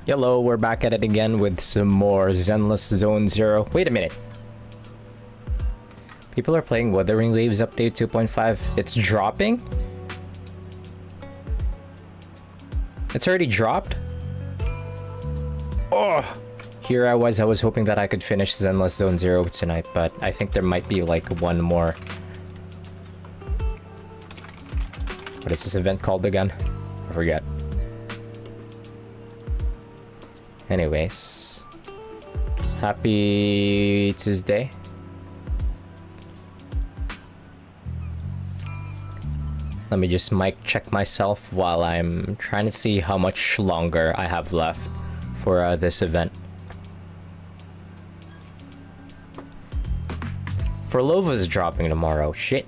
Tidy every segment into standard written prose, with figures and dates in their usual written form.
Hello, we're back at it again with some more Zenless Zone 0. Wait a minute. People are playing Wuthering Waves Update 2.5. It's dropping? It's already dropped? Oh! Here I was hoping that I could finish Zenless Zone 0 tonight, but I think there might be like one more. What is this event called again? I forget. Anyways, happy Tuesday. Let me just mic check myself while I'm trying to see how much longer I have left for this event. For Lova's dropping tomorrow. Shit.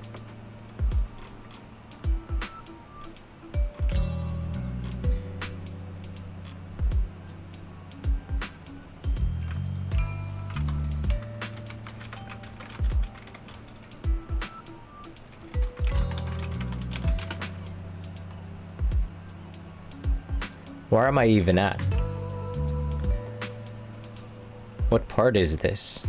Where am I even at? What part is this?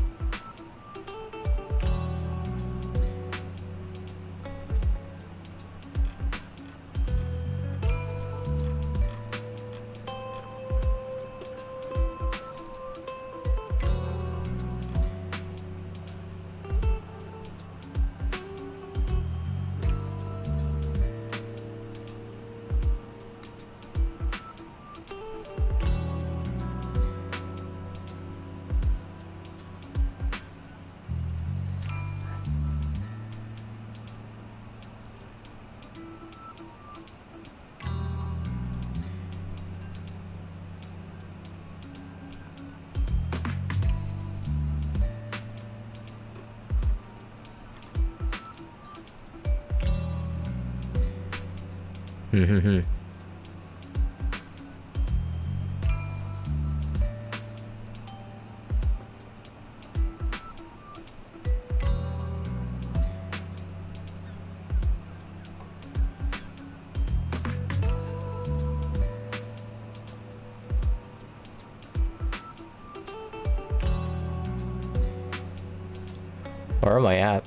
Where am I at?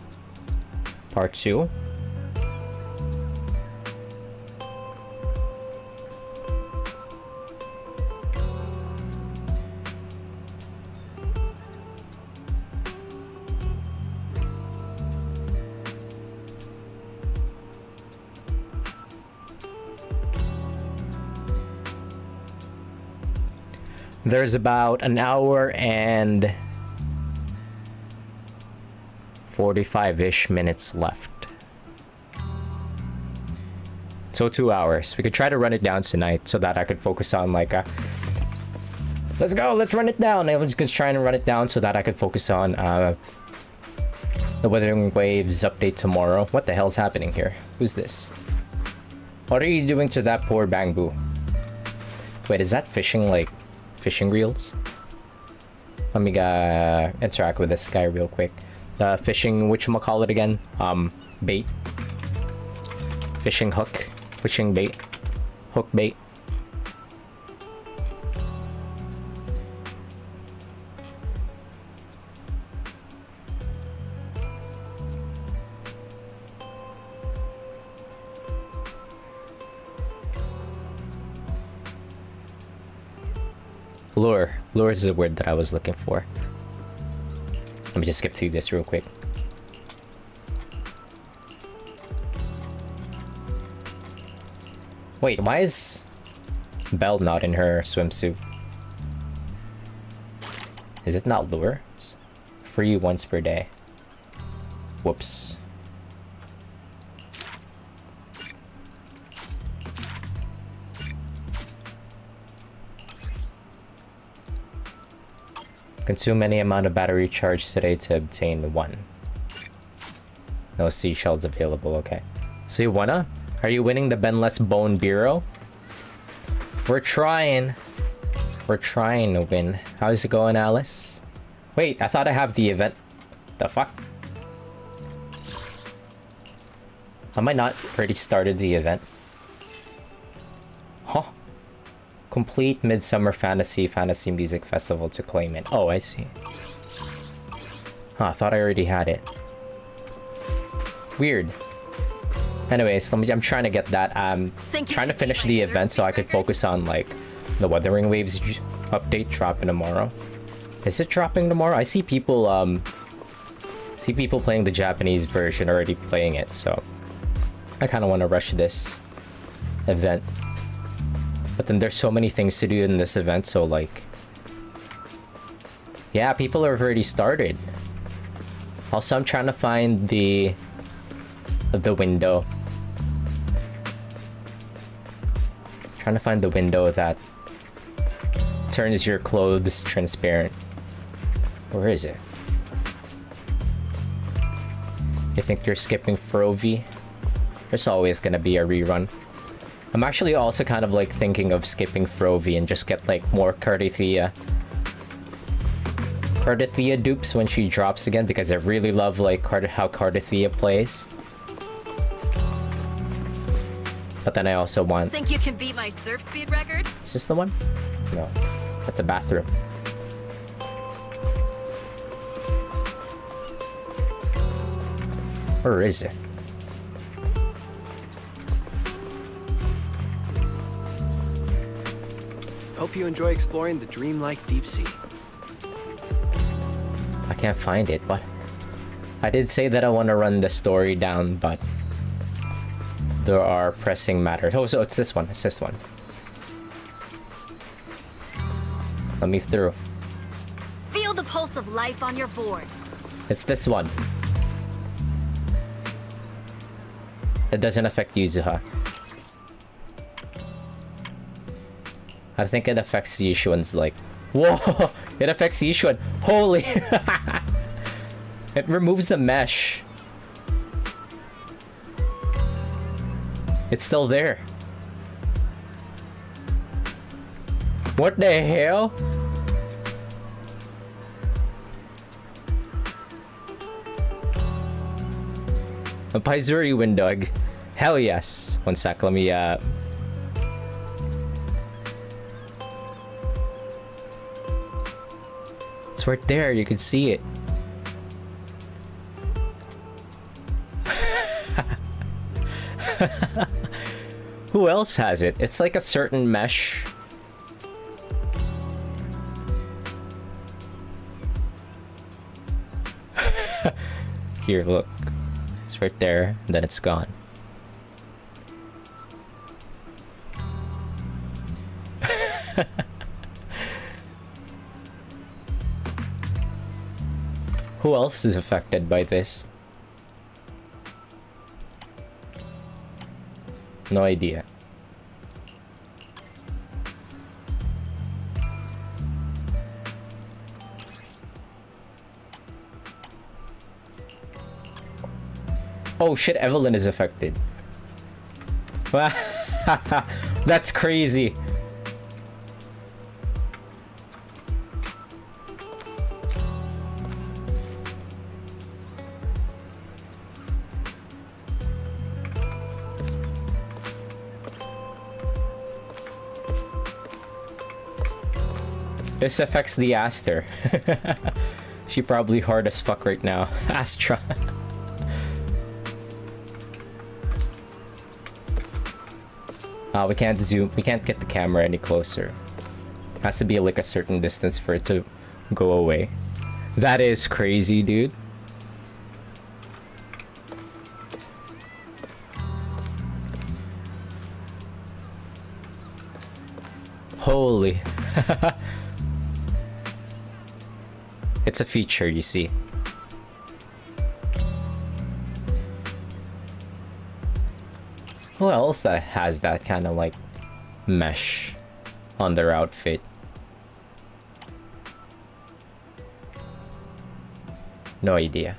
Part 2? There's about an hour and 45-ish minutes left. So 2 hours. We could try to run it down tonight so that I could focus on like let's go, let's run it down. I was just trying to run it down so that I could focus on the Wuthering Waves update tomorrow. What the hell's happening here? Who's this? What are you doing to that poor bamboo? Wait, is that fishing, like fishing reels? Let me interact with this guy real quick. Fishing, whatchamacallit again? Bait. Fishing hook. Fishing bait. Hook bait. Lure. Lure is the word that I was looking for. Let me just skip through this real quick. Wait, why is Belle not in her swimsuit? Is it not lure? Free once per day. Whoops. Consume any amount of battery charge today to obtain 1. No seashells available, okay. So you wanna? Are you winning the Benless Bone Bureau? We're trying. We're trying to win. How's it going, Alice? Wait, I thought I have the event. The fuck? Have I not already started the event? Huh? Complete Midsummer Fantasy Music Festival to claim it. Oh, I see. Huh, I thought I already had it. Weird. Anyways, I'm trying to get that. Trying to finish the event so I could focus on like the Wuthering Waves update dropping tomorrow. Is it dropping tomorrow? I see people playing the Japanese version, already playing it, so I kind of want to rush this event. But then there's so many things to do in this event, so like, yeah, people have already started. Also, I'm trying to find the window. Trying to find the window that turns your clothes transparent. Where is it? You think you're skipping Frovie? There's always gonna be a rerun. I'm actually also kind of like thinking of skipping Frovie and just get like more Cardithea dupes when she drops again, because I really love like how Cardithea plays. But then I also want... Think you can beat my surf speed record? Is this the one? No. That's a bathroom. Where is it? Hope you enjoy exploring the dreamlike deep sea. I can't find it. What? I did say that I want to run the story down, but there are pressing matters. Oh, so it's this one. It's this one. Let me through. Feel the pulse of life on your board. It's this one. It doesn't affect Yuzuha. I think it affects Yishuan's like... Whoa! It affects Yishuan. Holy! It removes the mesh. It's still there. What the hell? A Paizuri window. Hell yes. One sec, let me It's right there, you can see it. Who else has it? It's like a certain mesh. Here, look. It's right there, and then it's gone. Who else is affected by this? No idea. Oh shit, Evelyn is affected. That's crazy. This affects the Aster. She probably hard as fuck right now. Astra. We can't zoom. We can't get the camera any closer. Has to be like a certain distance for it to go away. That is crazy, dude. Holy. It's a feature, you see. Who else that has that kind of like mesh on their outfit? No idea.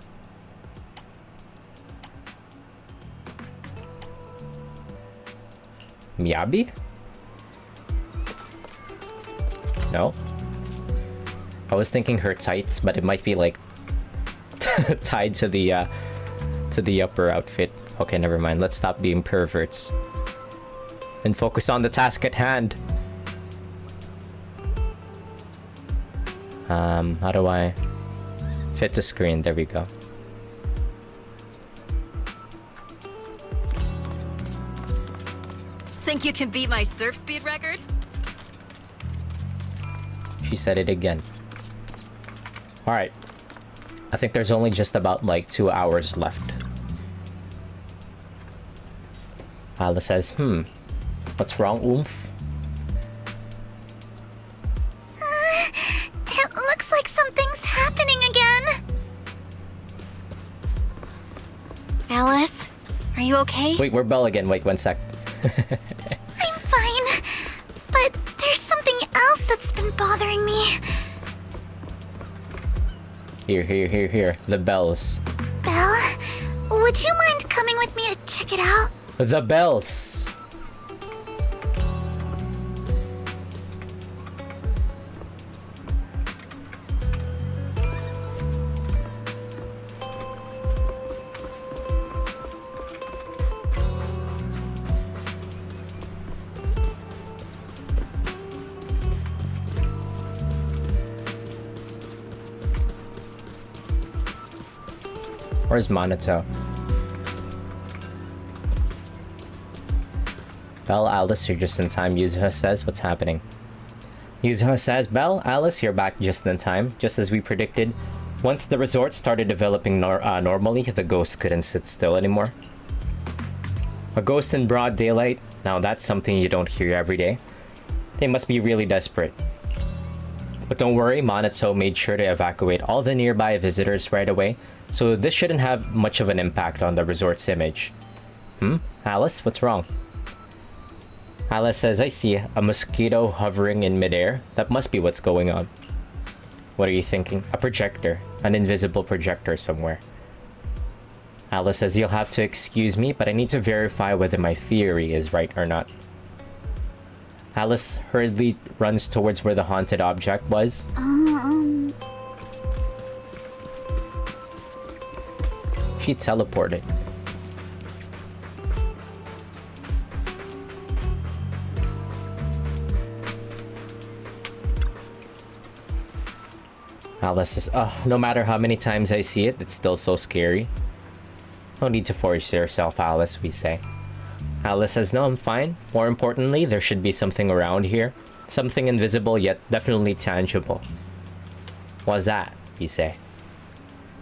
Miyabi? No. I was thinking her tights, but it might be like tied to the upper outfit. Okay, never mind. Let's stop being perverts and focus on the task at hand. How do I fit the screen? There we go. Think you can beat my surf speed record? She said it again. Alright. I think there's only just about like 2 hours left. Alice says, what's wrong, Oomph? It looks like something's happening again. Alice, are you okay? Wait, we're Belle again. Wait, 1 sec. I'm fine, but there's something else that's been bothering me. Here. The bells. Belle, would you mind coming with me to check it out? The bells. Where's Minato? Belle, Alice, you're just in time, Yuzuha says. What's happening? Yuzuha says, Belle, Alice, you're back just in time. Just as we predicted, once the resort started developing normally, the ghost couldn't sit still anymore. A ghost in broad daylight? Now that's something you don't hear every day. They must be really desperate. But don't worry, Minato made sure to evacuate all the nearby visitors right away, so this shouldn't have much of an impact on the resort's image. Alice, what's wrong? Alice says, I see a mosquito hovering in midair. That must be what's going on. What are you thinking? A projector. An invisible projector somewhere. Alice says, you'll have to excuse me, but I need to verify whether my theory is right or not. Alice hurriedly runs towards where the haunted object was. She teleported. Alice says, no matter how many times I see it, it's still so scary. No need to force yourself, Alice, we say. Alice says, no, I'm fine. More importantly, there should be something around here. Something invisible, yet definitely tangible. What's that? We say.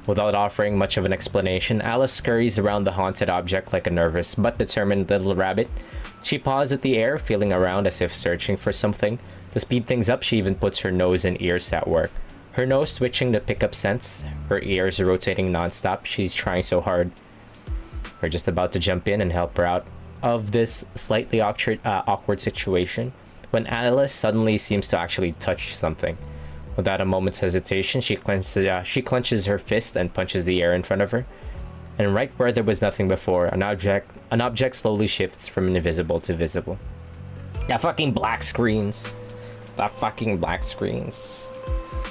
Without offering much of an explanation, Alice scurries around the haunted object like a nervous but determined little rabbit. She paws at the air, feeling around as if searching for something. To speed things up, she even puts her nose and ears at work. Her nose twitching to pick up scents, her ears rotating non-stop. She's trying so hard. We're just about to jump in and help her out of this slightly awkward situation when Alice suddenly seems to actually touch something. Without a moment's hesitation, she clenches her fist and punches the air in front of her. And right where there was nothing before, an object slowly shifts from invisible to visible. The fucking black screens. The fucking black screens.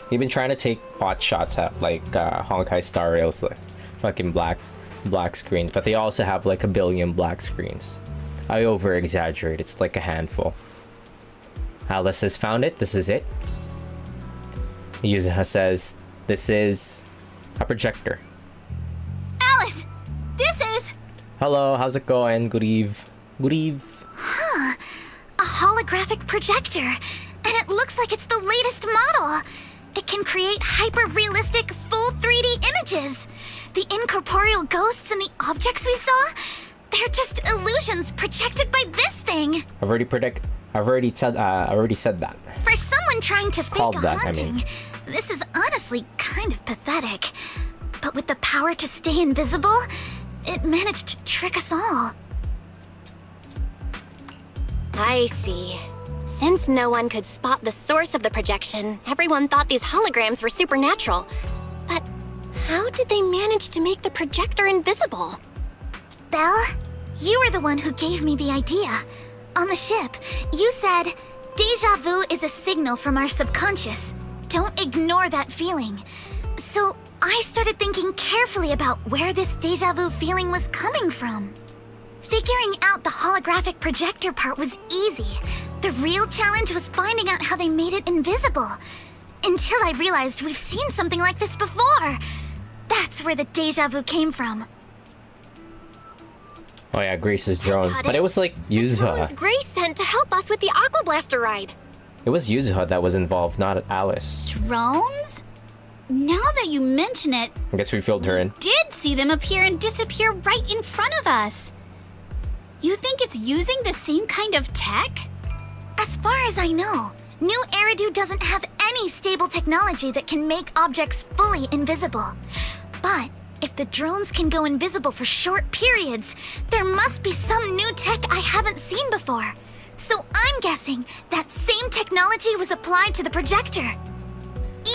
They've been trying to take pot shots at like Honkai Star Rail's like fucking black screens, but they also have like a billion black screens. I over exaggerate, it's like a handful. Alice has found it. This is it. Yuzuha says, this is a projector. Alice, this is... Hello, how's it going? Good eve. A holographic projector, and it looks like it's the latest model. It can create hyper-realistic, full 3D images. The incorporeal ghosts and the objects we saw, they're just illusions projected by this thing. I've already said that. For someone trying to fake Called a that, I haunting, mean. this is honestly kind of pathetic. But with the power to stay invisible, it managed to trick us all. I see. Since no one could spot the source of the projection, everyone thought these holograms were supernatural. But how did they manage to make the projector invisible? Belle, you were the one who gave me the idea. On the ship, you said, "Deja vu is a signal from our subconscious. Don't ignore that feeling." So I started thinking carefully about where this deja vu feeling was coming from. Figuring out the holographic projector part was easy. The real challenge was finding out how they made it invisible. until I realized we've seen something like this before. That's where the deja vu came from. Oh yeah, Grace's drone. got But it. it was like Yuzuha. Drones Grace sent to help us with the Aqua Blaster ride. It was Yuzuha that was involved, not Alice. Drones? Now that you mention it, I guess we filled her in. did see them appear and disappear right in front of us. You think it's using the same kind of tech? As far as I know, New Eridu doesn't have any stable technology that can make objects fully invisible. But if the drones can go invisible for short periods, there must be some new tech I haven't seen before. So I'm guessing that same technology was applied to the projector.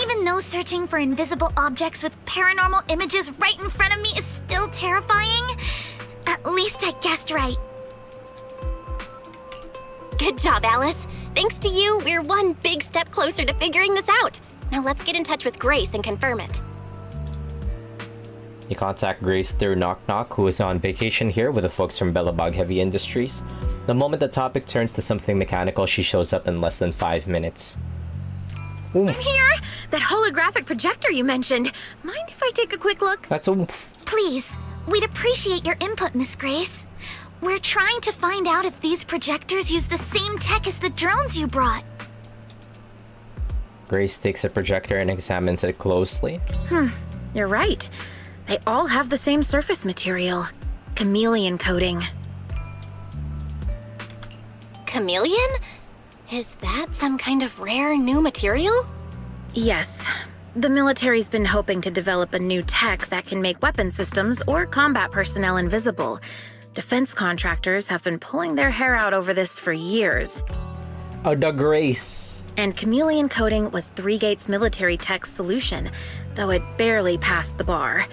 Even though searching for invisible objects with paranormal images right in front of me is still terrifying, at least I guessed right. Good job, Alice. Thanks to you, we're one big step closer to figuring this out. Now let's get in touch with Grace and confirm it. You contact Grace through Knock Knock, who is on vacation here with the folks from Bellabog Heavy Industries. The moment the topic turns to something mechanical, she shows up in less than 5 minutes. Oomph. Here! That holographic projector you mentioned. Mind if I take a quick look? That's oomph. Please, we'd appreciate your input, Miss Grace. We're trying to find out if these projectors use the same tech as the drones you brought. Grace takes a projector and examines it closely. You're right. They all have the same surface material. Chameleon coating. Chameleon? Is that some kind of rare new material? Yes. The military's been hoping to develop a new tech that can make weapon systems or combat personnel invisible. Defense contractors have been pulling their hair out over this for years. Oh, the Grace. And chameleon coating was Three Gates military tech's solution, though it barely passed the bar.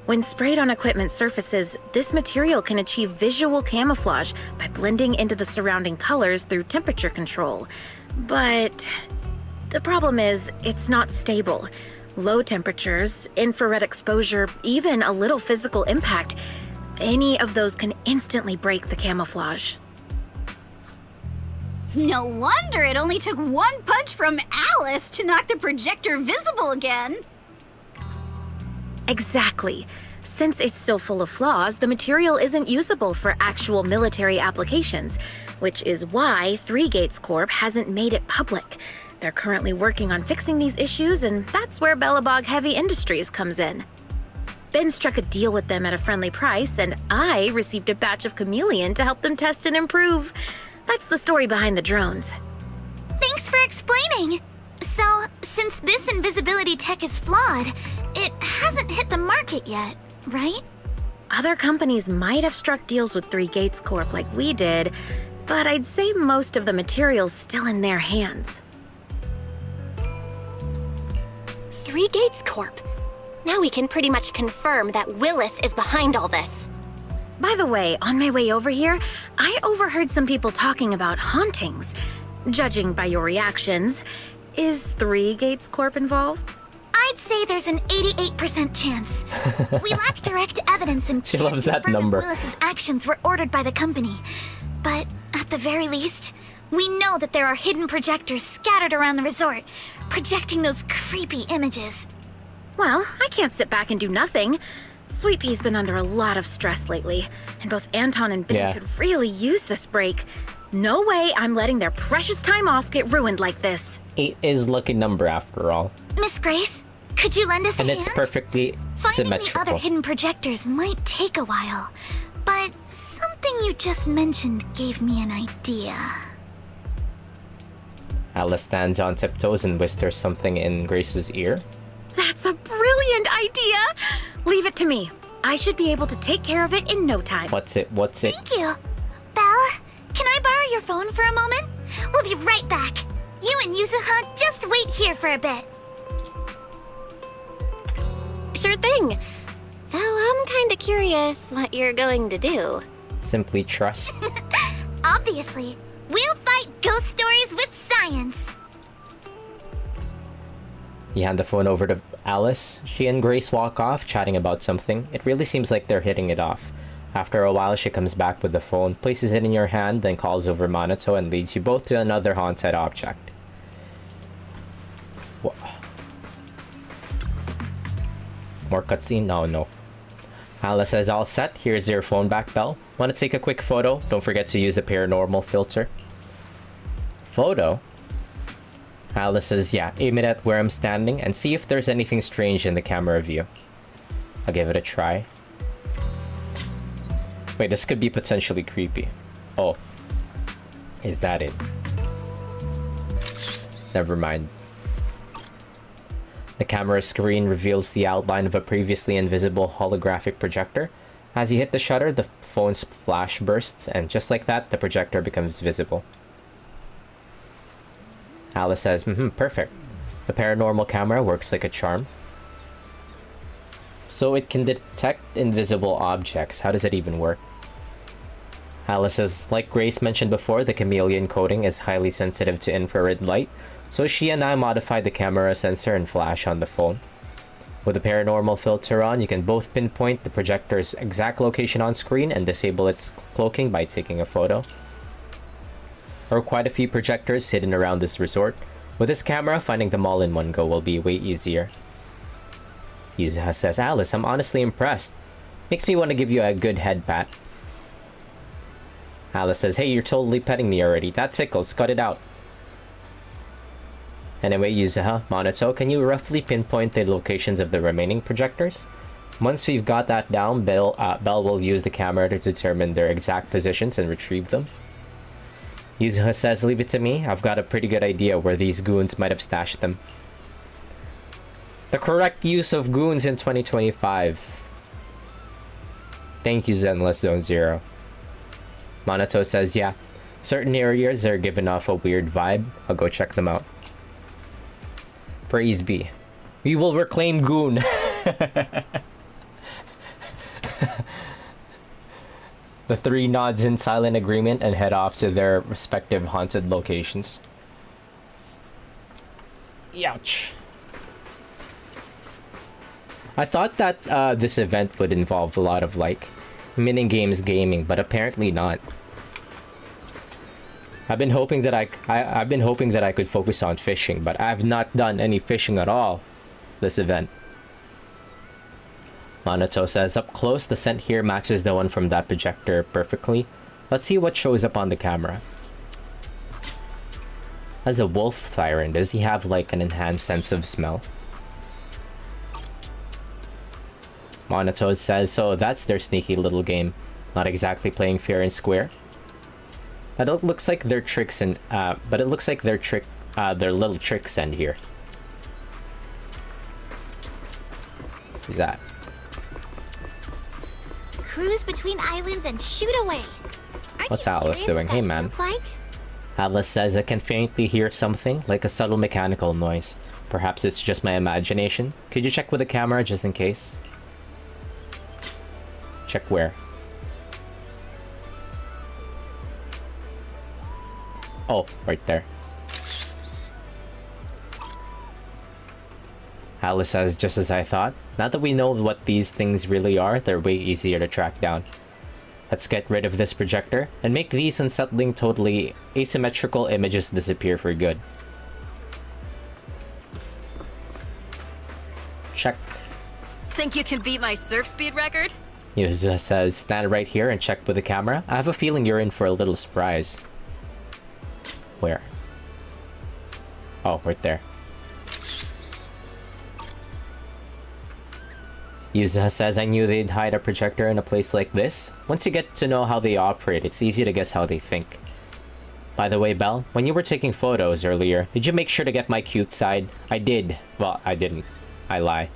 When sprayed on equipment surfaces, this material can achieve visual camouflage by blending into the surrounding colors through temperature control. But the problem is, it's not stable. Low temperatures, infrared exposure, even a little physical impact, any of those can instantly break the camouflage. No wonder it only took one punch from Alice to knock the projector visible again. Exactly. Since it's still full of flaws, the material isn't usable for actual military applications, which is why Three Gates Corp hasn't made it public. They're currently working on fixing these issues, and that's where Bellabog Heavy Industries comes in. Ben struck a deal with them at a friendly price, and I received a batch of chameleon to help them test and improve. That's the story behind the drones. Thanks for explaining. So, since this invisibility tech is flawed, it hasn't hit the market yet, right? Other companies might have struck deals with Three Gates Corp like we did, but I'd say most of the material's still in their hands. Three Gates Corp. Now we can pretty much confirm that Willis is behind all this. By the way, on my way over here, I overheard some people talking about hauntings. Judging by your reactions, is Three Gates Corp involved? I'd say there's an 88% chance. We lack direct evidence and She can't loves that confirm if number. Willis's actions were ordered by the company. But at the very least, we know that there are hidden projectors scattered around the resort, projecting those creepy images. Well, I can't sit back and do nothing. Sweet Pea's been under a lot of stress lately, and both Anton and Ben Yeah. could really use this break. No way I'm letting their precious time off get ruined like this. 8 is lucky number after all. Miss Grace, could you lend us a And it's hand? perfectly Finding the other symmetrical. hidden projectors might take a while, but something you just mentioned gave me an idea. Alice stands on tiptoes and whispers something in Grace's ear. That's a brilliant idea! Leave it to me. I should be able to take care of it in no time. What's it? What's it? Thank you. Belle, can I borrow your phone for a moment? We'll be right back. You and Yuzuha just wait here for a bit. Sure thing. Though I'm kinda curious what you're going to do. Simply trust. Obviously, we'll fight ghost stories with science. You hand the phone over to Alice. She and Grace walk off, chatting about something. It really seems like they're hitting it off. After a while, she comes back with the phone, places it in your hand, then calls over Monato and leads you both to another haunted object. More cutscene? No. Alice says, all set. Here's your phone back, Belle. Want to take a quick photo? Don't forget to use the paranormal filter. Photo? Alice says, yeah, aim it at where I'm standing and see if there's anything strange in the camera view. I'll give it a try. Wait, this could be potentially creepy. Oh. Is that it? Never mind. The camera screen reveals the outline of a previously invisible holographic projector. As you hit the shutter, the phone's flash bursts, and just like that, the projector becomes visible. Alice says, perfect. The paranormal camera works like a charm. So it can detect invisible objects. How does it even work? Alice says, like Grace mentioned before, the chameleon coating is highly sensitive to infrared light, so she and I modified the camera sensor and flash on the phone. With the paranormal filter on, you can both pinpoint the projector's exact location on screen and disable its cloaking by taking a photo. There are quite a few projectors hidden around this resort. With this camera, finding them all in one go will be way easier. Yuzuha says, Alice, I'm honestly impressed. Makes me want to give you a good head pat. Alice says, hey, you're totally petting me already. That tickles. Cut it out. Anyway, Yuzuha, Monato, can you roughly pinpoint the locations of the remaining projectors? Once we've got that down, Belle will use the camera to determine their exact positions and retrieve them. Yuzuha says, leave it to me. I've got a pretty good idea where these goons might have stashed them. The correct use of goons in 2025. Thank you, Zenless Zone Zero. Monato says, yeah, certain areas are giving off a weird vibe. I'll go check them out. Praise be. We will reclaim Goon. The three nods in silent agreement and head off to their respective haunted locations. Ouch. I thought that this event would involve a lot of like mini games gaming, but apparently not. I've been hoping that I've been hoping that I could focus on fishing, but I've not done any fishing at all this event. Monato says, up close, the scent here matches the one from that projector perfectly. Let's see what shows up on the camera. As a wolf siren, does he have like an enhanced sense of smell? Monato says, so that's their sneaky little game. Not exactly playing fair and square. But it looks like their tricks and their little tricks end here. Who's that? Cruise between islands and shoot away. What's Alice doing? Hey man. Alice says, I can faintly hear something, like a subtle mechanical noise. Perhaps it's just my imagination. Could you check with the camera just in case? Check where? Oh, right there. Alice says, just as I thought. Now that we know what these things really are, they're way easier to track down. Let's get rid of this projector and make these unsettling, totally asymmetrical images disappear for good. Check. Think you can beat my surf speed record? Yuzuha says, stand right here and check with the camera. I have a feeling you're in for a little surprise. Where? Oh, right there. Yuzuha says, I knew they'd hide a projector in a place like this. Once you get to know how they operate, it's easy to guess how they think. By the way, Belle, when you were taking photos earlier, did you make sure to get my cute side? I did. Well, I didn't. I lie.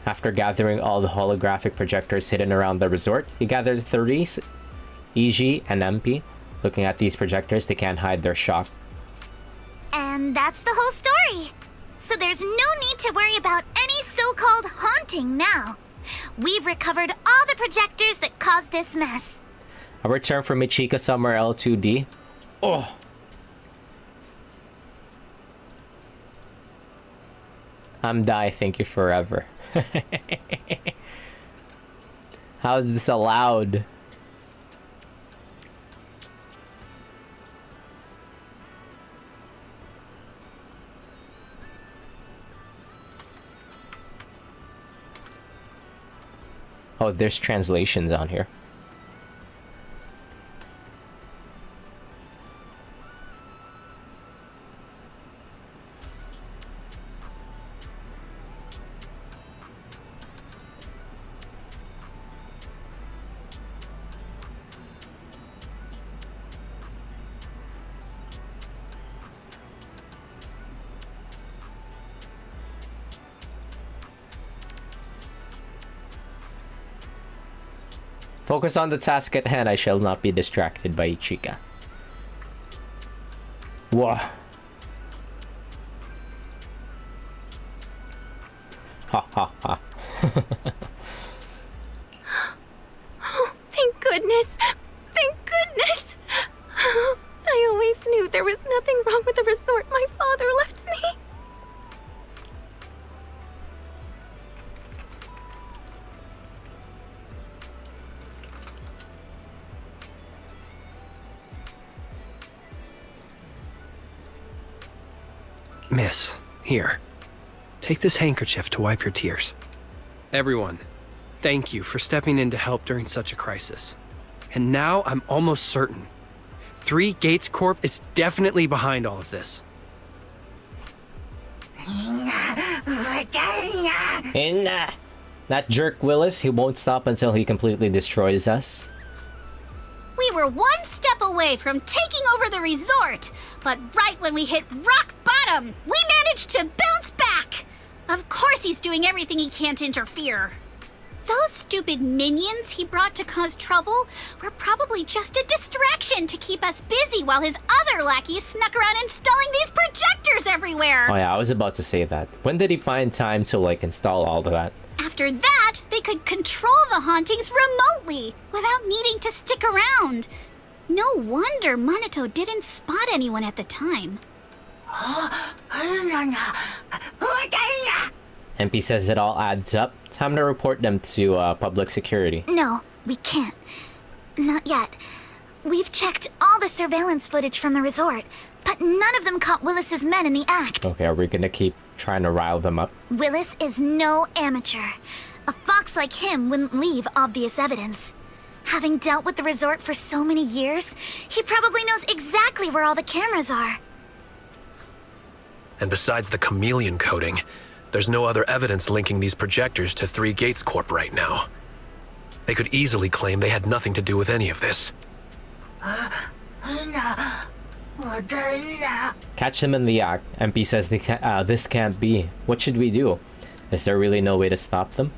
After gathering all the holographic projectors hidden around the resort, he gathered 30, EG and MP. Looking at these projectors, they can't hide their shock. And that's the whole story. So there's no need to worry about any so-called haunting now. We've recovered all the projectors that caused this mess. A return from Michika Summer L2D. Oh! I'm die, thank you forever. How is this allowed? Oh, there's translations on here. Focus on the task at hand. I shall not be distracted by Ichika. Whoa. Ha ha ha. Oh, thank goodness. Thank goodness. I always knew there was nothing wrong with the resort my father left me. Miss, here. Take this handkerchief to wipe your tears. Everyone, thank you for stepping in to help during such a crisis. And now I'm almost certain. 3 Gates Corp is definitely behind all of this. And that jerk Willis, he won't stop until he completely destroys us. We were one step away from taking over the resort, but right when we hit rock bottom, we managed to bounce back. Of course he's doing everything he can to interfere. Those stupid minions he brought to cause trouble were probably just a distraction to keep us busy while his other lackeys snuck around installing these projectors everywhere. Oh yeah, I was about to say that. When did he find time to like install all of that? After that, they could control the hauntings remotely without needing to stick around. No wonder Minato didn't spot anyone at the time. MP says it all adds up. Time to report them to public security. No, we can't. Not yet. We've checked all the surveillance footage from the resort, but none of them caught Willis's men in the act. Okay, are we gonna keep trying to rile them up? Willis is no amateur. A fox like him wouldn't leave obvious evidence. Having dealt with the resort for so many years, he probably knows exactly where all the cameras are. And besides the chameleon coating, there's no other evidence linking these projectors to 3 Gates Corp right now. They could easily claim they had nothing to do with any of this. Catch them in the act. MP says this can't be. What should we do? Is there really no way to stop them?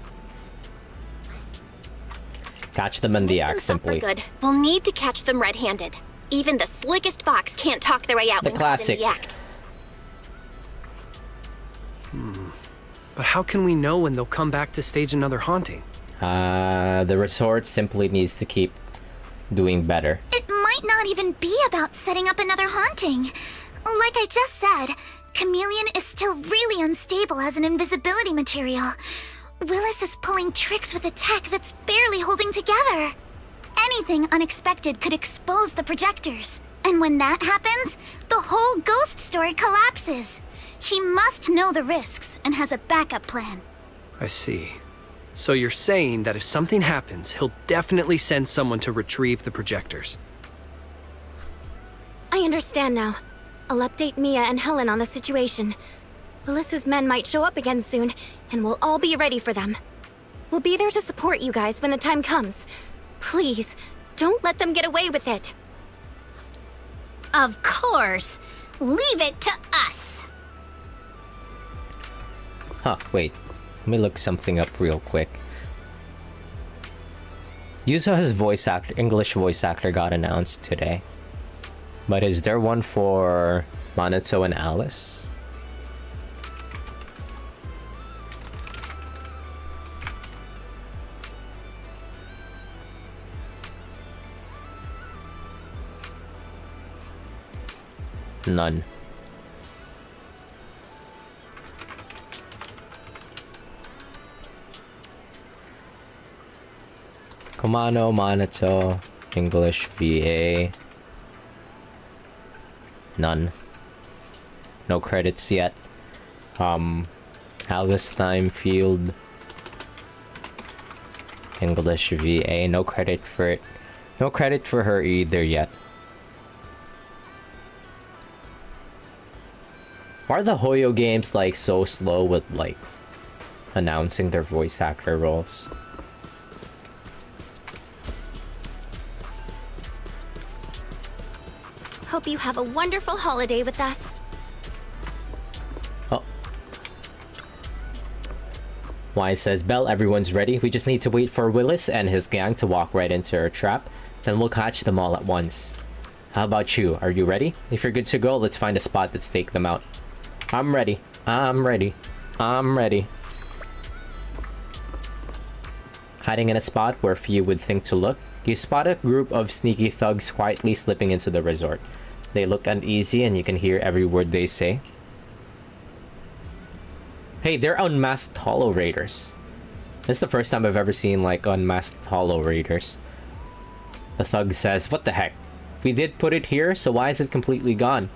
Catch them in the act, simply. Good. We'll need to catch them red-handed. Even the slickest fox can't talk their way out The when caught in classic. the act. But how can we know when they'll come back to stage another haunting? The resort simply needs to keep doing better. It might not even be about setting up another haunting. Like I just said, Chameleon is still really unstable as an invisibility material. Willis is pulling tricks with a tech that's barely holding together. Anything unexpected could expose the projectors. And when that happens, the whole ghost story collapses. He must know the risks and has a backup plan. I see. So you're saying that if something happens, he'll definitely send someone to retrieve the projectors. I understand now. I'll update Mia and Helen on the situation. Willis's men might show up again soon, and we'll all be ready for them. We'll be there to support you guys when the time comes. Please, don't let them get away with it. Of course. Leave it to us. Huh, wait. Let me look something up real quick. Yuzuha's English voice actor got announced today. But is there one for Minato and Alice? None. Kumano, Minato, English VA. None. No credits yet. Alice Timefield. English VA, no credit for it. No credit for her either yet. Why are the Hoyo games like so slow with like announcing their voice actor roles? Hope you have a wonderful holiday with us. Oh. Wise says, Belle, everyone's ready. We just need to wait for Willis and his gang to walk right into our trap. Then we'll catch them all at once. How about you? Are you ready? If you're good to go, let's find a spot to stake them out. I'm ready. I'm ready. I'm ready. Hiding in a spot where few would think to look, you spot a group of sneaky thugs quietly slipping into the resort. They look uneasy and you can hear every word they say. Hey, they're unmasked Hollow Raiders. This is the first time I've ever seen like unmasked Hollow Raiders. The thug says, what the heck? We did put it here, so why is it completely gone?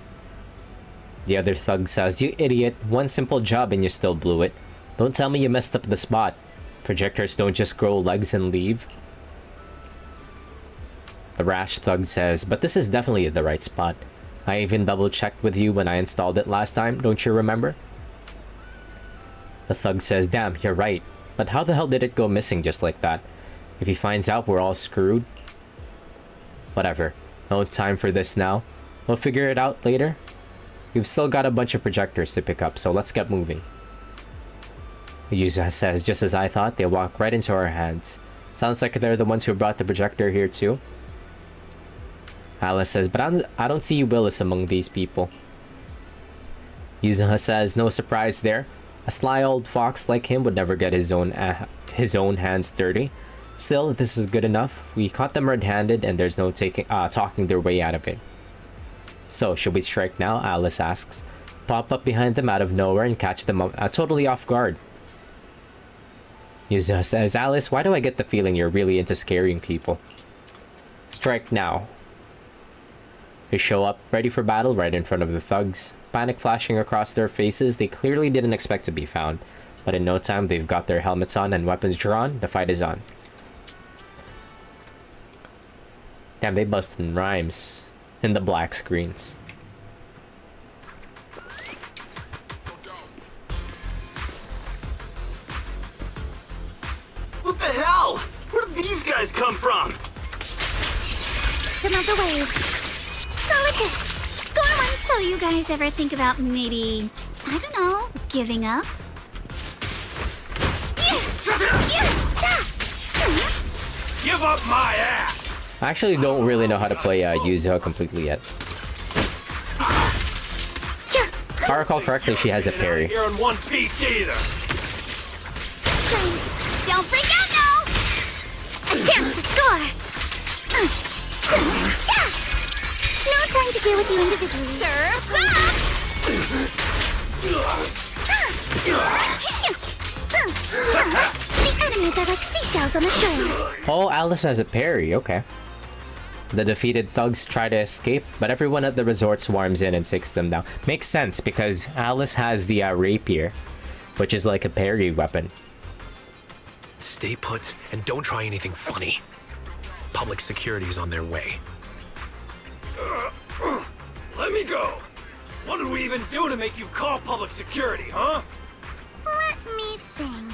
The other thug says, you idiot, one simple job and you still blew it. Don't tell me you messed up the spot. Projectors don't just grow legs and leave. The rash thug says, but this is definitely the right spot. I even double checked with you when I installed it last time, don't you remember? The thug says, damn, you're right. But how the hell did it go missing just like that? If he finds out, we're all screwed. Whatever. No time for this now. We'll figure it out later. We've still got a bunch of projectors to pick up, so let's get moving. Yuzuha says, just as I thought, they walk right into our hands. Sounds like they're the ones who brought the projector here too. Alice says, but I don't see Willis among these people. Yuzuha says, no surprise there. A sly old fox like him would never get his own hands dirty. Still, if this is good enough, we caught them red-handed and there's no talking their way out of it. So, should we strike now? Alice asks. Pop up behind them out of nowhere and catch them totally off guard. Yuzuha says, Alice, why do I get the feeling you're really into scaring people? Strike now. They show up, ready for battle, right in front of the thugs. Panic flashing across their faces, they clearly didn't expect to be found. But in no time, they've got their helmets on and weapons drawn. The fight is on. Damn, they busting rhymes in the black screens. What the hell? Where did these guys come from? From other waves. Solid hit. Score one. So you guys ever think about maybe, I don't know, giving up? Give up my ass! I actually don't really know how to play Yuzuha completely yet. If I recall correctly, she has a parry. You're in one piece either. Don't freak out now! A chance to score! No time to deal with you individually. Surf's up! The enemies are like seashells on the shore. Oh, Alice has a parry, okay. The defeated thugs try to escape, but everyone at the resort swarms in and takes them down. Makes sense, because Alice has the rapier, which is like a parry weapon. Stay put and don't try anything funny. Public security's on their way. Let me go. What did we even do to make you call public security, huh? Let me think.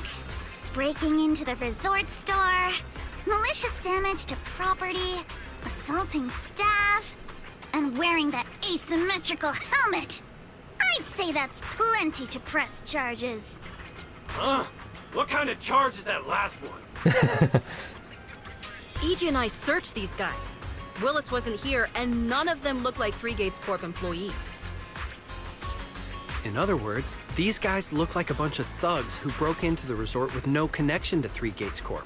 Breaking into the resort store, malicious damage to property, assaulting staff, and wearing that asymmetrical helmet. I'd say that's plenty to press charges. Huh? What kind of charge is that last one? EJ and I searched these guys. Willis wasn't here, and none of them look like Three Gates Corp employees. In other words, these guys look like a bunch of thugs who broke into the resort with no connection to Three Gates Corp.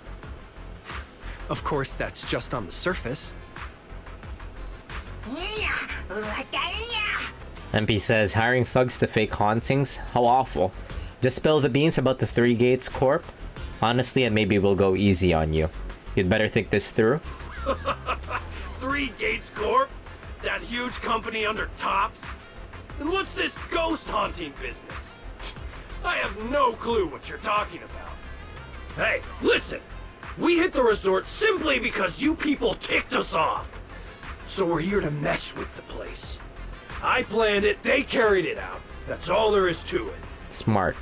Of course, that's just on the surface. MP says, hiring thugs to fake hauntings? How awful. Just spill the beans about the Three Gates Corp? Honestly, and maybe we'll go easy on you. You'd better think this through. Three Gates Corp? That huge company under Tops? And what's this ghost haunting business? I have no clue what you're talking about. Hey, listen! We hit the resort simply because you people ticked us off. So we're here to mess with the place. I planned it, they carried it out. That's all there is to it. Smart.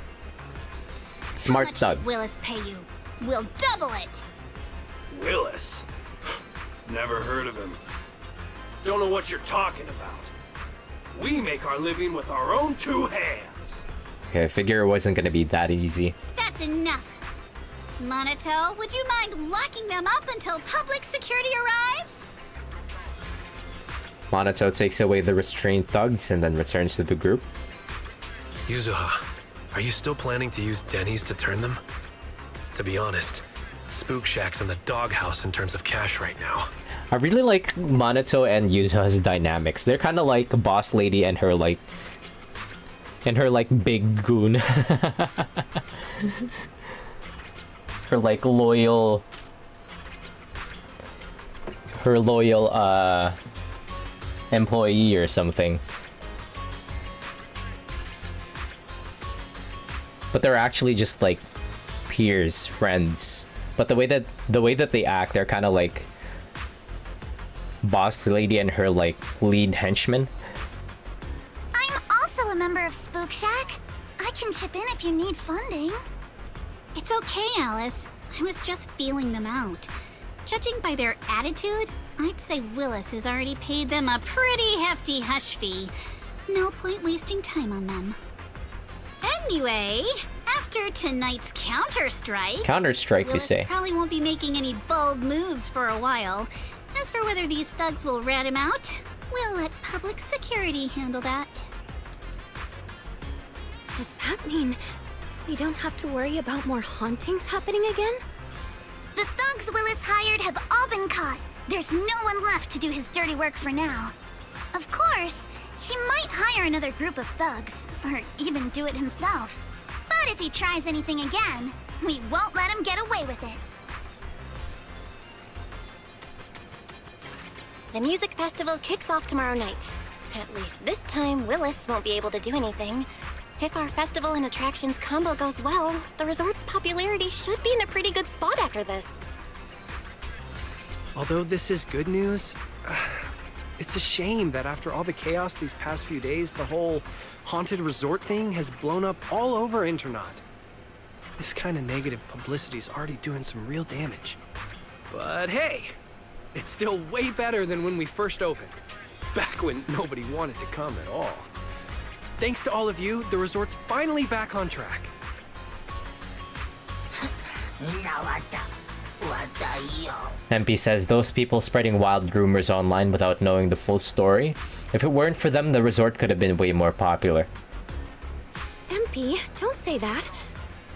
How Smart much thug. did Willis pay you? We'll double it. Willis? Never heard of him. Don't know what you're talking about. We make our living with our own two hands. Okay, I figure it wasn't gonna be that easy. That's enough. Monato, would you mind locking them up until public security arrives? Monato takes away the restrained thugs and then returns to the group. Yuzuha, are you still planning to use Denny's to turn them? To be honest, Spook Shack's in the doghouse in terms of cash right now. I really like Monato and Yuzuha's dynamics. They're kind of like Boss Lady and her like big goon. Her loyal employee or something. But they're actually just like peers, friends. But the way that they act, they're kind of like Boss Lady and her like lead henchman. I'm also a member of Spook Shack. I can chip in if you need funding. It's okay, Alice. I was just feeling them out. Judging by their attitude, I'd say Willis has already paid them a pretty hefty hush fee. No point wasting time on them. Anyway, after tonight's Counter-Strike... Counter-Strike, you Willis say? probably won't be making any bold moves for a while. As for whether these thugs will rat him out, we'll let public security handle that. Does that mean we don't have to worry about more hauntings happening again? The thugs Willis hired have all been caught. There's no one left to do his dirty work for now. Of course, he might hire another group of thugs, or even do it himself. But if he tries anything again, we won't let him get away with it. The music festival kicks off tomorrow night. At least this time, Willis won't be able to do anything. If our festival and attractions combo goes well, the resort's popularity should be in a pretty good spot after this. Although this is good news, it's a shame that after all the chaos these past few days, the whole haunted resort thing has blown up all over Internaut. This kind of negative publicity's already doing some real damage. But hey, it's still way better than when we first opened. Back when nobody wanted to come at all. Thanks to all of you, the resort's finally back on track. MP says those people spreading wild rumors online without knowing the full story. If it weren't for them, the resort could have been way more popular. MP, don't say that.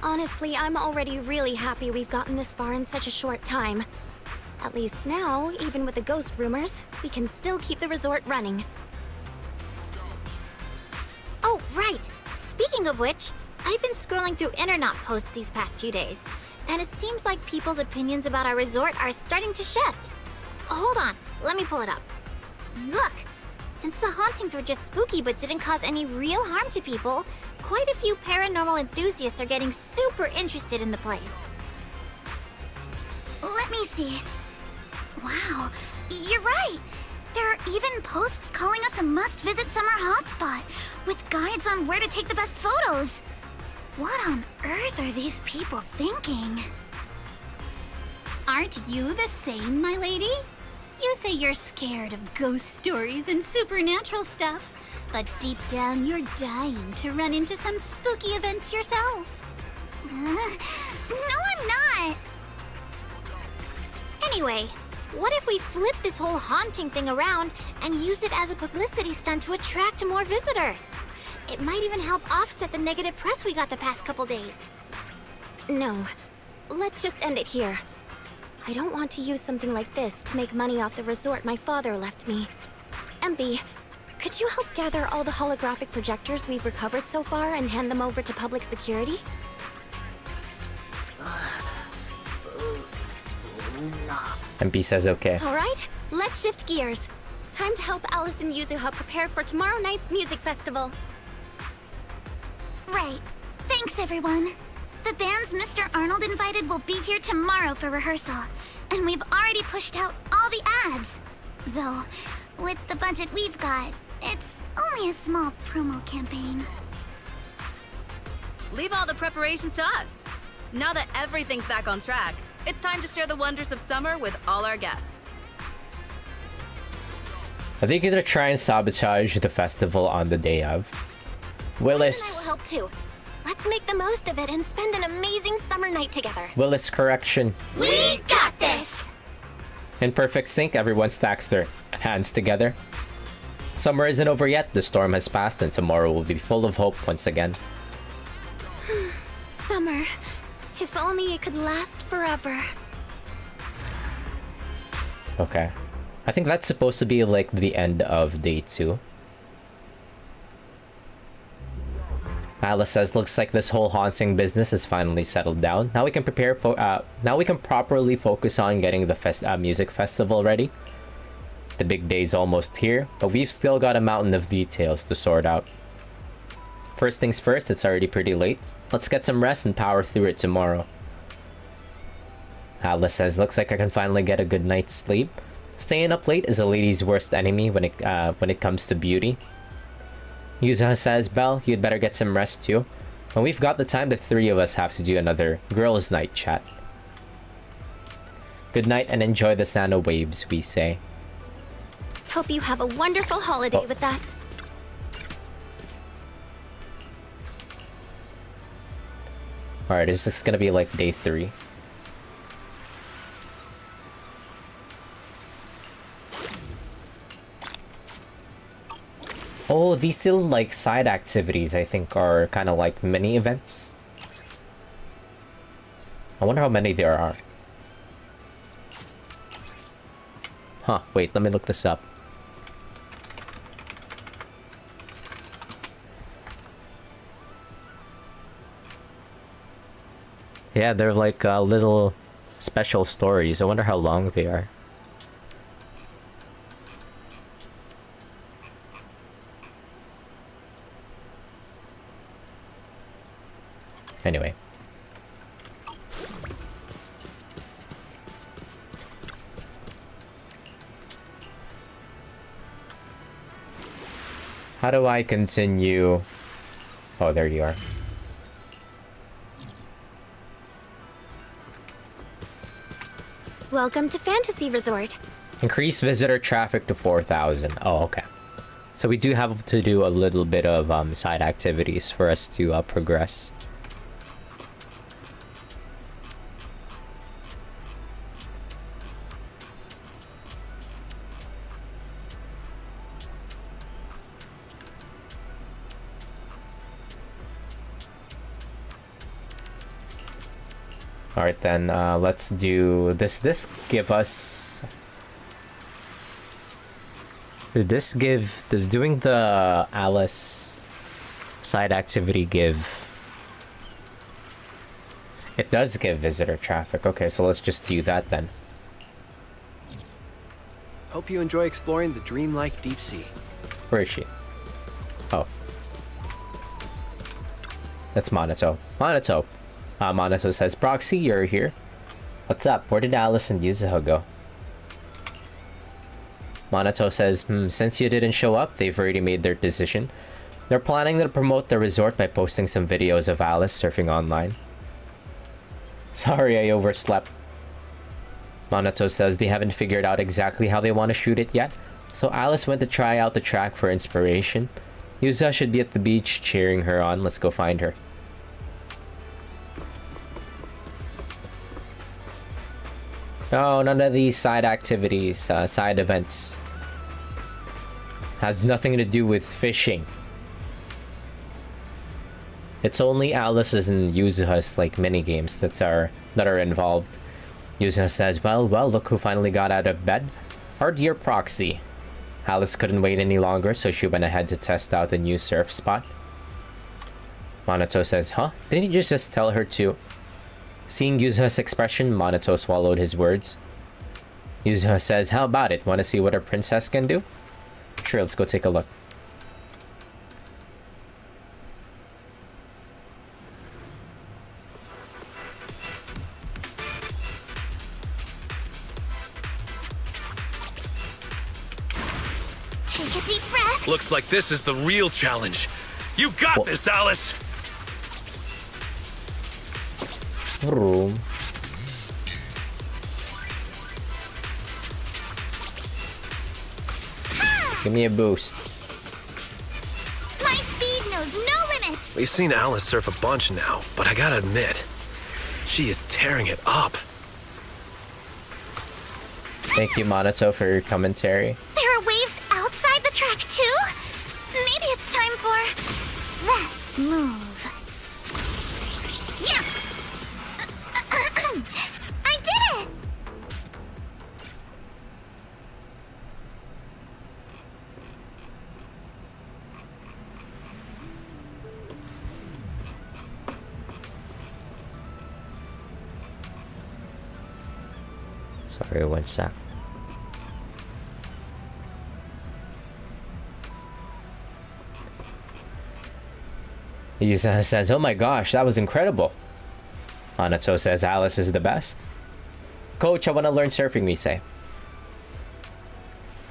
Honestly, I'm already really happy we've gotten this far in such a short time. At least now, even with the ghost rumors, we can still keep the resort running. Oh, right. Speaking of which, I've been scrolling through Internaut posts these past few days, and it seems like people's opinions about our resort are starting to shift. Hold on, let me pull it up. Look, since the hauntings were just spooky but didn't cause any real harm to people, quite a few paranormal enthusiasts are getting super interested in the place. Let me see. Wow, you're right. There are even posts calling us a must-visit summer hotspot, with guides on where to take the best photos. What on earth are these people thinking? Aren't you the same, my lady? You say you're scared of ghost stories and supernatural stuff, but deep down you're dying to run into some spooky events yourself. No, I'm not. Anyway, what if we flip this whole haunting thing around and use it as a publicity stunt to attract more visitors? It might even help offset the negative press we got the past couple days. No, let's just end it here. I don't want to use something like this to make money off the resort my father left me. MP, could you help gather all the holographic projectors we've recovered so far and hand them over to public security? MP says okay. All right, let's shift gears. Time to help Alice and Yuzuha prepare for tomorrow night's music festival. Right. Thanks, everyone. The bands Mr. Arnold invited will be here tomorrow for rehearsal, and we've already pushed out all the ads. Though, with the budget we've got, it's only a small promo campaign. Leave all the preparations to us. Now that everything's back on track, it's time to share the wonders of summer with all our guests. I think you're gonna try and sabotage the festival on the day of. Willis. I will help too. Let's make the most of it and spend an amazing summer night together. Willis, correction. We got this! In perfect sync, everyone stacks their hands together. Summer isn't over yet, the storm has passed, and tomorrow will be full of hope once again. Summer. If only it could last forever. Okay. I think that's supposed to be like the end of day 2. Alice says, looks like this whole haunting business is finally settled down. Now we can prepare for now we can properly focus on getting the music festival ready. The big day's almost here, but we've still got a mountain of details to sort out. First things first, it's already pretty late. Let's get some rest and power through it tomorrow. Alice says, looks like I can finally get a good night's sleep. Staying up late is a lady's worst enemy when it comes to beauty. Yuzuha says, Belle, you'd better get some rest too. When we've got the time, the 3 of us have to do another girls' night chat. Good night and enjoy the Sano waves, we say. Hope you have a wonderful holiday with us. Alright, is this gonna be like day 3? Oh, these still like side activities I think are kind of like mini events. I wonder how many there are. Huh, wait, let me look this up. Yeah, they're like little special stories. I wonder how long they are. Anyway. How do I continue? Oh, there you are. Welcome to Fantasy Resort. Increase visitor traffic to 4,000. Oh, okay. So we do have to do a little bit of side activities for us to progress. Alright then, let's do this. Does doing the Alice side activity give? It does give visitor traffic. Okay, so let's just do that then. Hope you enjoy exploring the dreamlike deep sea. Where is she? Oh. That's Monato. Monato. Monato says, Proxy, you're here. What's up? Where did Alice and Yuzuha go? Monato says, since you didn't show up, they've already made their decision. They're planning to promote the resort by posting some videos of Alice surfing online. Sorry, I overslept. Monato says they haven't figured out exactly how they want to shoot it yet, so Alice went to try out the track for inspiration. Yuzuha should be at the beach cheering her on. Let's go find her. No, none of these side activities, side events. Has nothing to do with fishing. It's only Alice's and Yuzuha's like mini games that are involved. Yuzuha says, well, look who finally got out of bed. Our dear Proxy. Alice couldn't wait any longer, so she went ahead to test out the new surf spot. Monato says, huh? Didn't you just tell her to? Seeing Yuzuha's expression, Monato swallowed his words. Yuzuha says, how about it? Want to see what a princess can do? Sure, let's go take a look. Take a deep breath. Looks like this is the real challenge. You got this, Alice! Vroom. Give me a boost. My speed knows no limits. We've seen Alice surf a bunch now, but I gotta admit, she is tearing it up. Thank you, Monato, for your commentary. There are waves outside the track too? Maybe it's time for that move. Yes! I did it! Sorry, one sec. He says, oh my gosh, that was incredible. Anato says Alice is the best. Coach, I want to learn surfing, we say.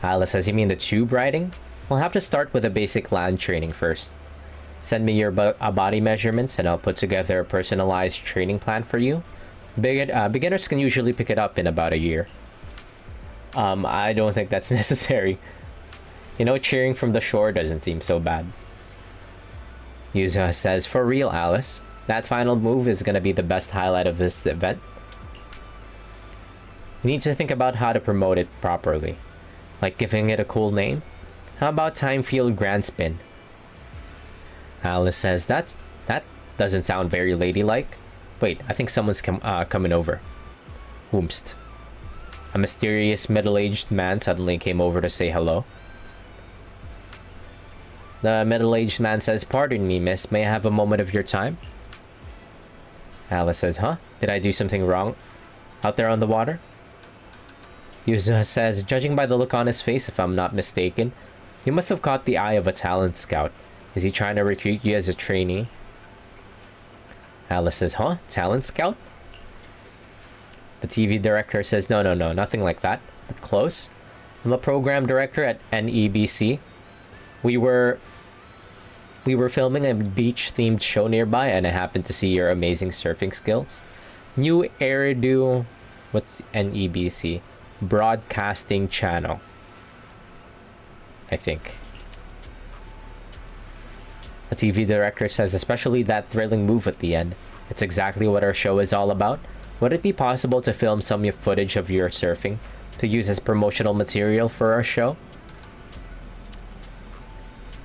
Alice says, you mean the tube riding? We'll have to start with a basic land training first. Send me your body measurements and I'll put together a personalized training plan for you. Beginners can usually pick it up in about a year. I don't think that's necessary. You know, cheering from the shore doesn't seem so bad. Yuzuha says, for real, Alice. That final move is gonna be the best highlight of this event. You need to think about how to promote it properly. Like giving it a cool name? How about Time Field Grand Spin? Alice says, that doesn't sound very ladylike. Wait, I think someone's coming over. Whomst. A mysterious middle-aged man suddenly came over to say hello. The middle-aged man says, pardon me, miss, may I have a moment of your time? Alice says, huh? Did I do something wrong out there on the water? Yuzuha says, judging by the look on his face, if I'm not mistaken, you must have caught the eye of a talent scout. Is he trying to recruit you as a trainee? Alice says, huh? Talent scout? The TV director says, no, nothing like that, but close. I'm a program director at NEBC. We were filming a beach-themed show nearby, and I happened to see your amazing surfing skills. New Eridu... What's NEBC? Broadcasting Channel. I think. The TV director says, especially that thrilling move at the end. It's exactly what our show is all about. Would it be possible to film some footage of your surfing to use as promotional material for our show?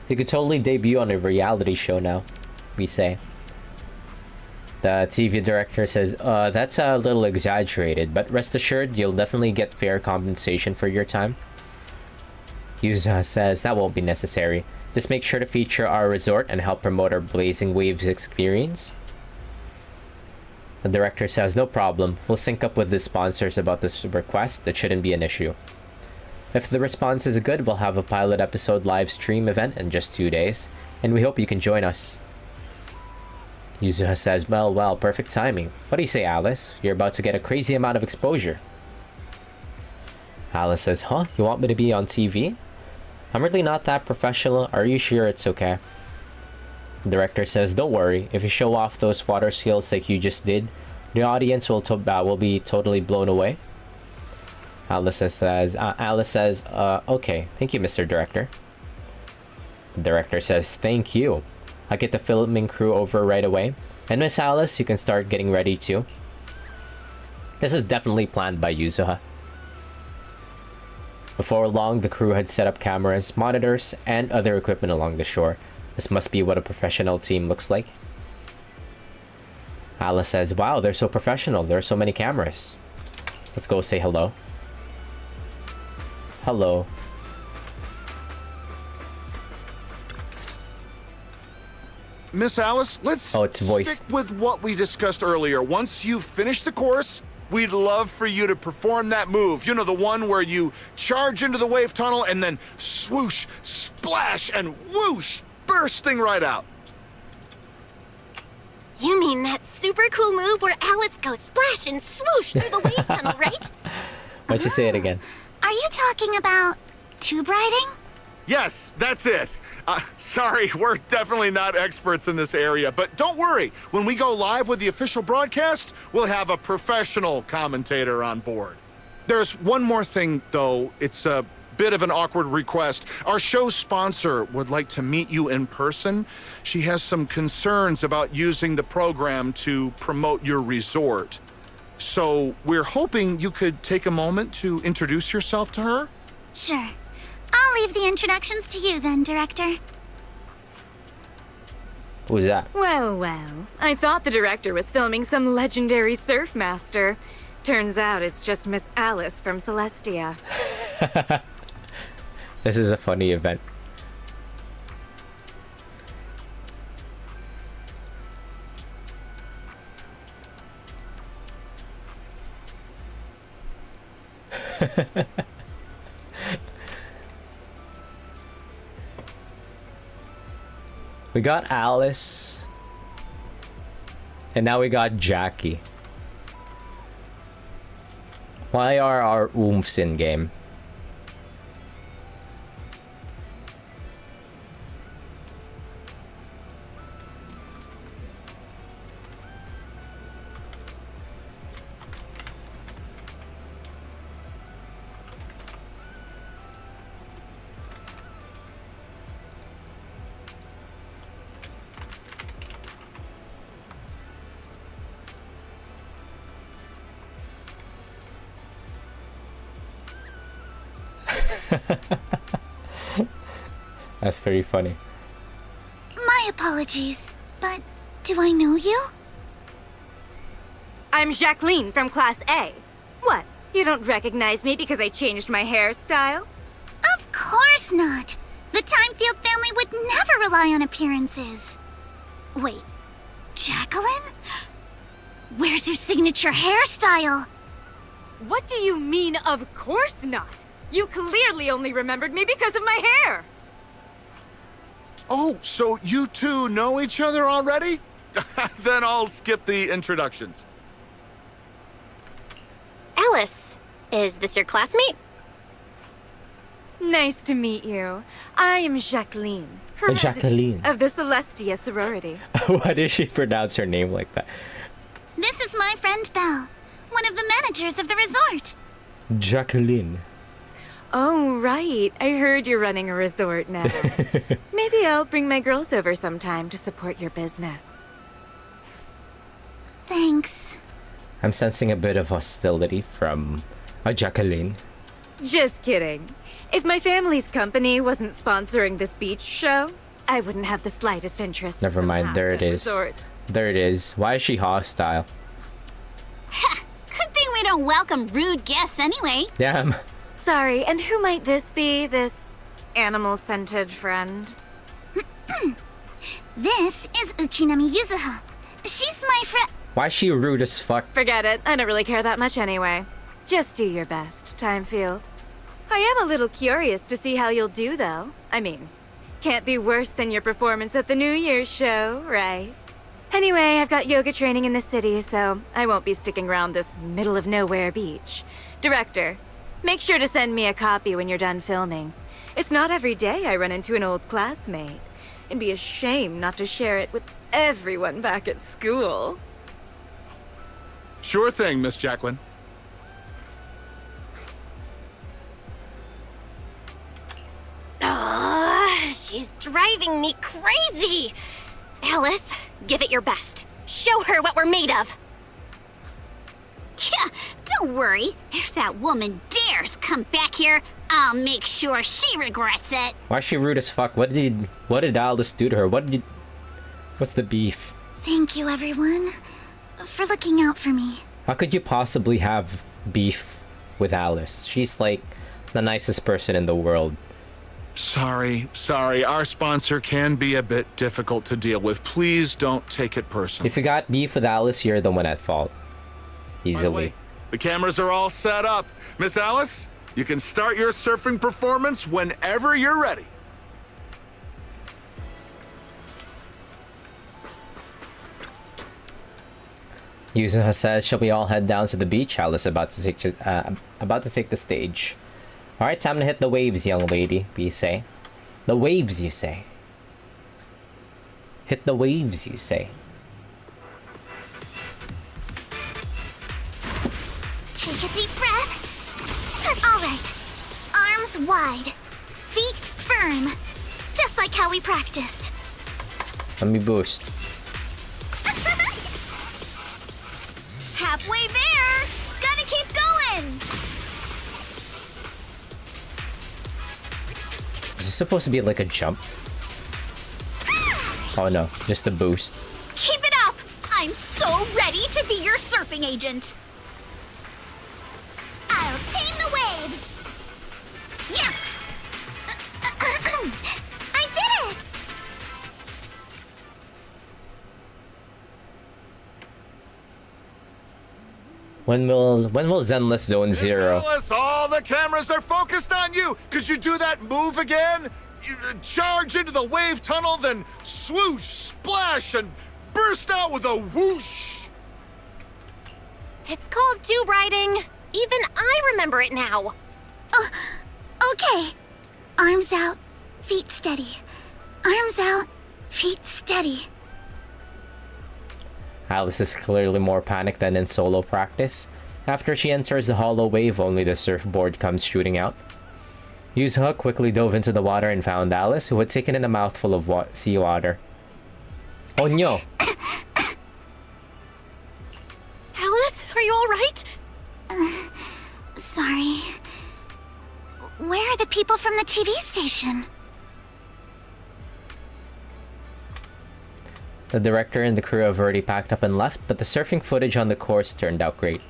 You could totally debut on a reality show now, we say. The TV director says, that's a little exaggerated, but rest assured you'll definitely get fair compensation for your time. Yuzuha says, that won't be necessary. Just make sure to feature our resort and help promote our Blazing Waves experience. The director says, no problem. We'll sync up with the sponsors about this request. That shouldn't be an issue. If the response is good, we'll have a pilot episode live stream event in just 2 days, and we hope you can join us. Yuzuha says, well, perfect timing. What do you say, Alice? You're about to get a crazy amount of exposure. Alice says, huh? You want me to be on TV? I'm really not that professional. Are you sure it's okay? The director says, don't worry. If you show off those water skills like you just did, the audience will be totally blown away. Alice says, okay, thank you, Mr. Director. The director says, thank you. I'll get the filming crew over right away. And Miss Alice, you can start getting ready too. This is definitely planned by Yuzuha. Before long, the crew had set up cameras, monitors, and other equipment along the shore. This must be what a professional team looks like. Alice says, wow, they're so professional. There are so many cameras. Let's go say hello. Hello. Miss Alice, let's stick with what we discussed earlier. Once you finish the course, we'd love for you to perform that move. You know, the one where you charge into the wave tunnel and then swoosh, splash, and whoosh, bursting right out. You mean that super cool move where Alice goes splash and swoosh through the wave tunnel, right? Why'd you say it again? Are you talking about tube riding? Yes, that's it. Sorry, we're definitely not experts in this area, but don't worry. When we go live with the official broadcast, we'll have a professional commentator on board. There's one more thing, though. It's a bit of an awkward request. Our show's sponsor would like to meet you in person. She has some concerns about using the program to promote your resort. So we're hoping you could take a moment to introduce yourself to her. Sure. I'll leave the introductions to you then, Director. Who's that? Well, well. I thought the director was filming some legendary surf master. Turns out it's just Miss Alice from Celestia. This is a funny event. We got Alice. And now we got Jackie. Why are our oomphs in game? That's very funny. My apologies, but do I know you? I'm Jacqueline from Class A. What? You don't recognize me because I changed my hairstyle? Of course not. The Timefield family would never rely on appearances. Wait, Jacqueline? Where's your signature hairstyle? What do you mean, of course not? You clearly only remembered me because of my hair! Oh, so you two know each other already? Then I'll skip the introductions. Alice, is this your classmate? Nice to meet you. I am Jacqueline, Jacqueline. of the Celestia sorority. Why did she pronounce her name like that? This is my friend Belle, one of the managers of the resort. Jacqueline. Oh, right. I heard you're running a resort now. Maybe I'll bring my girls over sometime to support your business. Thanks. I'm sensing a bit of hostility from Jacqueline. Just kidding. If my family's company wasn't sponsoring this beach show, I wouldn't have the slightest interest. Never in some mind, there it half-dead is. resort. There it is. Why is she hostile? Good thing we don't welcome rude guests anyway. Damn. Sorry, and who might this be, this animal-scented friend? This is Ukinami Yuzuha. She's my friend. Why is she rude as fuck? Forget it. I don't really care that much anyway. Just do your best, Timefield. I am a little curious to see how you'll do, though. I mean, can't be worse than your performance at the New Year's show, right? Anyway, I've got yoga training in the city, so I won't be sticking around this middle-of-nowhere beach. Director, make sure to send me a copy when you're done filming. It's not every day I run into an old classmate. It'd be a shame not to share it with everyone back at school. Sure thing, Miss Jacqueline. She's driving me crazy! Alice, give it your best. Show her what we're made of. Yeah, don't worry. If that woman dares come back here, I'll make sure she regrets it. Why is she rude as fuck? What did Aldous do to her? What's the beef? Thank you, everyone, for looking out for me. How could you possibly have beef with Alice? She's like the nicest person in the world. Sorry. Our sponsor can be a bit difficult to deal with. Please don't take it personally. If you got beef with Alice, you're the one at fault. By the Easily. way, the cameras are all set up. Miss Alice, you can start your surfing performance whenever you're ready. Yuzuha says, shall we all head down to the beach? Alice about to take the stage. Alright, time to hit the waves, young lady, we say. The waves, you say? Hit the waves, you say? Take a deep breath. All right. Arms wide. Feet firm. Just like how we practiced. Let me boost. Halfway there! Gotta keep going! Is this supposed to be like a jump? Oh no, just a boost. Keep it up! I'm so ready to be your surfing agent! I'll tame the waves. Yes! I did it! When will Zenless Zone Zero? Zenless, all the cameras are focused on you. Could you do that move again? You charge into the wave tunnel, then swoosh, splash, and burst out with a whoosh. It's called tube riding. Even I remember it now. Okay. Arms out, feet steady. Arms out, feet steady. Alice is clearly more panicked than in solo practice. After she enters the hollow wave, only the surfboard comes shooting out. Yuzuha quickly dove into the water and found Alice, who had taken in a mouthful of seawater. Oh no! Alice, are you all right? Sorry. Where are the people from the TV station? The director and the crew have already packed up and left, but the surfing footage on the course turned out great.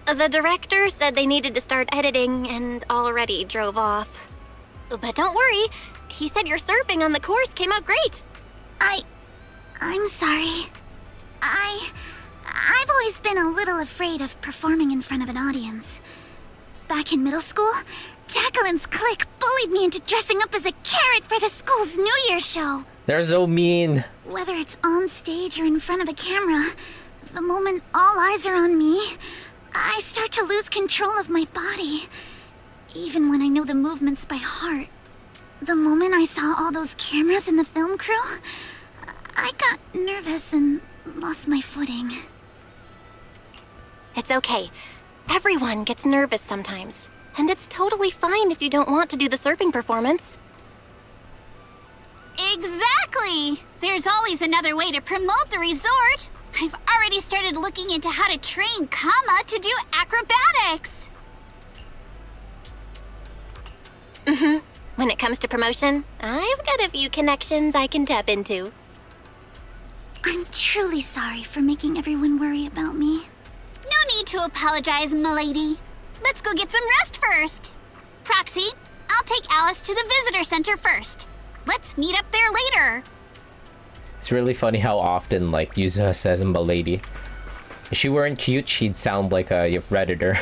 The director said they needed to start editing and already drove off. But don't worry, he said your surfing on the course came out great. I'm sorry. I've always been a little afraid of performing in front of an audience. Back in middle school, Jacqueline's clique bullied me into dressing up as a carrot for the school's New Year's show. They're so mean. Whether it's on stage or in front of a camera, the moment all eyes are on me, I start to lose control of my body, even when I know the movements by heart. The moment I saw all those cameras and the film crew, I got nervous and lost my footing. It's okay. Everyone gets nervous sometimes. And it's totally fine if you don't want to do the surfing performance. Exactly! There's always another way to promote the resort. I've already started looking into how to train Kama to do acrobatics. When it comes to promotion, I've got a few connections I can tap into. I'm truly sorry for making everyone worry about me. No need to apologize, milady. Let's go get some rest first. Proxy, I'll take Alice to the visitor center first. Let's meet up there later. It's really funny how often, like, Yuzuha says "milady." If she weren't cute, she'd sound like a Redditor.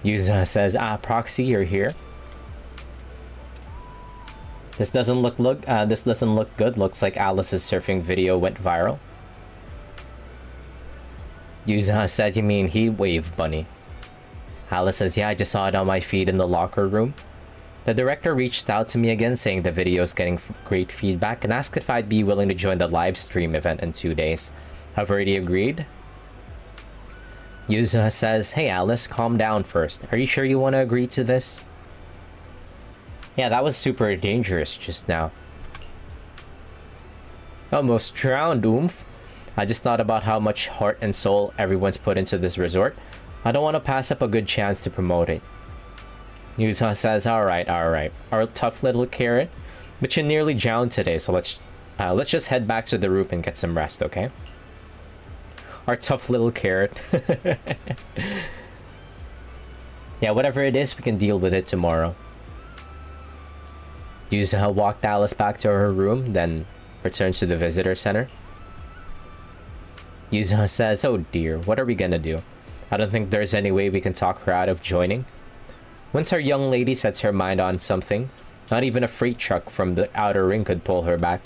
Yuzuha says, Proxy, you're here. This doesn't look good. Looks like Alice's surfing video went viral. Yuzuha says, you mean Heat Wave Bunny? Alice says, yeah, I just saw it on my feed in the locker room. The director reached out to me again saying the video is getting great feedback and asked if I'd be willing to join the live stream event in 2 days. I've already agreed. Yuzuha says, hey Alice, calm down first. Are you sure you want to agree to this? Yeah, that was super dangerous just now. Almost drowned, oomph. I just thought about how much heart and soul everyone's put into this resort. I don't want to pass up a good chance to promote it. Yuzuha says, alright. Our tough little carrot. But you nearly drowned today, so let's just head back to the room and get some rest, okay? Our tough little carrot. Yeah, whatever it is, we can deal with it tomorrow. Yuzuha walked Alice back to her room, then returns to the visitor center. Yuzuha says, oh dear, what are we gonna do? I don't think there's any way we can talk her out of joining. Once our young lady sets her mind on something, not even a freight truck from the outer ring could pull her back.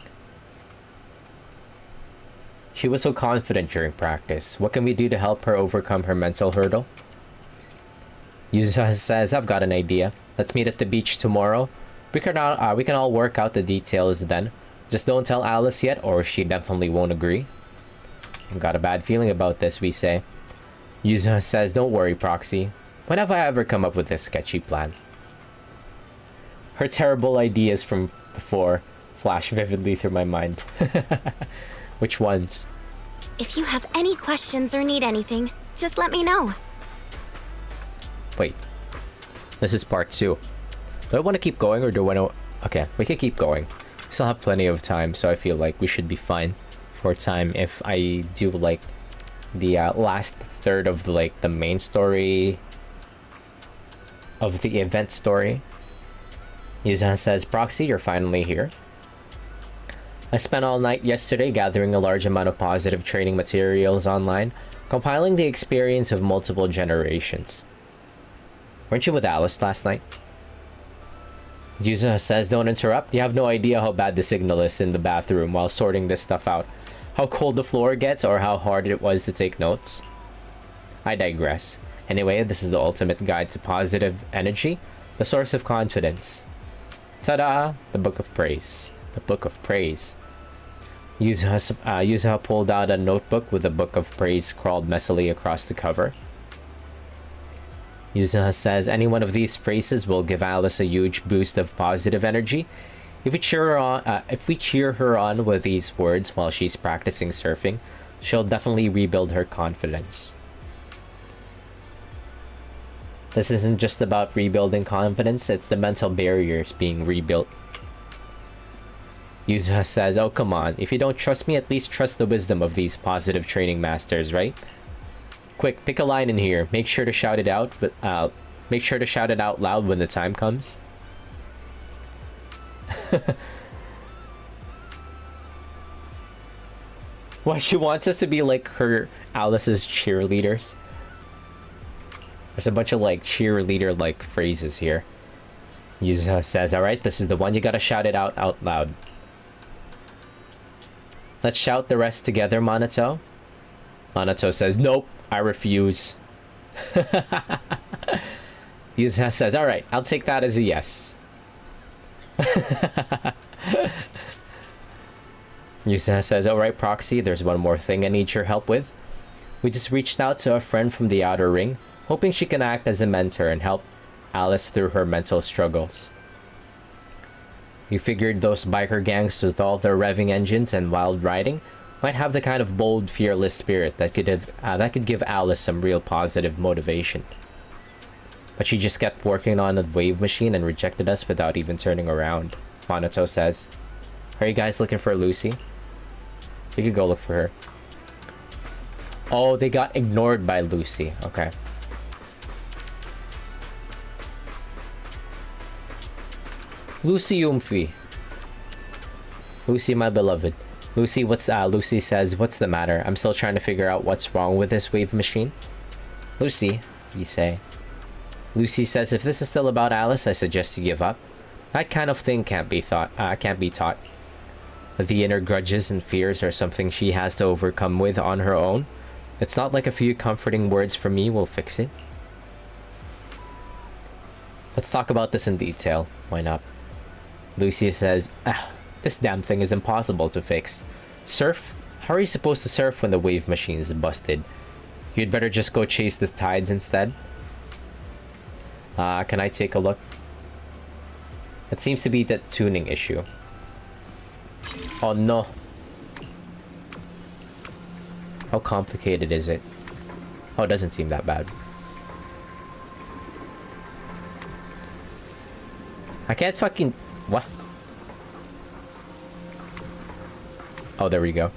She was so confident during practice. What can we do to help her overcome her mental hurdle? Yuzuha says, I've got an idea. Let's meet at the beach tomorrow. We can all work out the details then. Just don't tell Alice yet, or she definitely won't agree. I've got a bad feeling about this, we say. Yuzuha says, don't worry, Proxy. When have I ever come up with this sketchy plan? Her terrible ideas from before flash vividly through my mind. Which ones? If you have any questions or need anything, just let me know. Wait. This is part 2. Do I want to keep going or do I want to... Okay, we can keep going. We still have plenty of time, so I feel like we should be fine for time if I do like the last third of the main story of the event story. Yuzuha says, Proxy, you're finally here. I spent all night yesterday gathering a large amount of positive training materials online, compiling the experience of multiple generations. Weren't you with Alice last night? Yuzuha says, don't interrupt. You have no idea how bad the signal is in the bathroom while sorting this stuff out. How cold the floor gets or how hard it was to take notes. I digress. Anyway, this is the ultimate guide to positive energy, the source of confidence. Ta-da! The Book of Praise. The Book of Praise. Yuzuha pulled out a notebook with the Book of Praise scrawled messily across the cover. Yuzuha says, any one of these phrases will give Alice a huge boost of positive energy. If we cheer her on with these words while she's practicing surfing, she'll definitely rebuild her confidence. This isn't just about rebuilding confidence, it's the mental barriers being rebuilt. Yuzuha says, oh come on, if you don't trust me, at least trust the wisdom of these positive training masters, right? Quick, pick a line in here. Make sure to shout it out, make sure to shout it out loud when the time comes. Why she wants us to be like Alice's cheerleaders. There's a bunch of cheerleader phrases here. Yuzuha says, alright, this is the one, you gotta shout it out loud. Let's shout the rest together, Minato. Minato says, nope, I refuse. Yuzuha says, alright, I'll take that as a yes. Yuzuha says, alright, Proxy, there's one more thing I need your help with. We just reached out to a friend from the Outer Ring, hoping she can act as a mentor and help Alice through her mental struggles. We figured those biker gangs with all their revving engines and wild riding might have the kind of bold, fearless spirit that could give Alice some real positive motivation. But she just kept working on the wave machine and rejected us without even turning around, Minato says. Are you guys looking for Lucy? We could go look for her. Oh, they got ignored by Lucy. Okay. Lucy Umfi. Lucy, my beloved. Lucy says, what's the matter? I'm still trying to figure out what's wrong with this wave machine. Lucy, you say. Lucy says, if this is still about Alice, I suggest you give up. That kind of thing can't be taught. The inner grudges and fears are something she has to overcome with on her own. It's not like a few comforting words from me will fix it. Let's talk about this in detail. Why not? Lucy says, this damn thing is impossible to fix. Surf? How are you supposed to surf when the wave machine is busted? You'd better just go chase the tides instead. Can I take a look? It seems to be the tuning issue. Oh no. How complicated is it? Oh, it doesn't seem that bad. I can't fucking... What? Oh, there we go.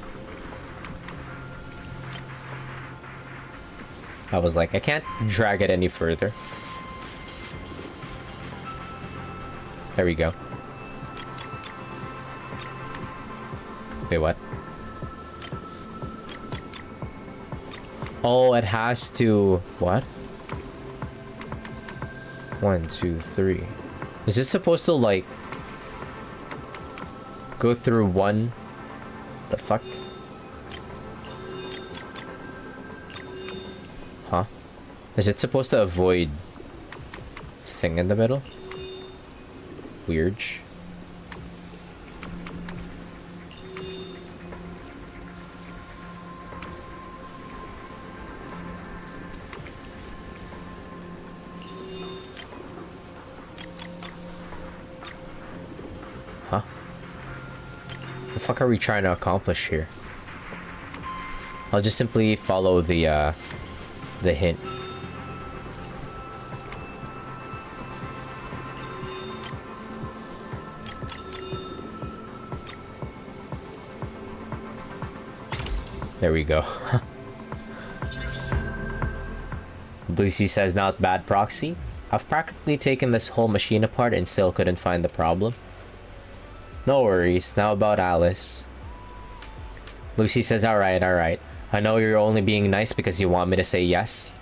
I was like, I can't drag it any further. There we go. Wait, what? Oh, it has to... What? 1, 2, 3. Is it supposed to, like... go through one... The fuck? Is it supposed to avoid thing in the middle? Weird. Huh? The fuck are we trying to accomplish here? I'll just simply follow the hint. There we go. Lucy says, not bad, Proxy. I've practically taken this whole machine apart and still couldn't find the problem. No worries. Now about Alice. Lucy says, alright. I know you're only being nice because you want me to say yes.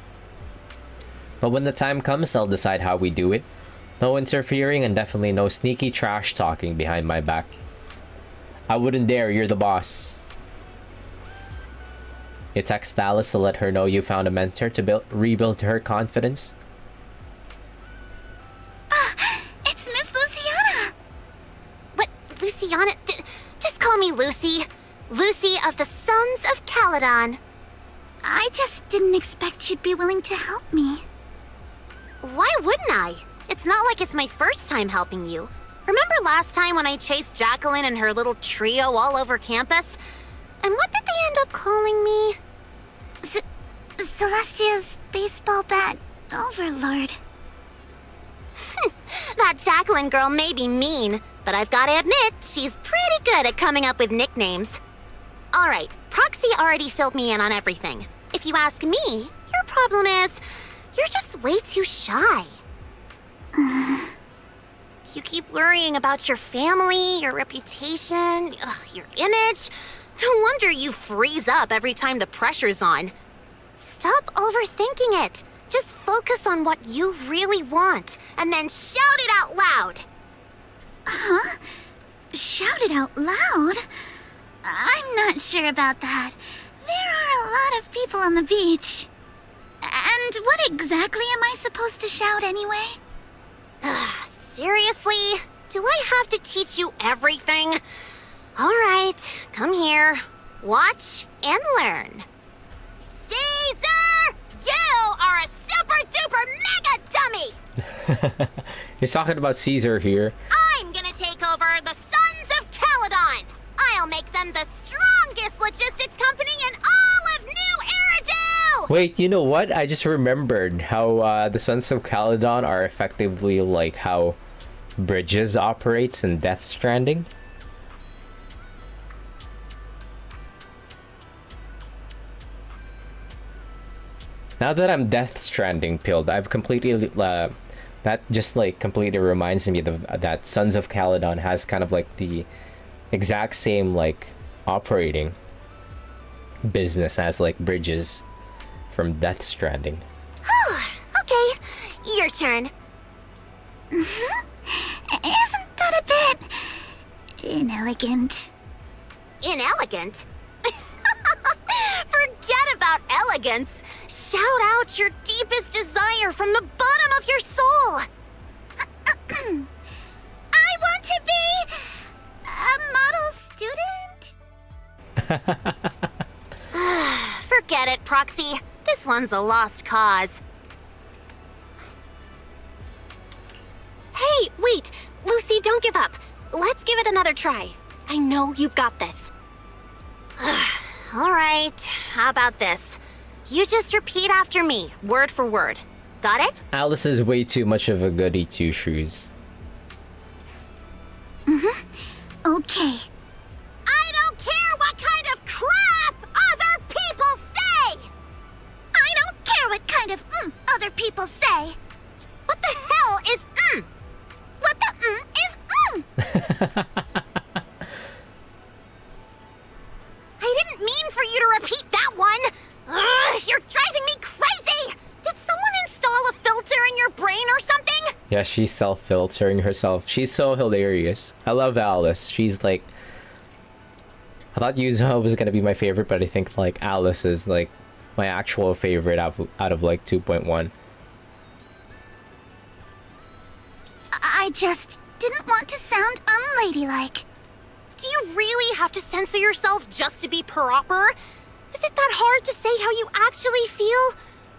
But when the time comes, I'll decide how we do it. No interfering and definitely no sneaky trash talking behind my back. I wouldn't dare, you're the boss. You text Alice to let her know you found a mentor to rebuild her confidence. It's Miss Luciana! What, Luciana? Just call me Lucy. Lucy of the Sons of Caledon. I just didn't expect you'd be willing to help me. Why wouldn't I? It's not like it's my first time helping you. Remember last time when I chased Jacqueline and her little trio all over campus? And what did they end up calling me? Celestia's baseball bat overlord. That Jacqueline girl may be mean, but I've gotta admit, she's pretty good at coming up with nicknames. Alright, Proxy already filled me in on everything. If you ask me, your problem is, you're just way too shy. You keep worrying about your family, your reputation, your image. No wonder you freeze up every time the pressure's on. Stop overthinking it. Just focus on what you really want, and then shout it out loud. Huh? Shout it out loud? I'm not sure about that. There are a lot of people on the beach. And what exactly am I supposed to shout anyway? Seriously? Do I have to teach you everything? All right, come here. Watch and learn. Caesar! You are a super-duper mega dummy! He's talking about Caesar here. I'm gonna take over the Sons of Caledon! I'll make them the strongest logistics company in all of New Eridu! Wait, you know what? I just remembered how the Sons of Caledon are effectively like how Bridges operates in Death Stranding. Now that I'm Death Stranding pilled, I've completely that just like completely reminds me that Sons of Caledon has kind of like the exact same like operating business as like Bridges from Death Stranding. Okay, your turn. Isn't that a bit inelegant? Inelegant? Forget about elegance. Shout out your deepest desire from the bottom of your soul. I want to be a model student. Forget it, Proxy. This one's a lost cause. Hey, wait! Lucy, don't give up. Let's give it another try. I know you've got this. All right, how about this? You just repeat after me, word for word. Got it? Alice is way too much of a goody two-shoes. Okay. I don't care what kind of crap other people say! I don't care what kind of other people say. What the hell is What the is I didn't mean for you to repeat that one! Ugh, you're driving me crazy! Did someone install a filter in your brain or something? Yeah, she's self-filtering herself. She's so hilarious. I love Alice. She's like... I thought Yuzuha was gonna be my favorite, but I think like Alice is like my actual favorite out of like 2.1. I just didn't want to sound unladylike. Do you really have to censor yourself just to be proper? Is it that hard to say how you actually feel?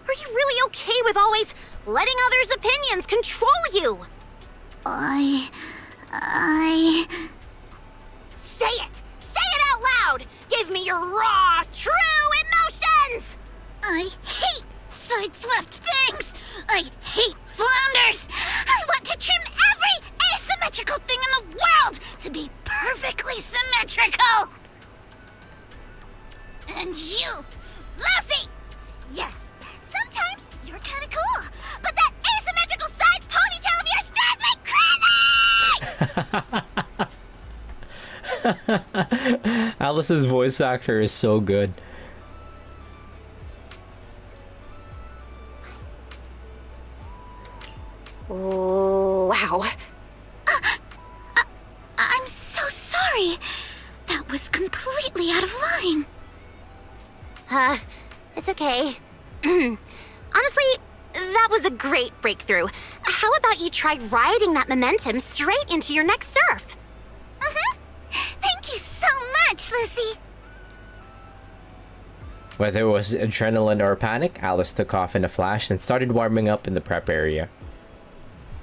Are you really okay with always letting others' opinions control you? I... Say it! Say it out loud! Give me your raw, true emotions! I hate sideswept things! I hate flounders! I want to trim every asymmetrical thing in the world to be perfectly symmetrical! And you, Lucy! Yes, sometimes you're kinda cool, but that asymmetrical side ponytail of yours drives me crazy! Alice's voice actor is so good. Wow. I'm so sorry. That was completely out of line. It's okay. Honestly, that was a great breakthrough. How about you try riding that momentum straight into your next surf? Thank you so much, Lucy. Whether it was adrenaline or panic, Alice took off in a flash and started warming up in the prep area.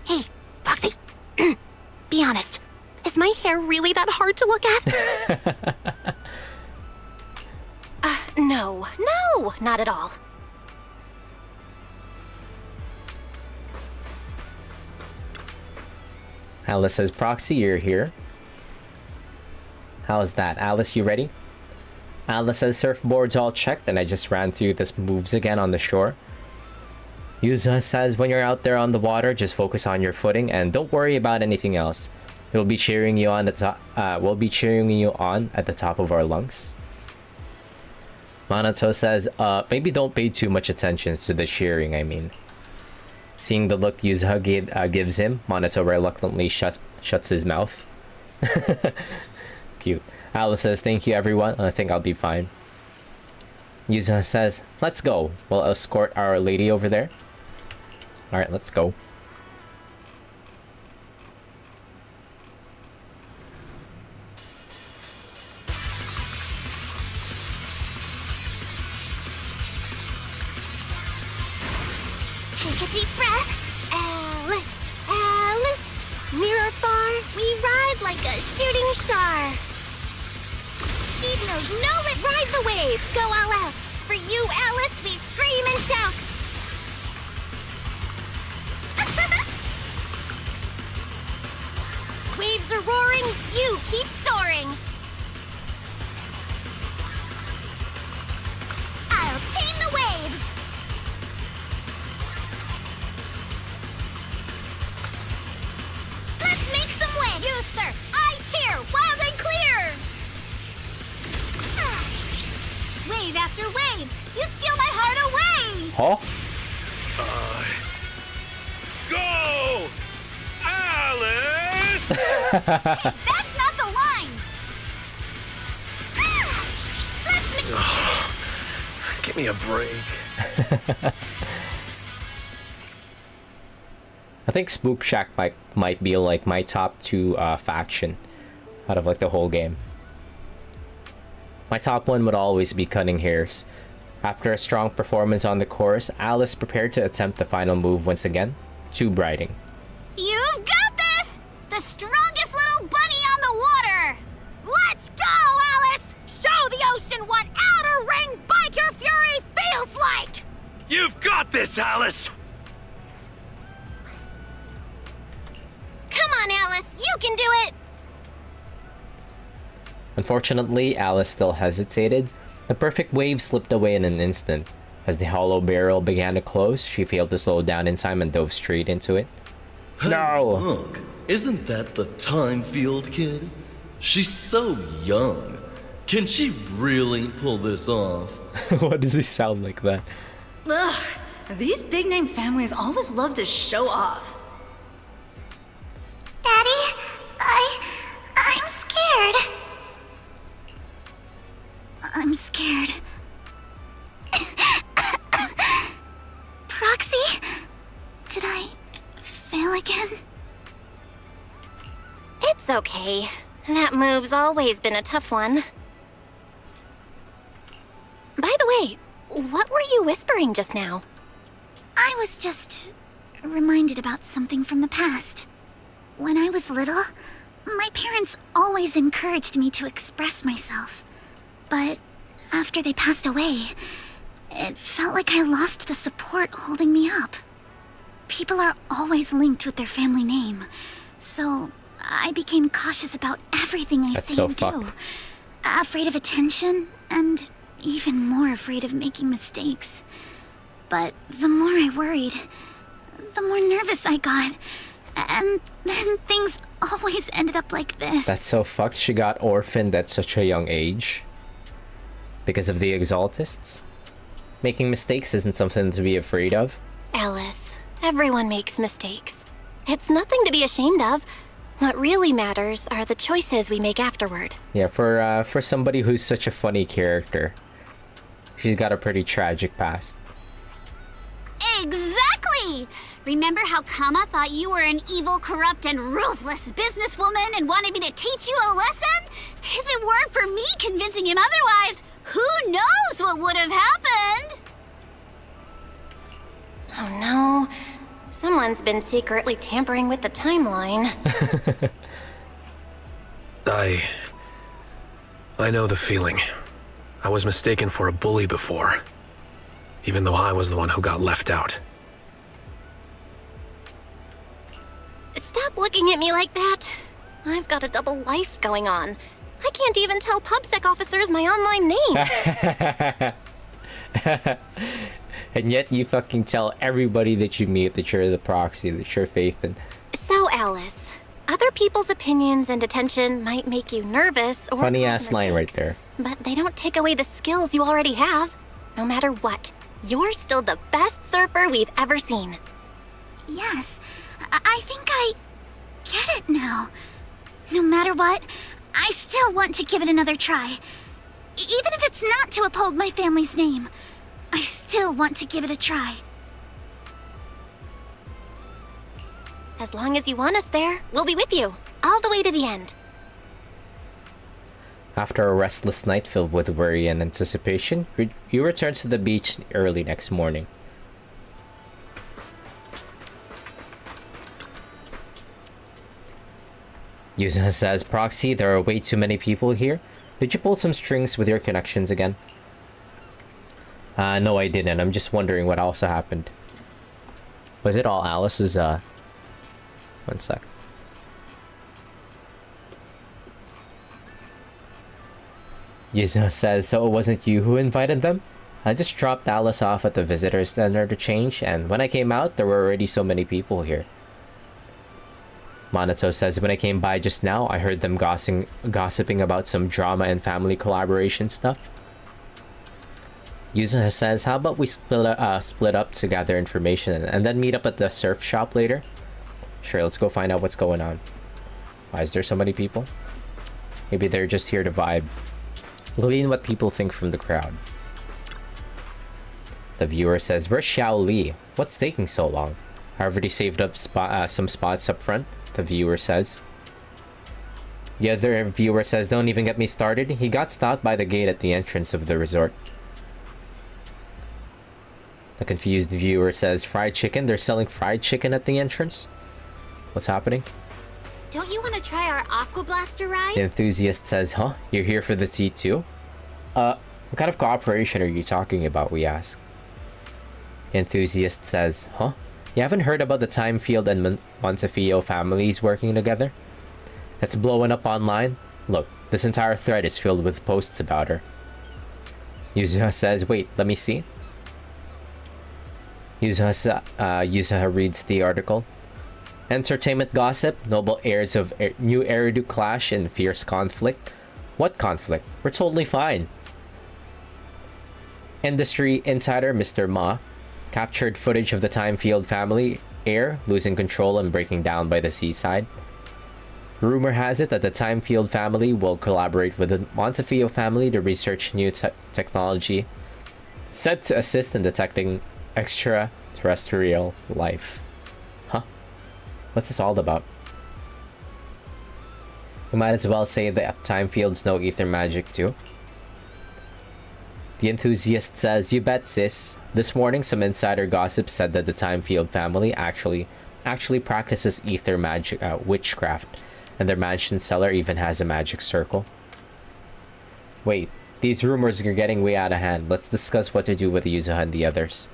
Hey, Foxy. Be honest. Is my hair really that hard to look at? No, not at all. Alice says, Proxy, you're here. How's that? Alice, you ready? Alice says, surfboard's all checked, and I just ran through the moves again on the shore. Yuzuha says, when you're out there on the water, just focus on your footing and don't worry about anything else. We'll be cheering you on at the top of our lungs. Manato says, maybe don't pay too much attention to the cheering, I mean. Seeing the look Yuzuha gives him, Manato reluctantly shuts his mouth. Cute. Alice says, thank you everyone, I think I'll be fine. Yuzuha says, let's go. We'll escort our lady over there. Alright, let's go. Take a deep breath. Alice, Alice, near or far, we ride like a shooting star. Speed knows no limit. Ride the wave, go all out. For you, Alice, we scream and shout. Waves are roaring, you keep soaring. I'll tame the waves. Let's make some waves. You, sir, I cheer, wild and clear. Wave after wave, you steal my heart away! Huh? Go! Alice! Hey, that's not the line! Let's make... Give me a break. I think Spook Shack might be like my top 2 faction out of like the whole game. My top 1 would always be Cutting Hairs. After a strong performance on the course, Alice prepared to attempt the final move once again, tube riding. You've got this! The strongest little bunny on the water! Let's go, Alice! Show the ocean what outer ring biker fury feels like! You've got this, Alice! Come on, Alice, you can do it. Unfortunately, Alice still hesitated. The perfect wave slipped away in an instant. As the hollow barrel began to close, she failed to slow down in time and dove straight into it. Hey, No! Look, isn't that the time field kid? She's so young. Can she really pull this off? Why does he sound like that? Ugh, these big name families always love to show off. Daddy, I'm scared. I'm scared. It's okay. That move's always been a tough one. By the way, what were you whispering just now? I was just reminded about something from the past. When I was little, my parents always encouraged me to express myself. But after they passed away, it felt like I lost the support holding me up. People are always linked with their family name, so I became cautious about everything I say and do. Afraid of attention, and even more afraid of making mistakes. But the more I worried, the more nervous I got. And then things always ended up like this. That's so fucked. She got orphaned at such a young age. Because of the Exaltists. Making mistakes isn't something to be afraid of. Alice, everyone makes mistakes. It's nothing to be ashamed of. What really matters are the choices we make afterward. Yeah, for somebody who's such a funny character, she's got a pretty tragic past. Exactly! Remember how Kama thought you were an evil, corrupt, and ruthless businesswoman and wanted me to teach you a lesson? If it weren't for me convincing him otherwise, who knows what would have happened? Oh no. Someone's been secretly tampering with the timeline. I know the feeling. I was mistaken for a bully before. Even though I was the one who got left out. Stop looking at me like that. I've got a double life going on. I can't even tell PubSec officers my online name. And yet you fucking tell everybody that you meet that you're the proxy, that you're Faith in. So, Alice, other people's opinions and attention might make you nervous or funny ass line right there. But they don't take away the skills you already have. No matter what, you're still the best surfer we've ever seen. Yes, I think I get it now. No matter what, I still want to give it another try. Even if it's not to uphold my family's name, I still want to give it a try. As long as you want us there, we'll be with you, all the way to the end. After a restless night filled with worry and anticipation, you return to the beach early next morning. Yuzuha says, Proxy, there are way too many people here. Did you pull some strings with your connections again? No, I didn't. I'm just wondering what also happened. Was it all Alice's, one sec. Yuzuha says, so it wasn't you who invited them? I just dropped Alice off at the visitor center to change, and when I came out, there were already so many people here. Minato says, when I came by just now, I heard them gossiping about some drama and family collaboration stuff. Yuzuha says, how about we split up to gather information and then meet up at the surf shop later? Sure, let's go find out what's going on. Why is there so many people? Maybe they're just here to vibe. Glean what people think from the crowd. The viewer says, where's Xiao Li? What's taking so long? I already saved up some spots up front, the viewer says. The other viewer says, don't even get me started. He got stopped by the gate at the entrance of the resort. The confused viewer says, fried chicken? They're selling fried chicken at the entrance? What's happening? Don't you want to try our Aqua Blaster ride? The enthusiast says, huh? You're here for the tea too? What kind of cooperation are you talking about, we ask. The enthusiast says, huh? You haven't heard about the Time Field and Montefiore families working together? It's blowing up online. Look, this entire thread is filled with posts about her. Yuzuha says, wait, let me see. Yuzuha reads the article. Entertainment gossip, noble heirs of new Eridu clash in fierce conflict. What conflict? We're totally fine. Industry insider Mr. Ma captured footage of the Time Field family heir losing control and breaking down by the seaside. Rumor has it that the Time Field family will collaborate with the Montefiore family to research new technology said to assist in detecting extraterrestrial life. Huh? What's this all about? We might as well say that time fields know ether magic too. The enthusiast says, "You bet, sis. This morning, some insider gossip said that the time field family actually practices ether magic, witchcraft, and their mansion cellar even has a magic circle." Wait, these rumors are getting way out of hand. Let's discuss what to do with Yuzuha and the others.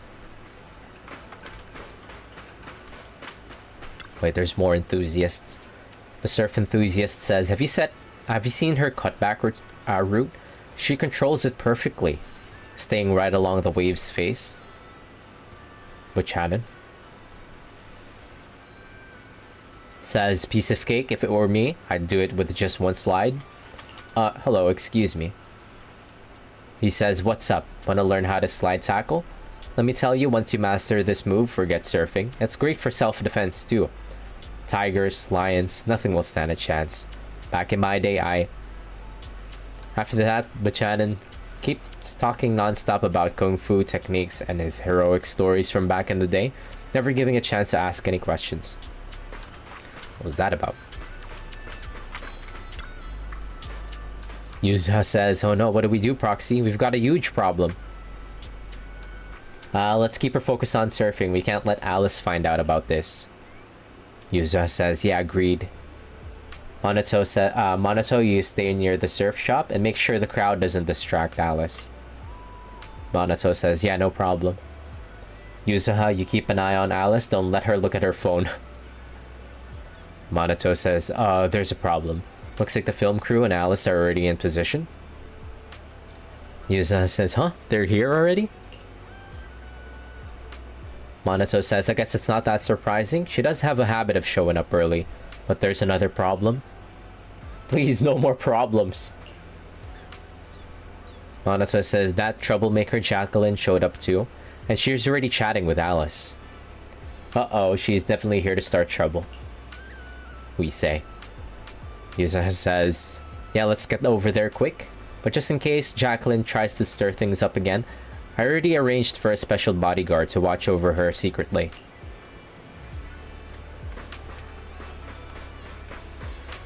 Wait, there's more enthusiasts. The surf enthusiast says, Have you seen her cutback route? She controls it perfectly, staying right along the wave's face." Which Hannon says, "Piece of cake. If it were me, I'd do it with just one slide." Hello, excuse me. He says, "What's up? Wanna learn how to slide tackle? Let me tell you, once you master this move, forget surfing. It's great for self-defense too. Tigers, lions, nothing will stand a chance. Back in my day, After that, Buchanan keeps talking non-stop about kung fu techniques and his heroic stories from back in the day, never giving a chance to ask any questions. What was that about? Yuzuha says, "Oh no, what do we do, Proxy? We've got a huge problem." Let's keep her focused on surfing. We can't let Alice find out about this." Yuzuha says, "Yeah, agreed." Monato, you stay near the surf shop and make sure the crowd doesn't distract Alice." Monato says, "Yeah, no problem." Yuzuha, you keep an eye on Alice. Don't let her look at her phone. Monato says, there's a problem. Looks like the film crew and Alice are already in position." Yuzuha says, "Huh? They're here already?" Monato says, "I guess it's not that surprising. She does have a habit of showing up early. But there's another problem." "Please, no more problems." Monato says, "That troublemaker Jacqueline showed up too, and she's already chatting with Alice." "Uh-oh, she's definitely here to start trouble," we say. Yuzuha says, "Yeah, let's get over there quick. But just in case Jacqueline tries to stir things up again, I already arranged for a special bodyguard to watch over her secretly."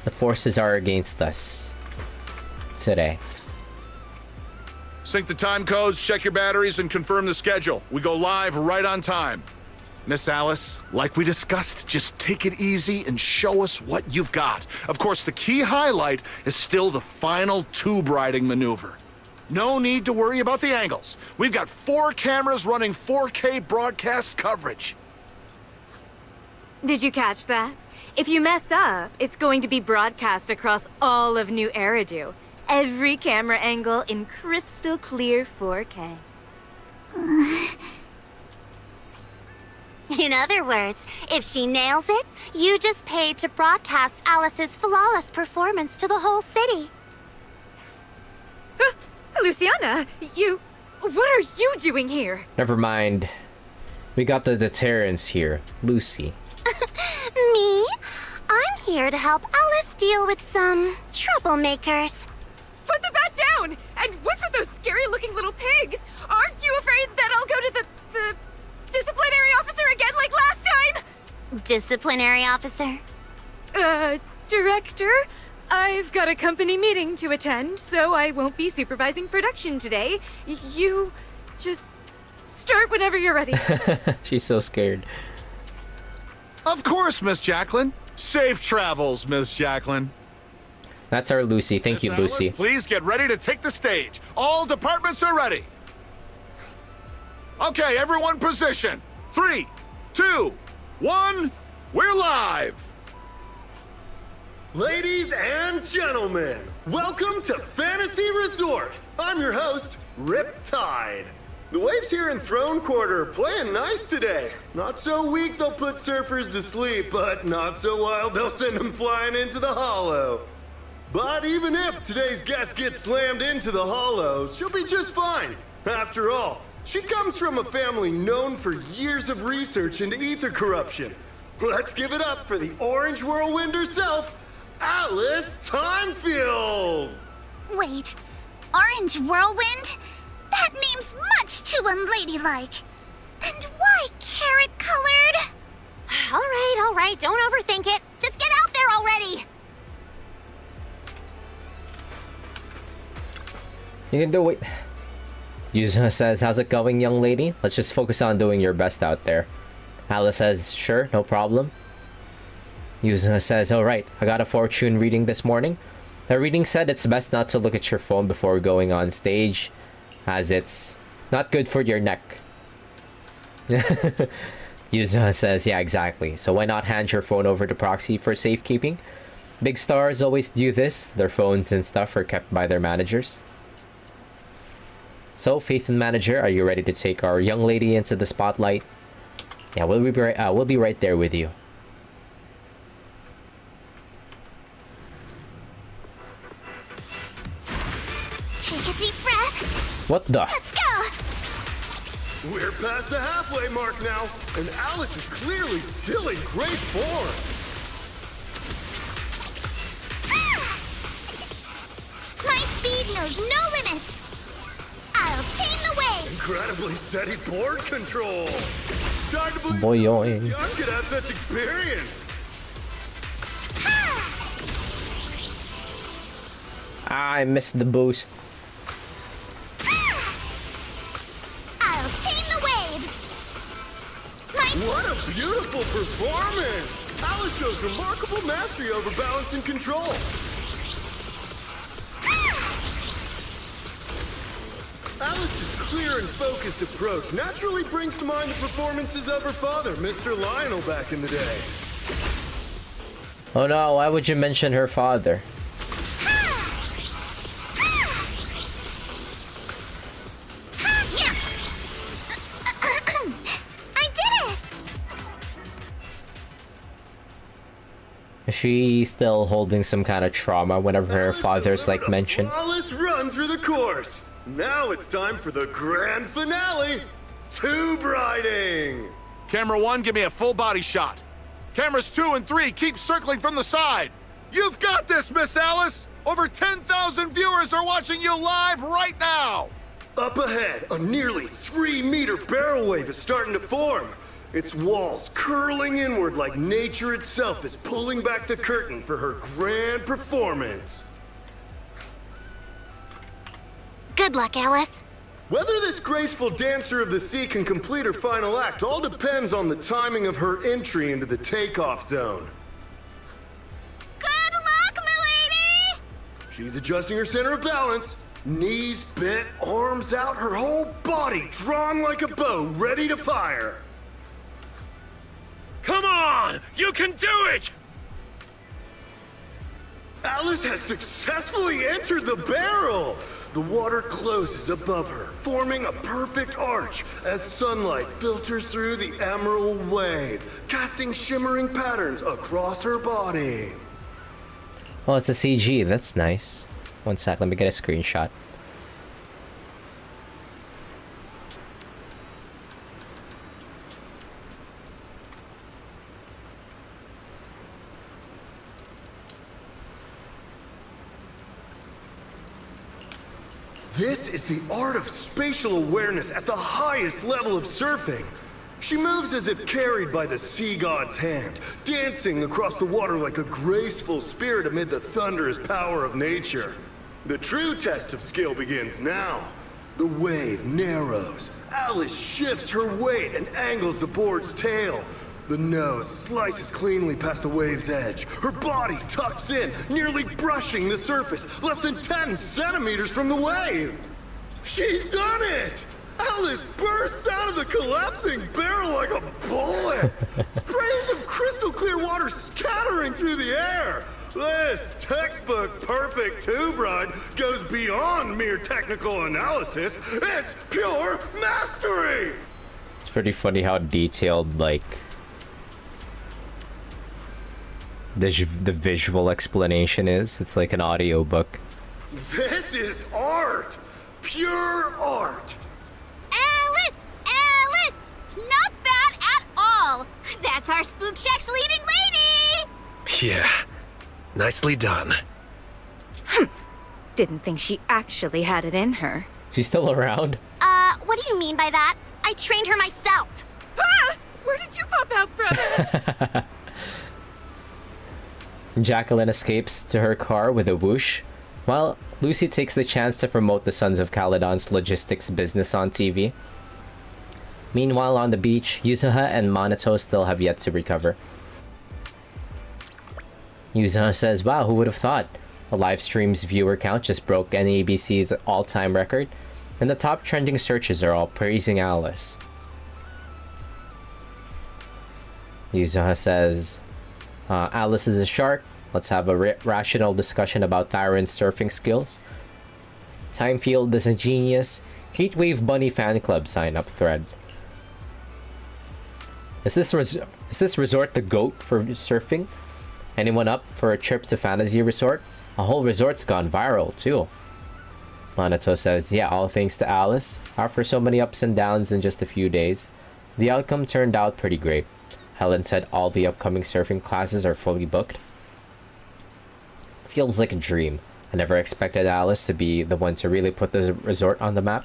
The forces are against us today. Sync the time codes, check your batteries, and confirm the schedule. We go live right on time. Miss Alice, like we discussed, just take it easy and show us what you've got. Of course, the key highlight is still the final tube riding maneuver. No need to worry about the angles. We've got 4 cameras running 4K broadcast coverage. Did you catch that? If you mess up, it's going to be broadcast across all of New Eridu. Every camera angle in crystal clear 4K. In other words, if she nails it, you just paid to broadcast Alice's flawless performance to the whole city. Luciana, what are you doing here? Never mind. We got the deterrents here. Lucy. Me? I'm here to help Alice deal with some troublemakers. Put the bat down! And what's with those scary-looking little pigs? Aren't you afraid that I'll go to the disciplinary officer again like last time? Disciplinary officer? Director? I've got a company meeting to attend, so I won't be supervising production today. You just start whenever you're ready. She's so scared. Of course, Miss Jacqueline. Safe travels, Miss Jacqueline. That's our Lucy. Thank you, Alice, Lucy. Please get ready to take the stage. All departments are ready. Okay, everyone position. 3, 2, 1, we're live. Ladies and gentlemen, welcome to Fantasy Resort. I'm your host, Riptide. The waves here in Throne Quarter are playing nice today. Not so weak they'll put surfers to sleep, but not so wild they'll send them flying into the hollow. But even if today's guest gets slammed into the hollow, she'll be just fine. After all, she comes from a family known for years of research into ether corruption. Let's give it up for the Orange Whirlwind herself, Alice Timefield! Wait, Orange Whirlwind? That name's much too unladylike. And why carrot-colored? All right, don't overthink it. Just get out there already! You can do it. Yuzuha says, how's it going, young lady? Let's just focus on doing your best out there. Alice says, sure, no problem. Yuzuha says, alright, I got a fortune reading this morning. The reading said it's best not to look at your phone before going on stage, as it's not good for your neck. Yuzuha says, yeah, exactly. So why not hand your phone over to Proxy for safekeeping? Big stars always do this. Their phones and stuff are kept by their managers. So, Faith and Manager, are you ready to take our young lady into the spotlight? Yeah, we'll be right there with you. Take a deep breath. What the? Let's go. We're past the halfway mark now, and Alice is clearly still in great form. My speed knows no limits. I'll tame the wave. Incredibly steady board control. It's hard to believe Boy, this young could have such experience. I missed the boost. I'll tame the waves. What a beautiful performance! Alice shows remarkable mastery over balance and control. Alice's clear and focused approach naturally brings to mind the performances of her father, Mr. Lionel, back in the day. Oh no, why would you mention her father? Yes! I did it! Is she still holding some kind of trauma whenever her father's like mentioned? Flawless run through the course. Now it's time for the grand finale, tube riding. Camera 1, give me a full body shot. Cameras 2 and 3, keep circling from the side. You've got this, Miss Alice. Over 10,000 viewers are watching you live right now. Up ahead, a nearly 3-meter barrel wave is starting to form. Its walls curling inward like nature itself is pulling back the curtain for her grand performance. Good luck, Alice. Whether this graceful dancer of the sea can complete her final act all depends on the timing of her entry into the takeoff zone. Good luck, milady! She's adjusting her center of balance. Knees bent, arms out, her whole body drawn like a bow, ready to fire. Come on! You can do it! Alice has successfully entered the barrel! The water closes above her, forming a perfect arch as sunlight filters through the emerald wave, casting shimmering patterns across her body. Well, it's a CG. That's nice. One sec, let me get a screenshot. This is the art of spatial awareness at the highest level of surfing. She moves as if carried by the sea god's hand, dancing across the water like a graceful spirit amid the thunderous power of nature. The true test of skill begins now. The wave narrows. Alice shifts her weight and angles the board's tail. The nose slices cleanly past the wave's edge. Her body tucks in, nearly brushing the surface, less than 10 centimeters from the wave. She's done it! Alice bursts out of the collapsing barrel like a bullet. Sprays of crystal clear water scattering through the air. This textbook perfect tube ride goes beyond mere technical analysis. It's pure mastery! It's pretty funny how detailed, like, the visual explanation is. It's like an audiobook. This is art! Pure art! Alice! Alice! Not bad at all! That's our Spook Shack's leading lady! Yeah, nicely done. Didn't think she actually had it in her. She's still around? What do you mean by that? I trained her myself. Ah! Where did you pop out from? Jacqueline escapes to her car with a whoosh. Well, Lucy takes the chance to promote the Sons of Caledon's logistics business on TV. Meanwhile, on the beach, Yuzuha and Minato still have yet to recover. Yuzuha says, wow, who would have thought? The live stream's viewer count just broke NABC's all-time record, and the top trending searches are all praising Alice. Yuzuha says, Alice is a shark. Let's have a rational discussion about Tyron's surfing skills. Timefield is a genius. Heatwave Bunny fan club sign-up thread. Is this resort the GOAT for surfing? Anyone up for a trip to Fantasy Resort? A whole resort's gone viral, too. Minato says, yeah, all thanks to Alice. After so many ups and downs in just a few days, the outcome turned out pretty great. Helen said all the upcoming surfing classes are fully booked. Feels like a dream. I never expected Alice to be the one to really put the resort on the map.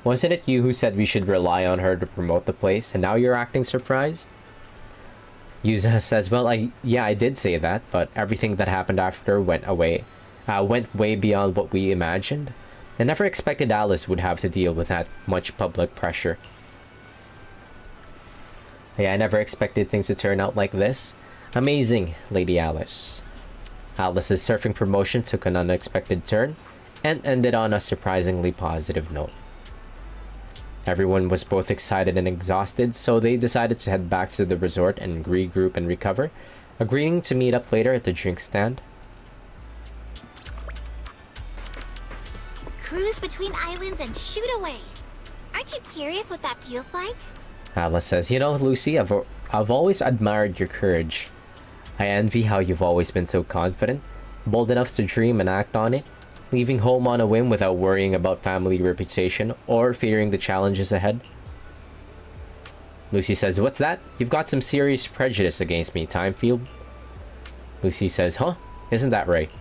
Wasn't it you who said we should rely on her to promote the place, and now you're acting surprised? Yuzuha says, well, I did say that, but everything that happened after went way beyond what we imagined. I never expected Alice would have to deal with that much public pressure. Yeah, I never expected things to turn out like this. Amazing, Lady Alice. Alice's surfing promotion took an unexpected turn, and ended on a surprisingly positive note. Everyone was both excited and exhausted, so they decided to head back to the resort and regroup and recover, agreeing to meet up later at the drink stand. Cruise between islands and shoot away. Aren't you curious what that feels like? Alice says, you know, Lucy, I've always admired your courage. I envy how you've always been so confident, bold enough to dream and act on it, leaving home on a whim without worrying about family reputation or fearing the challenges ahead. Lucy says, what's that? You've got some serious prejudice against me, Timefield. Lucy says, huh? Isn't that right?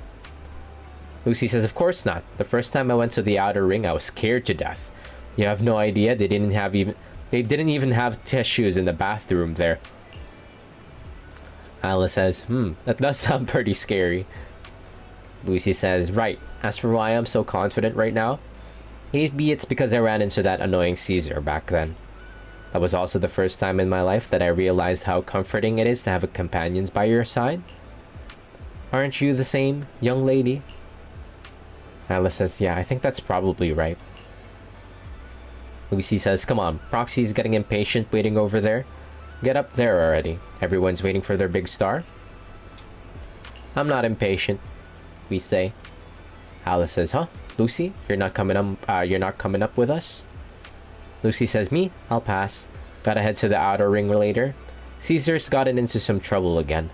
Lucy says, of course not. The first time I went to the outer ring, I was scared to death. You have no idea, they didn't even have tissues in the bathroom there. Alice says, that does sound pretty scary. Lucy says, right. As for why I'm so confident right now, maybe it's because I ran into that annoying Caesar back then. That was also the first time in my life that I realized how comforting it is to have a companion by your side. Aren't you the same, young lady? Alice says, yeah, I think that's probably right. Lucy says, come on, Proxy's getting impatient waiting over there. Get up there already. Everyone's waiting for their big star. I'm not impatient, we say. Alice says, huh? Lucy, you're not coming up with us? Lucy says, me? I'll pass. Gotta head to the outer ring later. Caesar's gotten into some trouble again.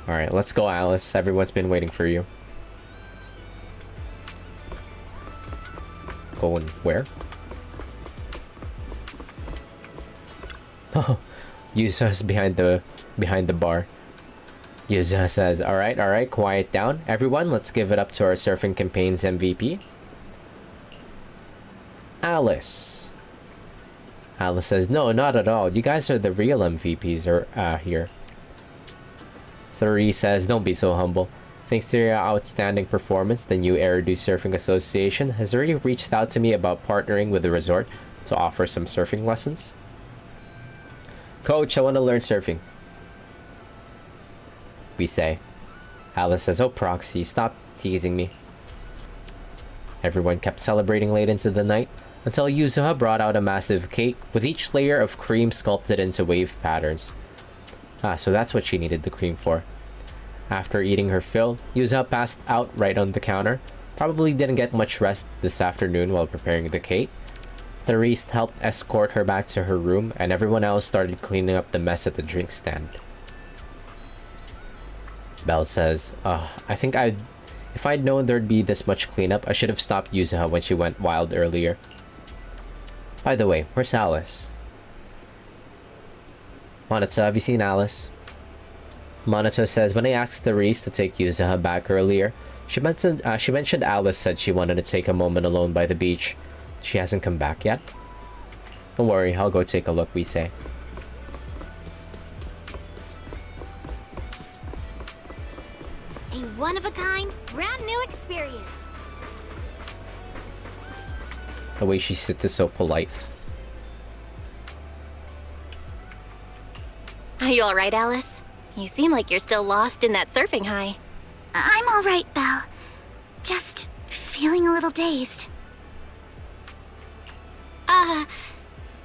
Alright, let's go, Alice. Everyone's been waiting for you. Going where? Oh, Yuzuha's behind the bar. Yuzuha says, alright, quiet down. Everyone, let's give it up to our surfing campaign's MVP. Alice. Alice says, no, not at all. You guys are the real MVPs here. Therese says, don't be so humble. Thanks to your outstanding performance, the new Eridu Surfing Association has already reached out to me about partnering with the resort to offer some surfing lessons. Coach, I want to learn surfing, we say. Alice says, oh, Proxy, stop teasing me. Everyone kept celebrating late into the night, until Yuzuha brought out a massive cake with each layer of cream sculpted into wave patterns. So that's what she needed the cream for. After eating her fill, Yuzuha passed out right on the counter. Probably didn't get much rest this afternoon while preparing the cake. Therese helped escort her back to her room, and everyone else started cleaning up the mess at the drink stand. Belle says, I think if I'd known there'd be this much cleanup, I should have stopped Yuzuha when she went wild earlier. By the way, where's Alice? Minato, have you seen Alice? Minato says, when I asked Therese to take Yuzuha back earlier, she mentioned Alice said she wanted to take a moment alone by the beach. She hasn't come back yet? Don't worry, I'll go take a look, we say. A one-of-a-kind, brand new experience. The way she sits is so polite. Are you alright, Alice? You seem like you're still lost in that surfing high. I'm all right, Belle. Just feeling a little dazed.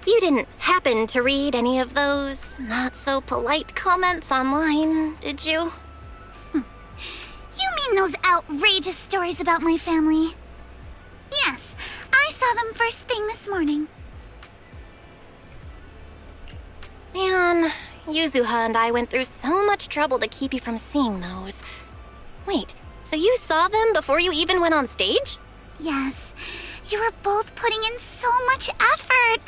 You didn't happen to read any of those not-so-polite comments online, did you? You mean those outrageous stories about my family? Yes, I saw them first thing this morning. Man, Yuzuha and I went through so much trouble to keep you from seeing those. Wait, so you saw them before you even went on stage? Yes, you were both putting in so much effort.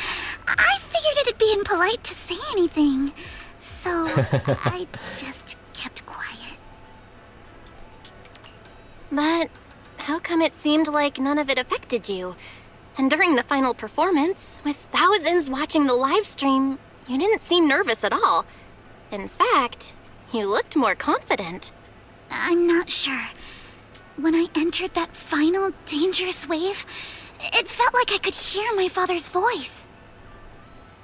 I figured it'd be impolite to say anything, so I just kept quiet. But how come it seemed like none of it affected you? And during the final performance, with thousands watching the live stream, you didn't seem nervous at all. In fact, you looked more confident. I'm not sure. When I entered that final dangerous wave, it felt like I could hear my father's voice.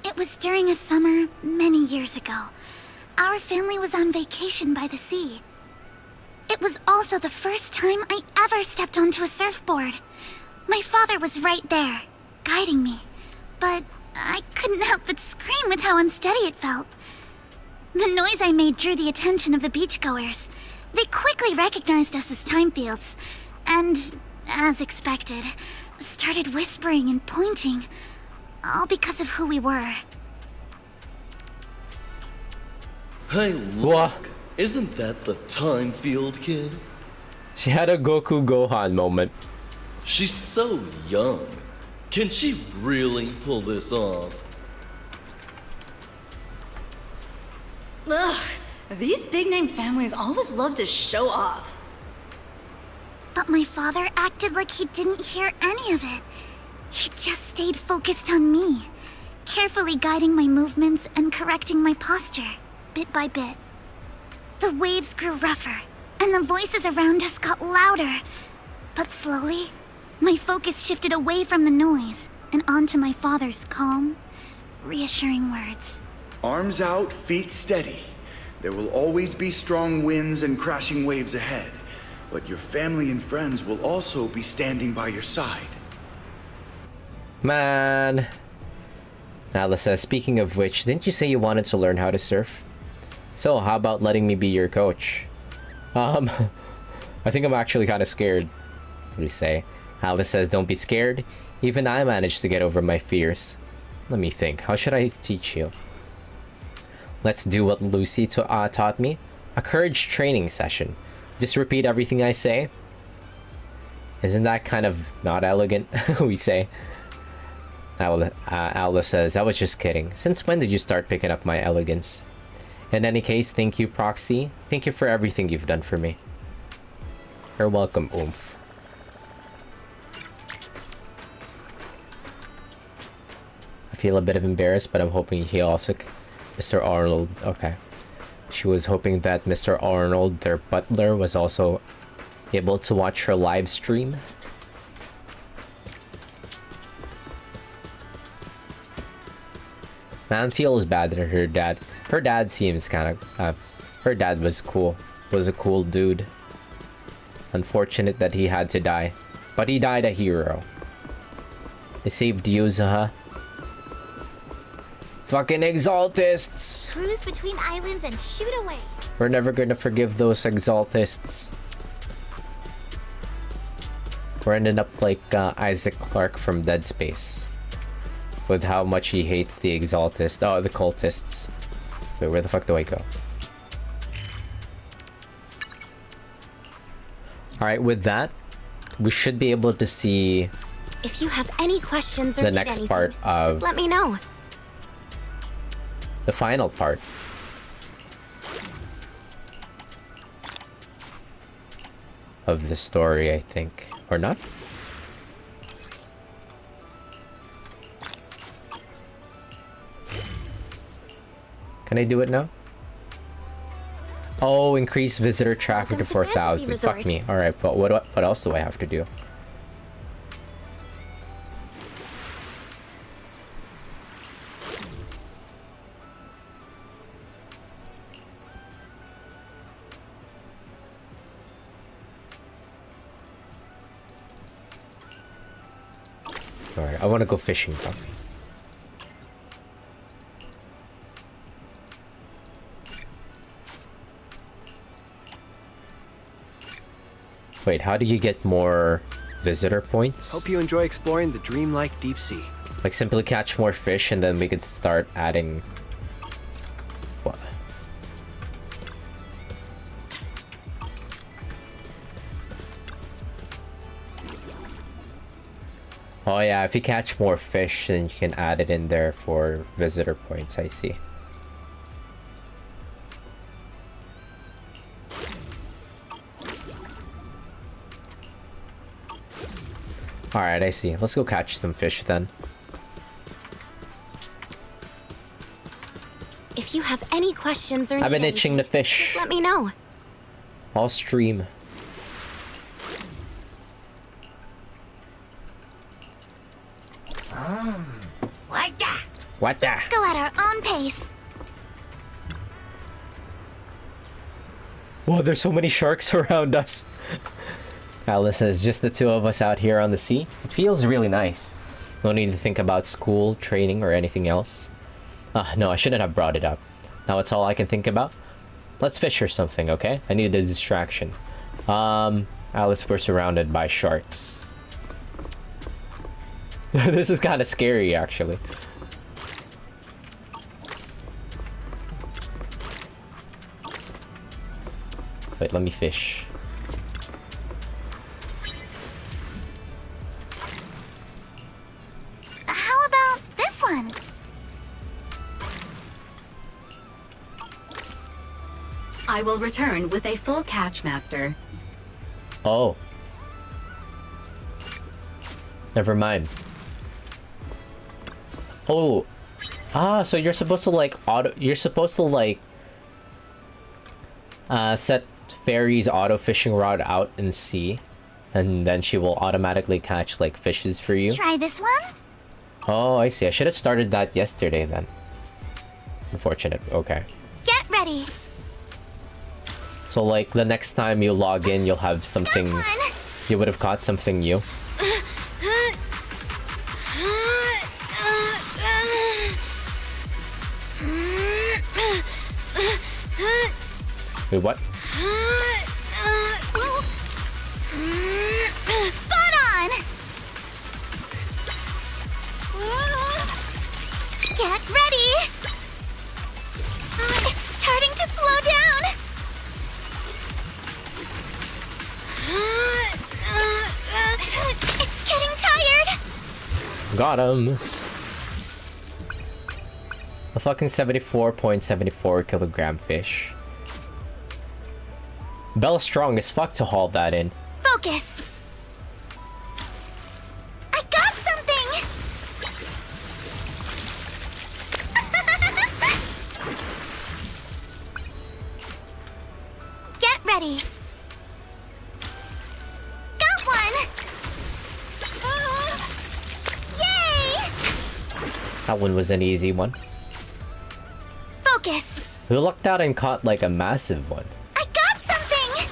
It was during a summer many years ago. Our family was on vacation by the sea. It was also the first time I ever stepped onto a surfboard. My father was right there, guiding me, but I couldn't help but scream with how unsteady it felt. The noise I made drew the attention of the beachgoers. They quickly recognized us as Timefields, and, as expected, started whispering and pointing, all because of who we were. Hey, look! Isn't that the Time Field kid? She had a Goku Gohan moment. She's so young. Can she really pull this off? Ugh, these big-name families always love to show off. But my father acted like he didn't hear any of it. He just stayed focused on me, carefully guiding my movements and correcting my posture, bit by bit. The waves grew rougher, and the voices around us got louder. But slowly, my focus shifted away from the noise and onto my father's calm, reassuring words. Arms out, feet steady. There will always be strong winds and crashing waves ahead, but your family and friends will also be standing by your side. Man. Alice says, speaking of which, didn't you say you wanted to learn how to surf? So, how about letting me be your coach? I think I'm actually kind of scared. What do you say? Alice says, don't be scared. Even I managed to get over my fears. Let me think. How should I teach you? Let's do what Lucy taught me. A courage training session. Just repeat everything I say. Isn't that kind of not elegant? We say. Alice says, I was just kidding. Since when did you start picking up my elegance? In any case, thank you, Proxy. Thank you for everything you've done for me. You're welcome, Oomph. I feel a bit of embarrassed, but I'm hoping he also... Mr. Arnold, okay. She was hoping that Mr. Arnold, their butler, was also able to watch her live stream. Man feels bad that her dad seems kind of, her dad was cool, was a cool dude. Unfortunate that he had to die, but he died a hero. He saved Yuzuha. Fucking exaltists! Cruise between islands and shoot away. We're never gonna forgive those exaltists. We're ending up like Isaac Clarke from Dead Space. With how much he hates the exaltists. Oh, the cultists. Wait, where the fuck do I go? Alright, with that, we should be able to see... If you have any questions or the need next anything, part of... just let me know. The final part. Of the story, I think. Or not? Can I do it now? Oh, increase visitor traffic to Welcome to Fantasy 4,000. Fuck Resort. me. All right, but what else do I have to do? All right, I want to go fishing though. Wait, how do you get more visitor points? Hope you enjoy exploring the dreamlike deep sea. Like simply catch more fish and then we could start adding... What? Oh yeah, if you catch more fish then you can add it in there for visitor points, I see. Alright, I see. Let's go catch some fish then. If you have any questions or I've been need itching to anything, fish. just let me know. I'll stream. What the? Let's go at our own pace. Whoa, there's so many sharks around us. Listen, it's just the two of us out here on the sea. It feels really nice. No need to think about school, training, or anything else. No, I shouldn't have brought it up. Now it's all I can think about. Let's fish or something, okay? I need a distraction. Alice, we're surrounded by sharks. This is kind of scary, actually. Wait, let me fish. How about this one? I will return with a full catch, Master. Oh. Never mind. Oh. Ah, so you're supposed to like set Fairy's auto fishing rod out in the sea, and then she will automatically catch like fishes for you. Try this one? Oh, I see. I should have started that yesterday then. Unfortunate. Okay. Get ready. So like the next time you log in, you'll have something. You would have caught something new. Wait, what? Spot on! Get ready! It's starting to slow down! It's getting tired! Got him! A fucking 74.74 kilogram fish. Bella's strong as fuck to haul that in. Focus! I got something! Get ready! Got one! Yay! That one was an easy one. Focus! We lucked out and caught like a massive one. I got something!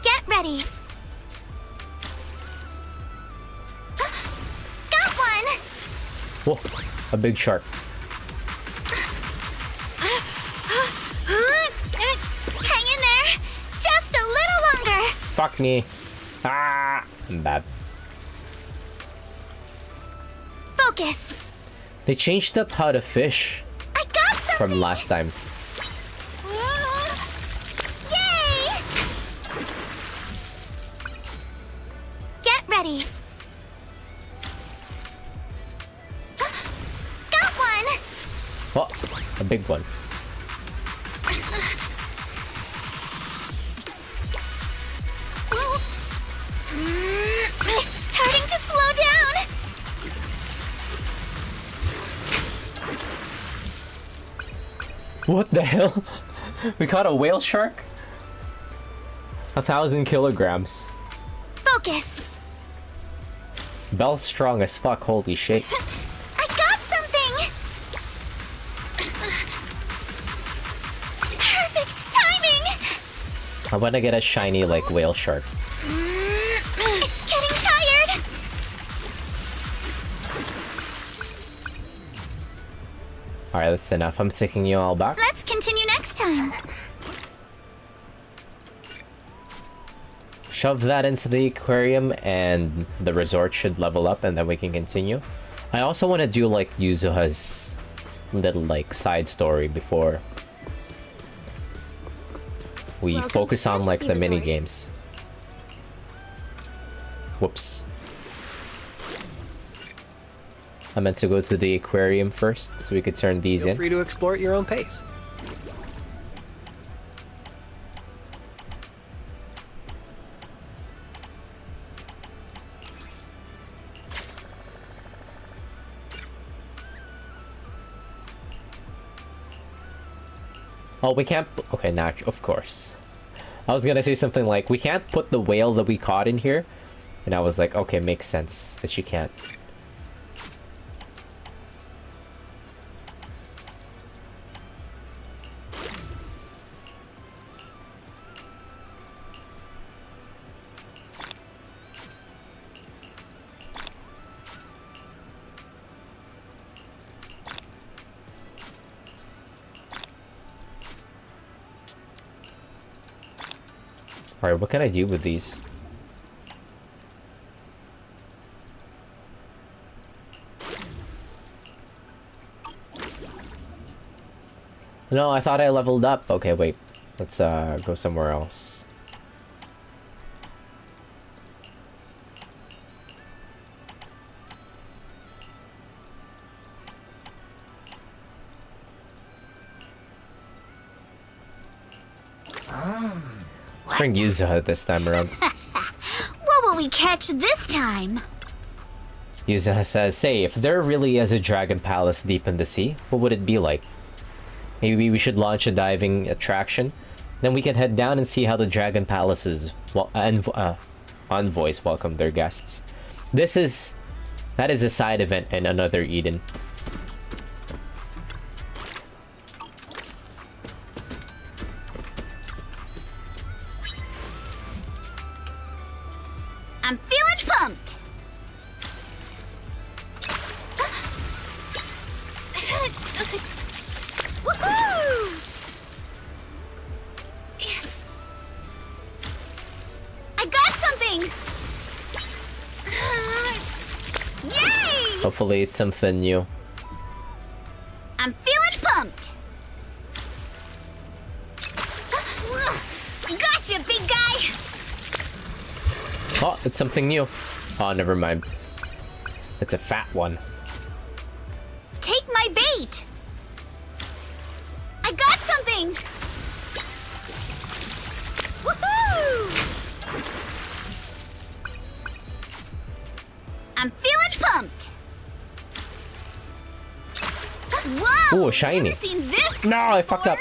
Get ready! Got one! Whoa, a big shark. Hang in there! Just a little longer! Fuck me. Ah, I'm bad. Focus! They changed up how to fish I got something! from last time. Yay! Get ready! Got one! Oh, a big one. It's starting to slow down! What the hell? We caught a whale shark? 1,000 kilograms. Focus. Bell's strong as fuck, holy shit. I got something! Perfect timing! I wanna get a shiny, like, whale shark. It's getting tired! Alright, that's enough. I'm taking you all back. Let's continue next time. Shove that into the aquarium and the resort should level up and then we can continue. I also want to do like Yuzuha's little like side story before we focus on like the mini games. Whoops. I meant to go to the aquarium first so we could turn these in. Feel free to explore at your own pace. Oh, we can't... Okay, natural, of course. I was gonna say something like, we can't put the whale that we caught in here. And I was like, okay, makes sense that you can't. Alright, what can I do with these? No, I thought I leveled up. Okay, wait. Let's go somewhere else. Let's bring Yuzuha this time around. What will we catch this time? Yuzuha says, say, if there really is a dragon palace deep in the sea, what would it be like? Maybe we should launch a diving attraction. Then we can head down and see how the dragon palace's envoys welcome their guests. That is a side event in Another Eden. I'm feeling pumped. Woohoo! I got something. Yay! Hopefully it's something new. I'm feeling pumped. Gotcha, big guy. Oh, it's something new. Oh, never mind. It's a fat one. Take my bait. I got something. Woohoo! I'm feeling pumped. Whoa! Ooh, shiny. Never seen this No, I fucked up.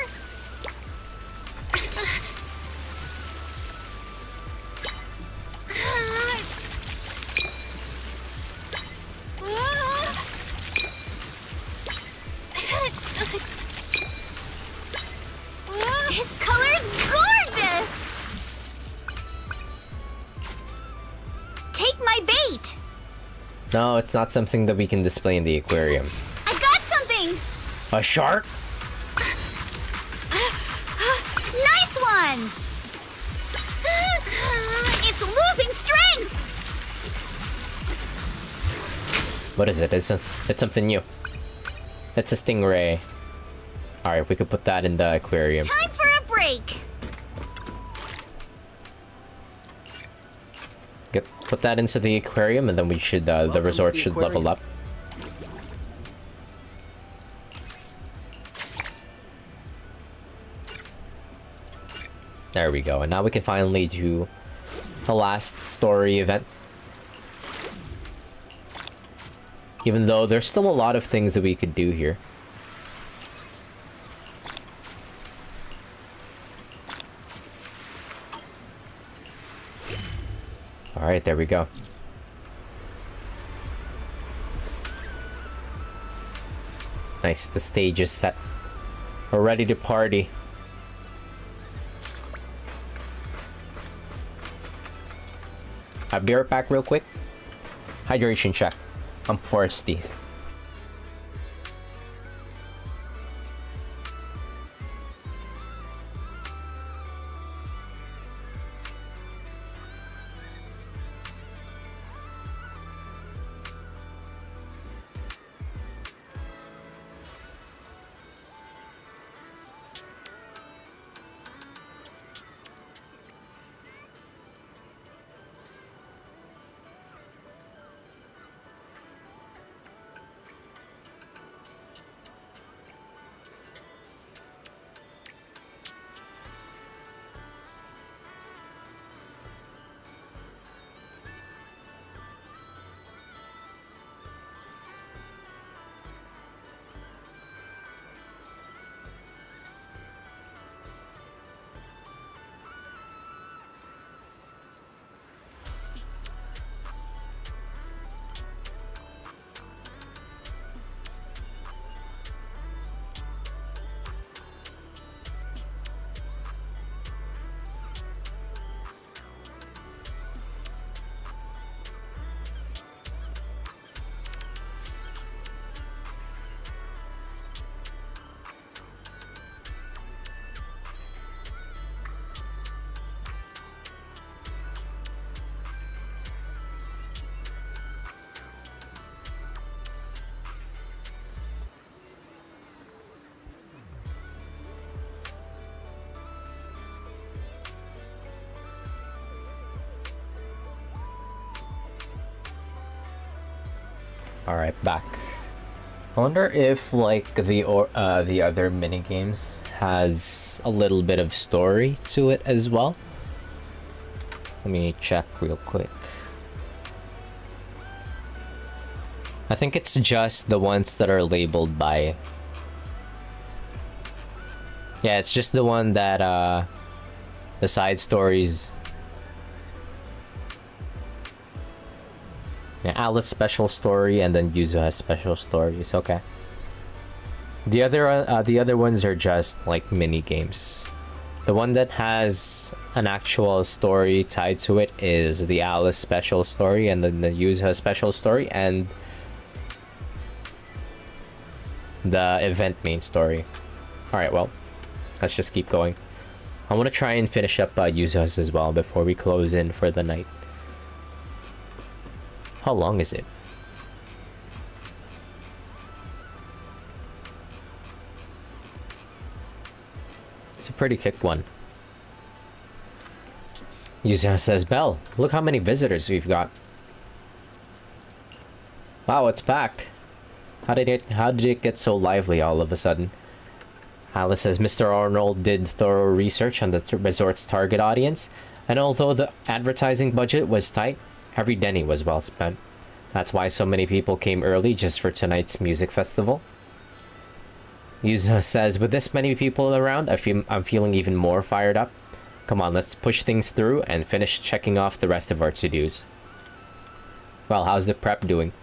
His color's gorgeous! Take my bait! No, it's not something that we can display in the aquarium. I got something! A shark? Nice one! It's losing strength! What is it? It's something new. It's a stingray. Alright, we could put that in the aquarium. Time for a break! Put that into the aquarium and then we should, the resort should level up. There we go, and now we can finally do the last story event. Even though there's still a lot of things that we could do here. Alright, there we go. Nice, the stage is set. We're ready to party. I'll be right back real quick. Hydration check. I'm thirsty. Alright, back. I wonder if like the other mini games has a little bit of story to it as well. Let me check real quick. I think it's just the ones that are labeled by. Yeah, it's just the one that the side stories. Yeah, Alice special story and then yuzuha special stories. Okay. The other ones are just like mini games. The one that has an actual story tied to it is the Alice special story and then the yuzuha special story and the event main story. All right, well, let's just keep going. I want to try and finish up yuzuha's as well before we close in for the night. How long is it? It's a pretty quick one. Yuzuha says, Belle, look how many visitors we've got. Wow, it's packed. How did it get so lively all of a sudden? Alice says Mr. Arnold did thorough research on the resort's target audience, and although the advertising budget was tight, every penny was well spent. That's why so many people came early just for tonight's music festival. Yuzuha says, with this many people around, I'm feeling even more fired up. Come on, let's push things through and finish checking off the rest of our to-dos. Well, how's the prep doing?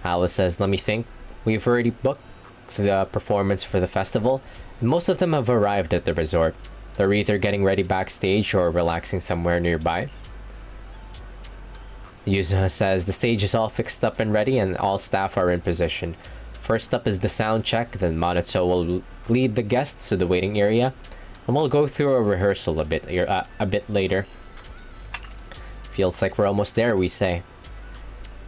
Alice says, let me think. We've already booked the performance for the festival, and most of them have arrived at the resort. They're either getting ready backstage or relaxing somewhere nearby. Yuzuha says the stage is all fixed up and ready and all staff are in position. First up is the sound check, then Monato will lead the guests to the waiting area, and we'll go through a rehearsal a bit later. Feels like we're almost there, we say.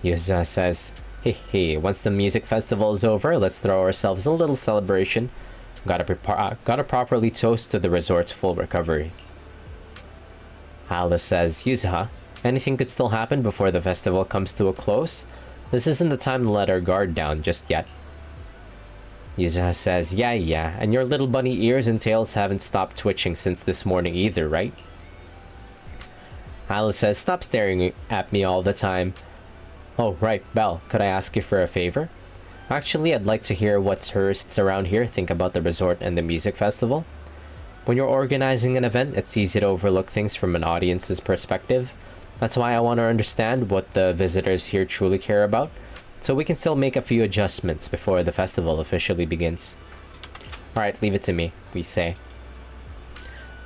Yuzuha says, hey, once the music festival is over, let's throw ourselves a little celebration. Gotta properly toast to the resort's full recovery. Alice says, Yuzuha, anything could still happen before the festival comes to a close. This isn't the time to let our guard down just yet. Yuzuha says, yeah, and your little bunny ears and tails haven't stopped twitching since this morning either, right? Alice says, stop staring at me all the time. Oh, right, Belle, could I ask you for a favor? Actually, I'd like to hear what tourists around here think about the resort and the music festival. When you're organizing an event, it's easy to overlook things from an audience's perspective. That's why I want to understand what the visitors here truly care about, so we can still make a few adjustments before the festival officially begins. Alright, leave it to me, we say.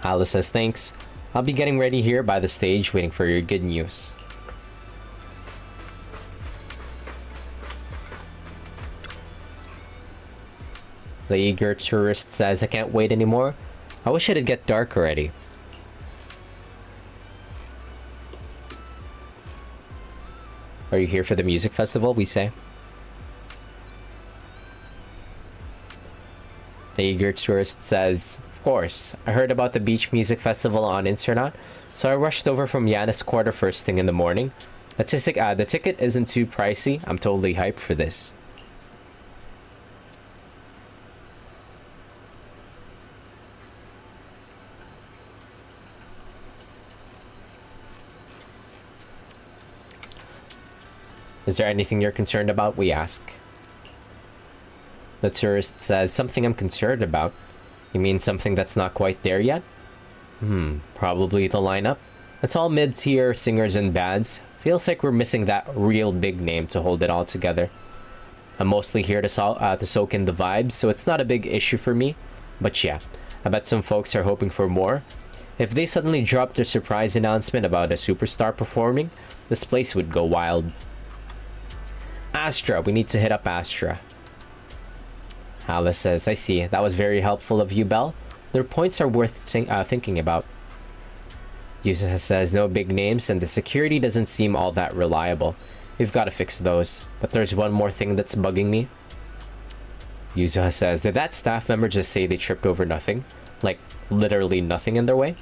Alice says thanks. I'll be getting ready here by the stage waiting for your good news. The eager tourist says, I can't wait anymore. I wish it'd get dark already. Are you here for the music festival? We say. The eager tourist says, of course. I heard about the beach music festival on internet, so I rushed over from Yanis Quarter first thing in the morning. The ticket isn't too pricey. I'm totally hyped for this. Is there anything you're concerned about? We ask. The tourist says, something I'm concerned about? You mean something that's not quite there yet? Probably the lineup. It's all mid-tier singers and bands. Feels like we're missing that real big name to hold it all together. I'm mostly here to soak in the vibes, so it's not a big issue for me. But yeah, I bet some folks are hoping for more. If they suddenly dropped their surprise announcement about a superstar performing, this place would go wild. Astra, we need to hit up Astra. Alice says, I see. That was very helpful of you, Belle. Their points are worth thinking about. Yuzuha says, no big names, and the security doesn't seem all that reliable. We've got to fix those. But there's one more thing that's bugging me. Yuzuha says, did that staff member just say they tripped over nothing? Like, literally nothing in their way?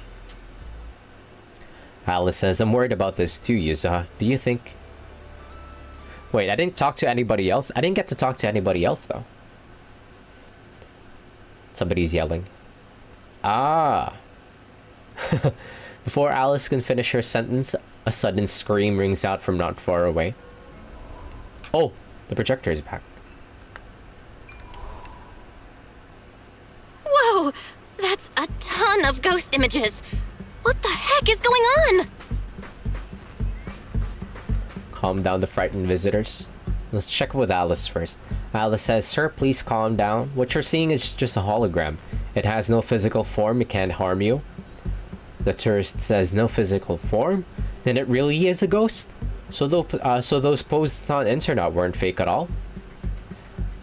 Alice says, I'm worried about this too, Yuzuha. Do you think... Wait, I didn't talk to anybody else? I didn't get to talk to anybody else, though. Somebody's yelling. Ah. Before Alice can finish her sentence, a sudden scream rings out from not far away. Oh, the projector is back. Whoa! That's a ton of ghost images! What the heck is going on? Calm down the frightened visitors. Let's check with Alice first. Alice says, sir, please calm down. What you're seeing is just a hologram. It has no physical form, it can't harm you. The tourist says, no physical form? Then it really is a ghost? So those posts on internet weren't fake at all?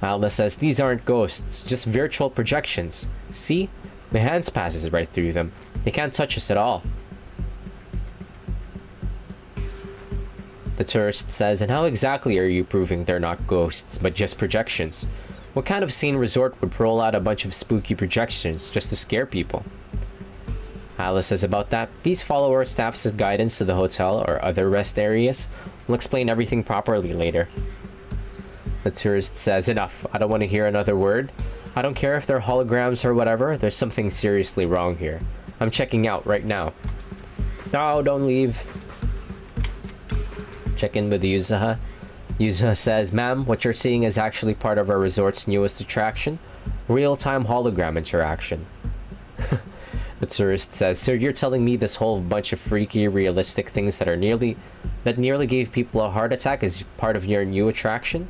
Alice says, these aren't ghosts, just virtual projections. See? My hands passes right through them. They can't touch us at all. The tourist says, and how exactly are you proving they're not ghosts, but just projections? What kind of sane resort would roll out a bunch of spooky projections just to scare people? Alice says, about that, please follow our staff's guidance to the hotel or other rest areas. We'll explain everything properly later. The tourist says, enough. I don't want to hear another word. I don't care if they're holograms or whatever. There's something seriously wrong here. I'm checking out right now. No, don't leave. Check in with Yuzuha. Yuzuha says, ma'am, what you're seeing is actually part of our resort's newest attraction, real-time hologram interaction. The tourist says, sir, you're telling me this whole bunch of freaky, realistic things that nearly gave people a heart attack is part of your new attraction?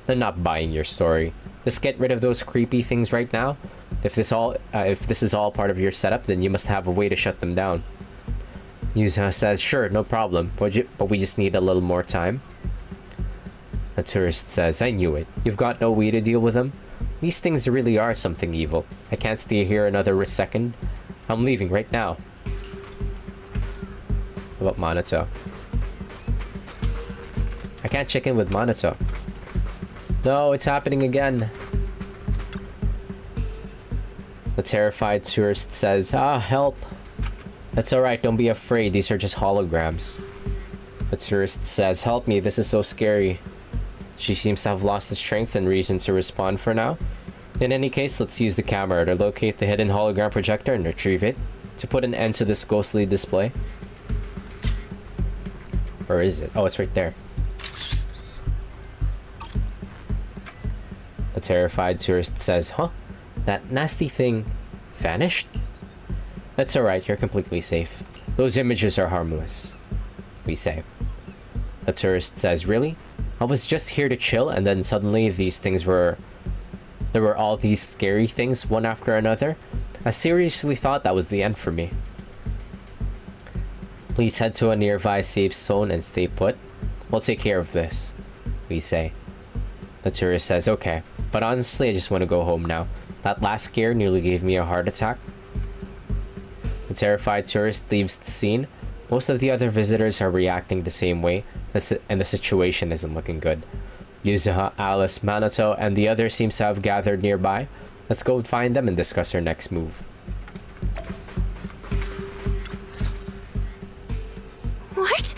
I'm not buying your story. Just get rid of those creepy things right now. If this is all part of your setup, then you must have a way to shut them down. Yuzuha says, sure, no problem, but we just need a little more time. The tourist says, I knew it. You've got no way to deal with them? These things really are something evil. I can't stay here another second. I'm leaving right now. What about Minato? I can't check in with Minato. No, it's happening again. The terrified tourist says, help. That's alright, don't be afraid, these are just holograms. The tourist says, help me, this is so scary. She seems to have lost the strength and reason to respond for now. In any case, let's use the camera to locate the hidden hologram projector and retrieve it, to put an end to this ghostly display. Or is it? Oh, it's right there. The terrified tourist says, huh? That nasty thing vanished? That's alright, you're completely safe. Those images are harmless. we say. The tourist says, really? I was just here to chill, and then suddenly there were all these scary things, one after another. I seriously thought that was the end for me. Please head to a nearby safe zone and stay put. We'll take care of this, we say. The tourist says, okay, but honestly, I just want to go home now. That last scare nearly gave me a heart attack. The terrified tourist leaves the scene. Most of the other visitors are reacting the same way, and the situation isn't looking good. Yuzuha, Alice, Minato, and the others seem to have gathered nearby. Let's go find them and discuss our next move. What?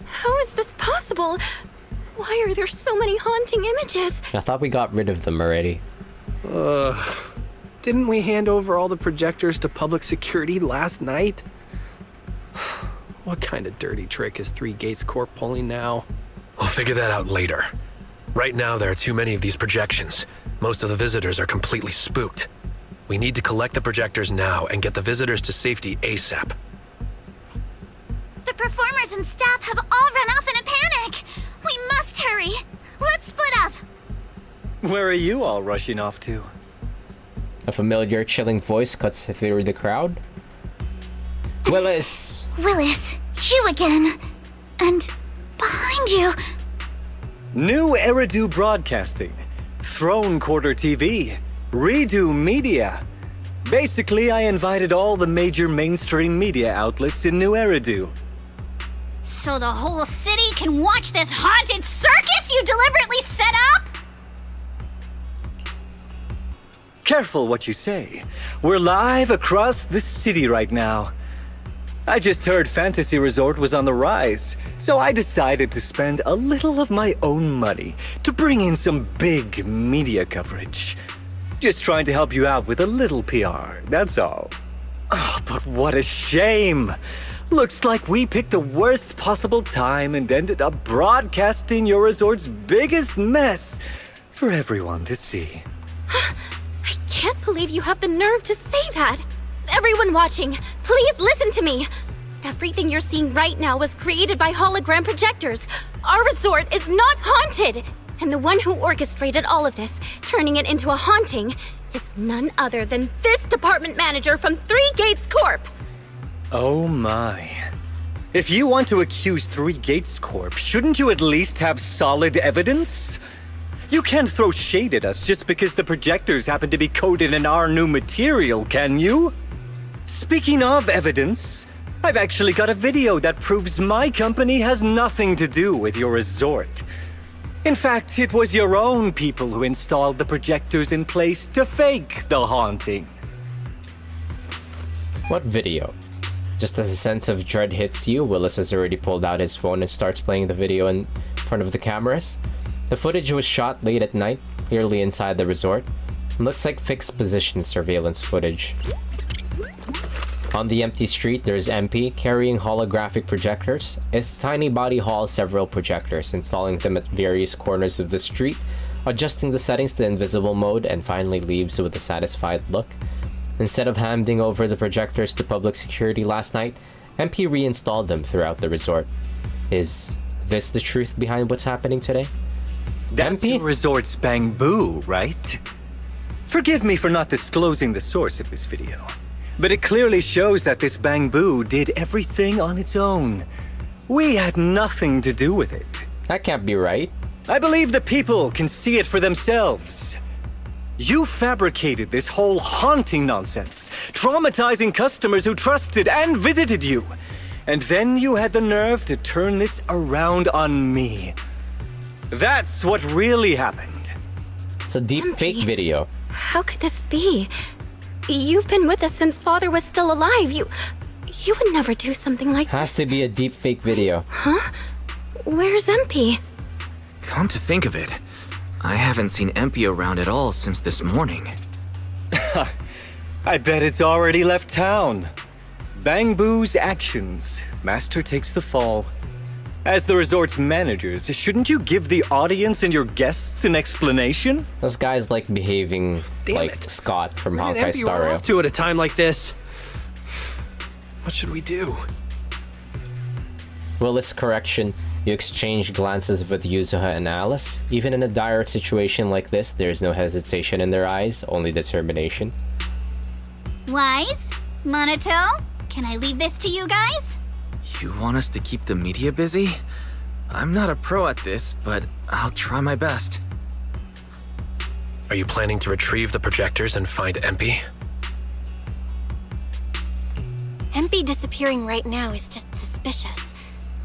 How is this possible? Why are there so many haunting images? I thought we got rid of them already. Didn't we hand over all the projectors to public security last night? What kind of dirty trick is Three Gates Corp pulling now? We'll figure that out later. Right now, there are too many of these projections. Most of the visitors are completely spooked. We need to collect the projectors now and get the visitors to safety ASAP. The performers and staff have all run off in a panic! We must hurry! Let's split up! Where are you all rushing off to? A familiar chilling voice cuts through the crowd. Willis! Willis, you again! And behind you... New Eridu Broadcasting, Throne Quarter TV, Redo Media. Basically, I invited all the major mainstream media outlets in New Eridu. So the whole city can watch this haunted circus you deliberately set up? Careful what you say. We're live across the city right now. I just heard Fantasy Resort was on the rise, so I decided to spend a little of my own money to bring in some big media coverage. Just trying to help you out with a little PR, that's all. Oh, but what a shame! Looks like we picked the worst possible time and ended up broadcasting your resort's biggest mess for everyone to see. I can't believe you have the nerve to say that! Everyone watching, please listen to me! Everything you're seeing right now was created by hologram projectors. Our resort is not haunted! And the one who orchestrated all of this, turning it into a haunting, is none other than this department manager from Three Gates Corp! Oh my. If you want to accuse Three Gates Corp, shouldn't you at least have solid evidence? You can't throw shade at us just because the projectors happen to be coated in our new material, can you? Speaking of evidence, I've actually got a video that proves my company has nothing to do with your resort. In fact, it was your own people who installed the projectors in place to fake the haunting. What video? Just as a sense of dread hits you, Willis has already pulled out his phone and starts playing the video in front of the cameras. The footage was shot late at night, clearly inside the resort. It looks like fixed position surveillance footage. On the empty street, there's MP carrying holographic projectors. Its tiny body hauls several projectors, installing them at various corners of the street, adjusting the settings to invisible mode, and finally leaves with a satisfied look. Instead of handing over the projectors to public security last night, MP reinstalled them throughout the resort. Is this the truth behind what's happening today? That's your resort's Bang-Boo, right? Forgive me for not disclosing the source of this video, but it clearly shows that this Bang-Boo did everything on its own. We had nothing to do with it. That can't be right. I believe the people can see it for themselves. You fabricated this whole haunting nonsense, traumatizing customers who trusted and visited you. And then you had the nerve to turn this around on me. That's what really happened. It's a deep fake video. How could this be? You've been with us since Father was still alive. You would never do something like this. Has to be a deep fake video. Huh? Where's MP? Come to think of it, I haven't seen MP around at all since this morning. I bet it's already left town. Bang-Boo's actions. Master takes the fall. As the resort's managers, shouldn't you give the audience and your guests an explanation? This guy's like behaving like Scott from Honkai Star Rail. Off to at a time like this. What should we do? Willis, correction. You exchange glances with Yuzuha and Alice. Even in a dire situation like this, there's no hesitation in their eyes, only determination. Wise? Monato? Can I leave this to you guys? You want us to keep the media busy? I'm not a pro at this, but I'll try my best. Are you planning to retrieve the projectors and find Empy? Empy disappearing right now is just suspicious.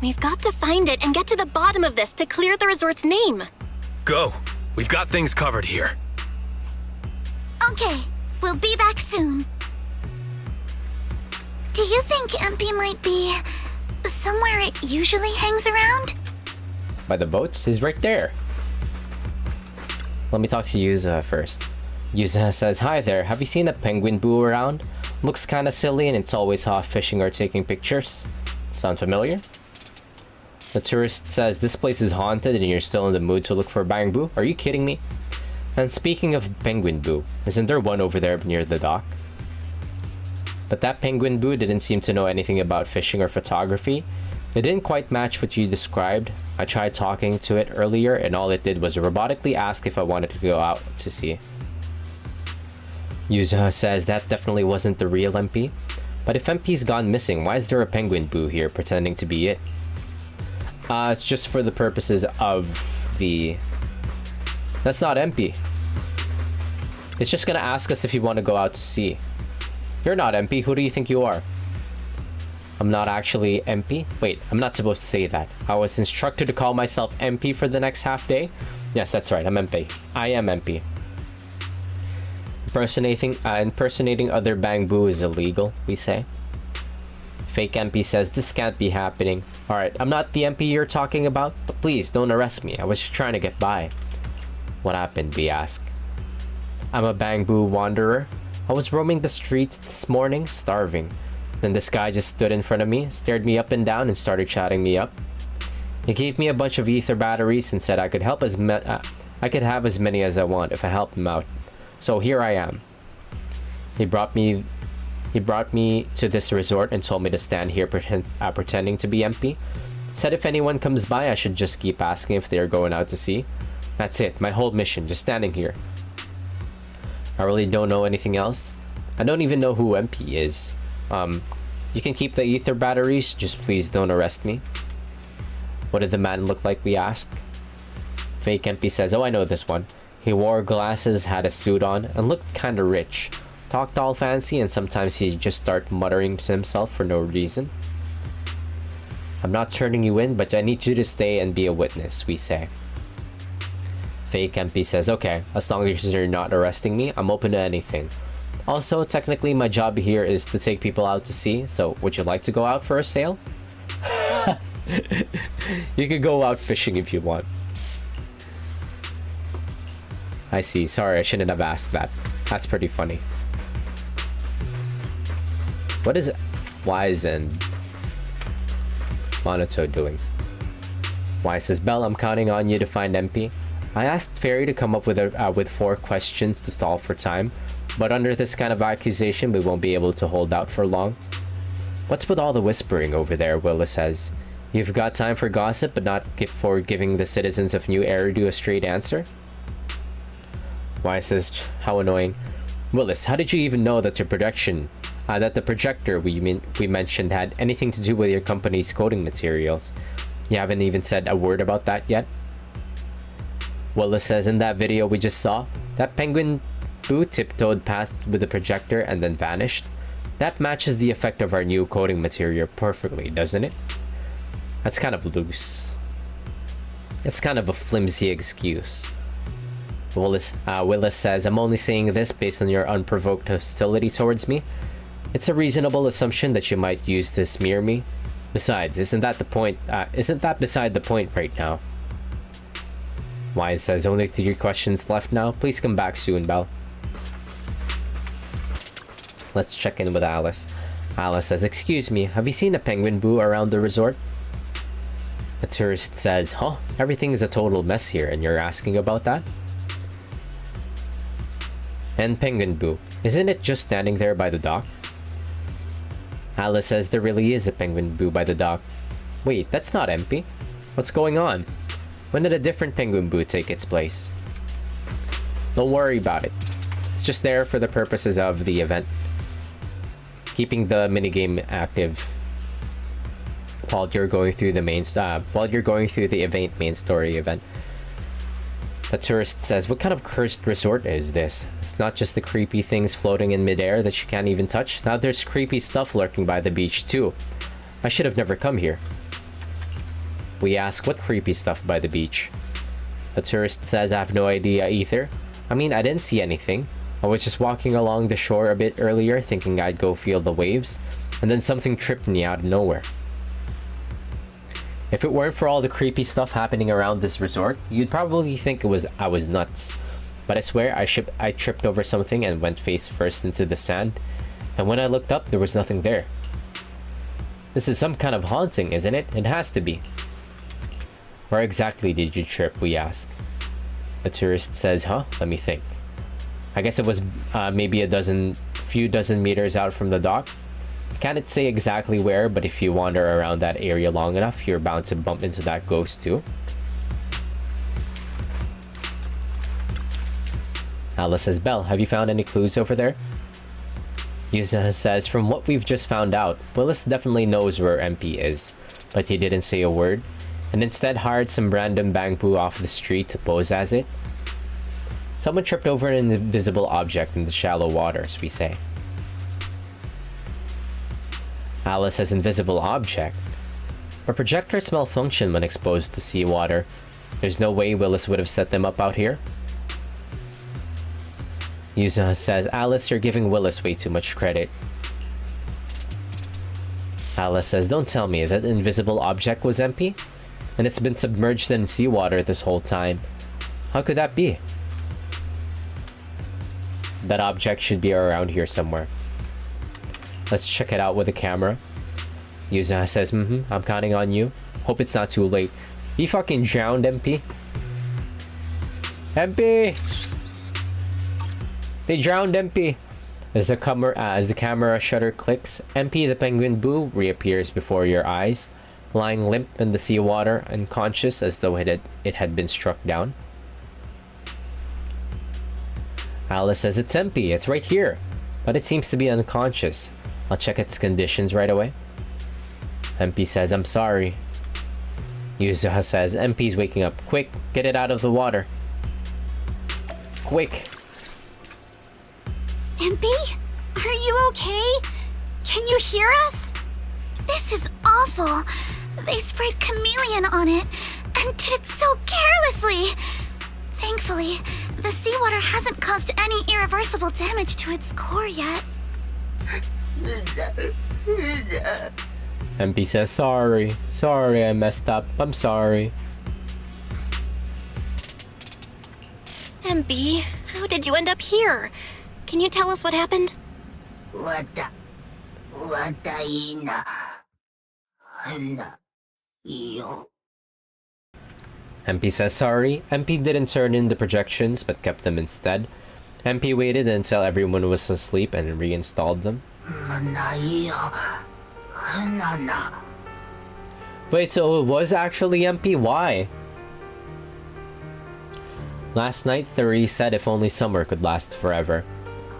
We've got to find it and get to the bottom of this to clear the resort's name. Go! We've got things covered here. Okay, we'll be back soon. Do you think Empy might be somewhere it usually hangs around? By the boats? He's right there. Let me talk to Yuzuha first. Yuzuha says, "Hi there, have you seen a penguin boo around? Looks kinda silly and it's always off fishing or taking pictures. Sound familiar?" The tourist says, "This place is haunted and you're still in the mood to look for a bang boo? Are you kidding me? And speaking of penguin boo, isn't there one over there near the dock?" But that penguin boo didn't seem to know anything about fishing or photography. It didn't quite match what you described. I tried talking to it earlier and all it did was robotically ask if I wanted to go out to sea. Yuzuha says that definitely wasn't the real MP. But if MP's gone missing, why is there a penguin boo here pretending to be it? It's just for the purposes of the... That's not MP. It's just gonna ask us if you want to go out to sea. You're not MP, who do you think you are? I'm not actually MP? Wait, I'm not supposed to say that. I was instructed to call myself MP for the next half day? Yes, that's right, I'm MP. I am MP. Impersonating other bang boo is illegal, we say. Fake MP says, "This can't be happening." Alright, I'm not the MP you're talking about, but please don't arrest me. I was just trying to get by. What happened, we ask. I'm a bang boo wanderer. I was roaming the streets this morning, starving. Then this guy just stood in front of me, stared me up and down, and started chatting me up. He gave me a bunch of ether batteries and said I could have as many as I want if I helped him out. So here I am. He brought me to this resort and told me to stand here pretending to be empty. Said if anyone comes by, I should just keep asking if they are going out to sea. That's it, my whole mission, just standing here. I really don't know anything else. I don't even know who MP is. You can keep the ether batteries, just please don't arrest me. What did the man look like, we ask. Fake MP says, "Oh, I know this one. He wore glasses, had a suit on, and looked kinda rich. Talked all fancy, and sometimes he'd just start muttering to himself for no reason." I'm not turning you in, but I need you to stay and be a witness, we say. Fake MP says, "Okay, as long as you're not arresting me, I'm open to anything. Also, technically my job here is to take people out to sea, so would you like to go out for a sail?" You could go out fishing if you want. I see, sorry, I shouldn't have asked that. That's pretty funny. What is Wise and Monato doing? Wise says, "Belle, I'm counting on you to find MP. I asked Fairy to come up with 4 questions to stall for time, but under this kind of accusation, we won't be able to hold out for long." "What's with all the whispering over there?" Willis says. "You've got time for gossip, but not for giving the citizens of New Eridu a straight answer?" Wise says, "How annoying. Willis, how did you even know that the projector we mentioned had anything to do with your company's coding materials? You haven't even said a word about that yet?" Willis says, "In that video we just saw, that penguin boo tiptoed past with the projector and then vanished. That matches the effect of our new coding material perfectly, doesn't it?" That's kind of loose. It's kind of a flimsy excuse. Willis says, "I'm only saying this based on your unprovoked hostility towards me. It's a reasonable assumption that you might use to smear me. Besides, isn't that beside the point right now?" Wise says, "Only 3 questions left now. Please come back soon, Belle." Let's check in with Alice. Alice says, "Excuse me, have you seen a penguin boo around the resort?" The tourist says, "Huh? Everything is a total mess here, and you're asking about that?" And penguin boo, isn't it just standing there by the dock? Alice says there really is a penguin boo by the dock. Wait, that's not MP. What's going on? When did a different penguin boo take its place? Don't worry about it. It's just there for the purposes of the event. Keeping the minigame active while you're going through the event main story event. The tourist says, what kind of cursed resort is this? It's not just the creepy things floating in midair that you can't even touch. Now there's creepy stuff lurking by the beach too. I should have never come here. We ask, what creepy stuff by the beach? The tourist says, I have no idea either. I mean, I didn't see anything. I was just walking along the shore a bit earlier thinking I'd go feel the waves, and then something tripped me out of nowhere. If it weren't for all the creepy stuff happening around this resort, you'd probably think I was nuts. But I swear I tripped over something and went face first into the sand, and when I looked up, there was nothing there. This is some kind of haunting, isn't it? It has to be. Where exactly did you trip, we ask. The tourist says, huh? Let me think. I guess it was maybe a few dozen meters out from the dock. Can't say exactly where, but if you wander around that area long enough, you're bound to bump into that ghost too. Alice says, Belle, have you found any clues over there? Yuzuha says, from what we've just found out, Willis definitely knows where MP is, but he didn't say a word, and instead hired some random bangpoo off the street to pose as it. Someone tripped over an invisible object in the shallow waters, we say. Alice says invisible object. But projectors malfunction when exposed to seawater. There's no way Willis would have set them up out here. Yuzuha says, Alice, you're giving Willis way too much credit. Alice says, don't tell me that invisible object was MP? And it's been submerged in seawater this whole time. How could that be? That object should be around here somewhere. Let's check it out with a camera. Yuzuha says, I'm counting on you. Hope it's not too late. He fucking drowned, MP. MP! They drowned MP. As the camera shutter clicks, MP the penguin boo reappears before your eyes, lying limp in the seawater, unconscious as though it had been struck down. Alice says, it's MP, it's right here, but it seems to be unconscious. I'll check its conditions right away. MP says, I'm sorry. Yuzuha says, MP's waking up. Quick, get it out of the water. Quick. MP? Are you okay? Can you hear us? This is awful. They sprayed chameleon on it and did it so carelessly. Thankfully, the seawater hasn't caused any irreversible damage to its core yet. MP says, sorry. Sorry, I messed up. I'm sorry. MP, how did you end up here? Can you tell us what happened? MP says sorry. MP didn't turn in the projections, but kept them instead. MP waited until everyone was asleep and reinstalled them. Wait, so it was actually MP? Why? Last night, Therese said if only summer could last forever.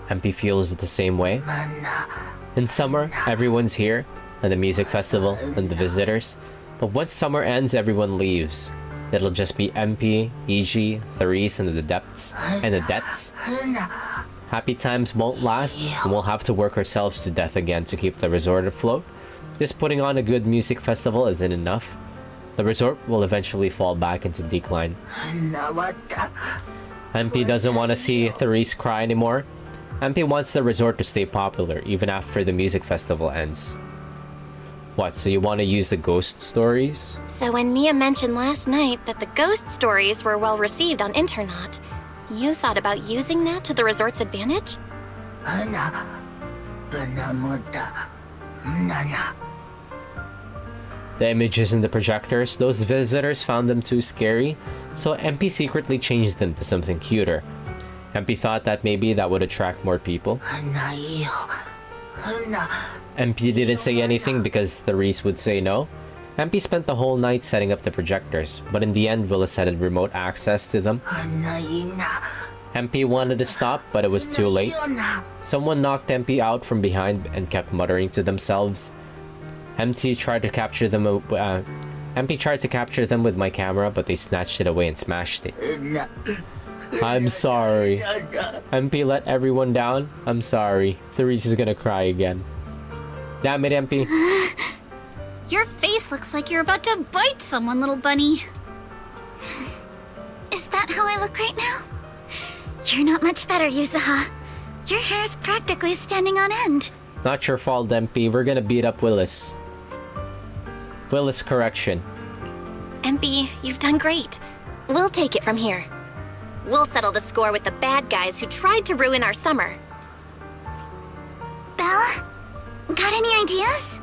MP feels the same way. In summer, everyone's here, and the music festival, and the visitors. But once summer ends, everyone leaves. It'll just be MP, EG, Therese, and the depths. Happy times won't last, and we'll have to work ourselves to death again to keep the resort afloat. Just putting on a good music festival isn't enough. The resort will eventually fall back into decline. MP doesn't want to see Therese cry anymore. MP wants the resort to stay popular even after the music festival ends. What, so you want to use the ghost stories? So when Mia mentioned last night that the ghost stories were well received on Internaut, you thought about using that to the resort's advantage? The images in the projectors, those visitors found them too scary, so MP secretly changed them to something cuter. MP thought that maybe that would attract more people. MP didn't say anything because Therese would say no. MP spent the whole night setting up the projectors, but in the end Willis had remote access to them. MP wanted to stop, but it was too late. Someone knocked MP out from behind and kept muttering to themselves. MP tried to capture them with my camera, but they snatched it away and smashed it. I'm sorry. MP let everyone down? I'm sorry. Therese is gonna cry again. Damn it, MP. Your face looks like you're about to bite someone, little bunny. Is that how I look right now? You're not much better, Yuzuha. Your hair's practically standing on end. Not your fault, MP. We're gonna beat up Willis. Willis, correction. MP, you've done great. We'll take it from here. We'll settle the score with the bad guys who tried to ruin our summer. Belle? Got any ideas?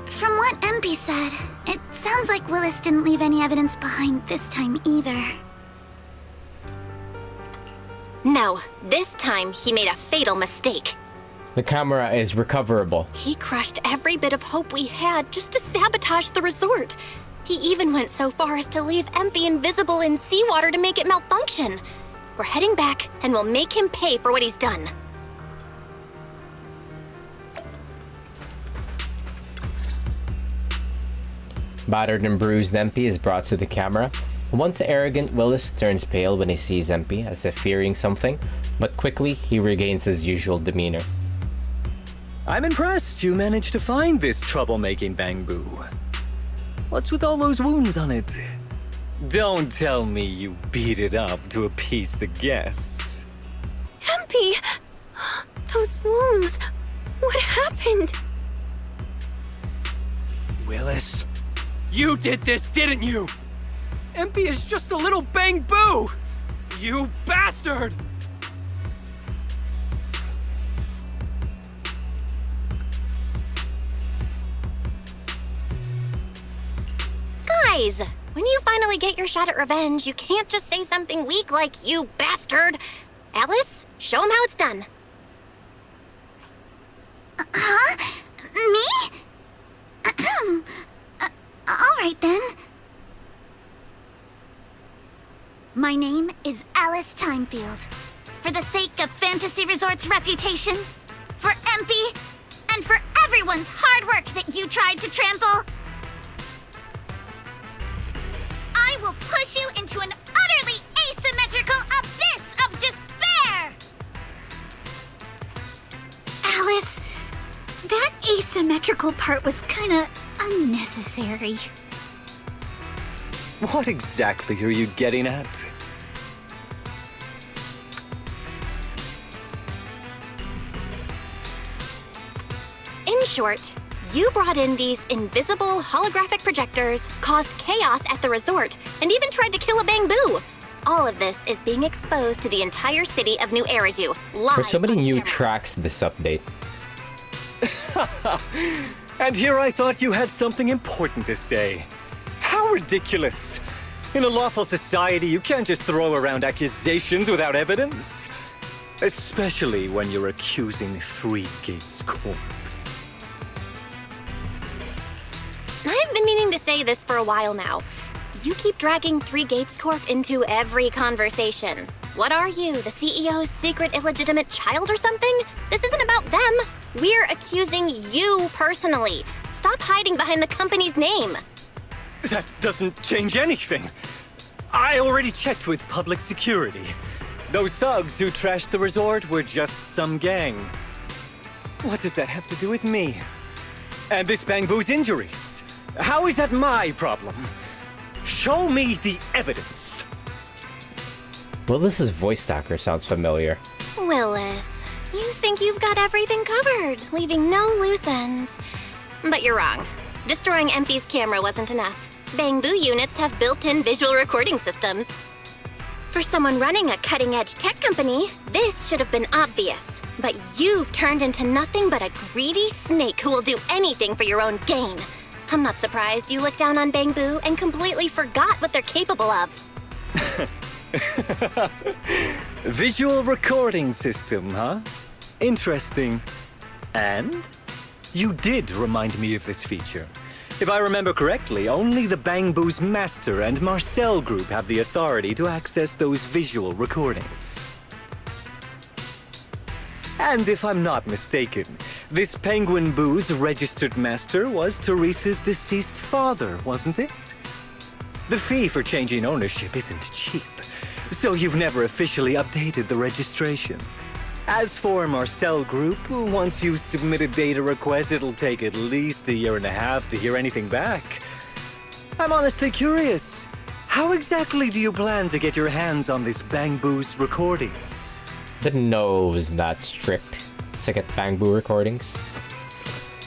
From what MP said, it sounds like Willis didn't leave any evidence behind this time either. No, this time he made a fatal mistake. The camera is recoverable. He crushed every bit of hope we had just to sabotage the resort. He even went so far as to leave MP invisible in seawater to make it malfunction. We're heading back, and we'll make him pay for what he's done. Battered and bruised MP is brought to the camera. Once arrogant, Willis turns pale when he sees MP, as if fearing something, but quickly he regains his usual demeanor. I'm impressed you managed to find this troublemaking bamboo. What's with all those wounds on it? Don't tell me you beat it up to appease the guests. MP! Those wounds! What happened? Willis, you did this, didn't you? MP is just a little bang-boo! You bastard! Guys, when you finally get your shot at revenge, you can't just say something weak like, "You bastard!" Alice, show him how it's done. Huh? Me? Alright then. My name is Alice Timefield. For the sake of Fantasy Resort's reputation, for MP, and for everyone's hard work that you tried to trample, I will push you into an utterly asymmetrical abyss of despair! Alice, that asymmetrical part was kinda unnecessary. What exactly are you getting at? In short, you brought in these invisible holographic projectors, caused chaos at the resort, and even tried to kill a bamboo. All of this is being exposed to the entire city of New Eridu, live. There's so many new tracks this update. And here I thought you had something important to say. How ridiculous! In a lawful society, you can't just throw around accusations without evidence. Especially when you're accusing Three Gates Corp. I've been meaning to say this for a while now. You keep dragging Three Gates Corp into every conversation. What are you, the CEO's secret illegitimate child or something? This isn't about them. We're accusing you personally. Stop hiding behind the company's name. That doesn't change anything. I already checked with public security. Those thugs who trashed the resort were just some gang. What does that have to do with me? And this bamboo's injuries? How is that my problem? Show me the evidence. Willis's voice actor sounds familiar. Willis, you think you've got everything covered, leaving no loose ends. But you're wrong. Destroying MP's camera wasn't enough. Bamboo units have built-in visual recording systems. For someone running a cutting-edge tech company, this should have been obvious. But you've turned into nothing but a greedy snake who will do anything for your own gain. I'm not surprised you looked down on Bamboo and completely forgot what they're capable of. Visual recording system, huh? Interesting. And? You did remind me of this feature. If I remember correctly, only the Bangbu's master and Marcel group have the authority to access those visual recordings. And if I'm not mistaken, this Penguin Boo's registered master was Teresa's deceased father, wasn't it? The fee for changing ownership isn't cheap, so you've never officially updated the registration. As for Marcel Group, once you submit a data request, it'll take at least 1.5 years to hear anything back. I'm honestly curious. How exactly do you plan to get your hands on this Bangbu's recordings? Didn't know it was that strict to get Bangbu recordings.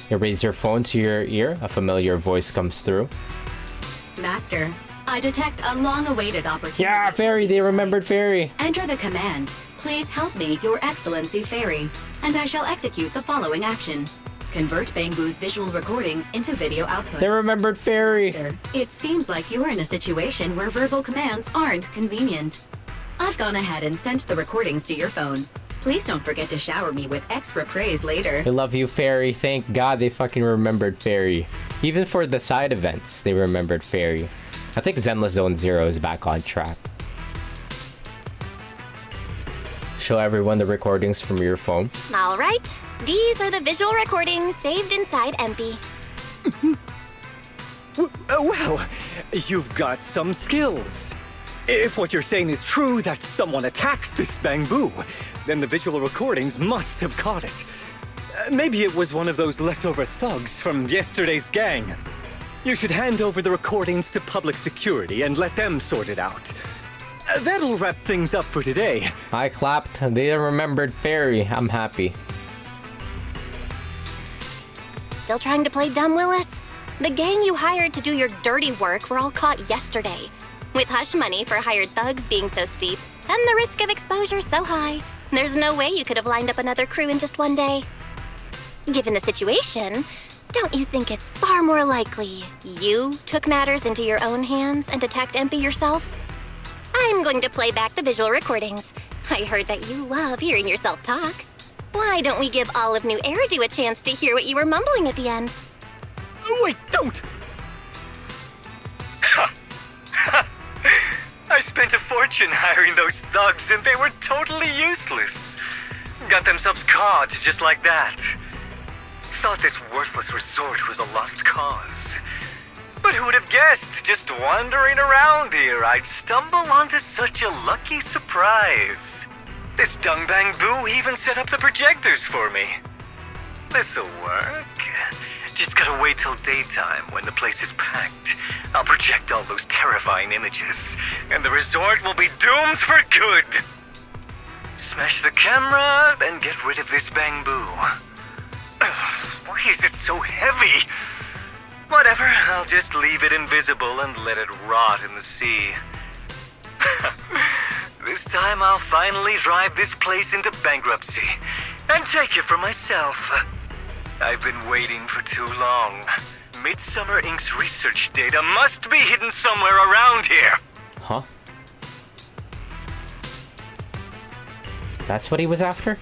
You raise your phone to your ear, a familiar voice comes through. Master, I detect a long-awaited opportunity. Yeah, Fairy, they remembered Fairy. Enter the command. Please help me, Your Excellency Fairy, and I shall execute the following action. Convert Bangbu's visual recordings into video output. They remembered Fairy. Master, it seems like you're in a situation where verbal commands aren't convenient. I've gone ahead and sent the recordings to your phone. Please don't forget to shower me with extra praise later. I love you, Fairy. Thank God they fucking remembered Fairy. Even for the side events, they remembered Fairy. I think Zenless Zone 0 is back on track. Show everyone the recordings from your phone. All right. These are the visual recordings saved inside MP. Well, you've got some skills. If what you're saying is true, that someone attacked this Bangbu, then the visual recordings must have caught it. Maybe it was one of those leftover thugs from yesterday's gang. You should hand over the recordings to public security and let them sort it out. That'll wrap things up for today. I clapped. They remembered Fairy. I'm happy. Still trying to play dumb, Willis? The gang you hired to do your dirty work were all caught yesterday. With hush money for hired thugs being so steep, and the risk of exposure so high, there's no way you could have lined up another crew in just one day. Given the situation, don't you think it's far more likely you took matters into your own hands and attacked MP yourself? I'm going to play back the visual recordings. I heard that you love hearing yourself talk. Why don't we give all of New Eridu a chance to hear what you were mumbling at the end? Wait, don't! I spent a fortune hiring those thugs and they were totally useless. Got themselves caught just like that. Thought this worthless resort was a lost cause. But who would have guessed, just wandering around here, I'd stumble onto such a lucky surprise. This Dung Bangbu even set up the projectors for me. This'll work. Just gotta wait till daytime when the place is packed. I'll project all those terrifying images, and the resort will be doomed for good. Smash the camera and get rid of this Bangbu. Why is it so heavy? Whatever, I'll just leave it invisible and let it rot in the sea. This time I'll finally drive this place into bankruptcy and take it for myself. I've been waiting for too long. Midsummer Inc.'s research data must be hidden somewhere around here. Huh? That's what he was after?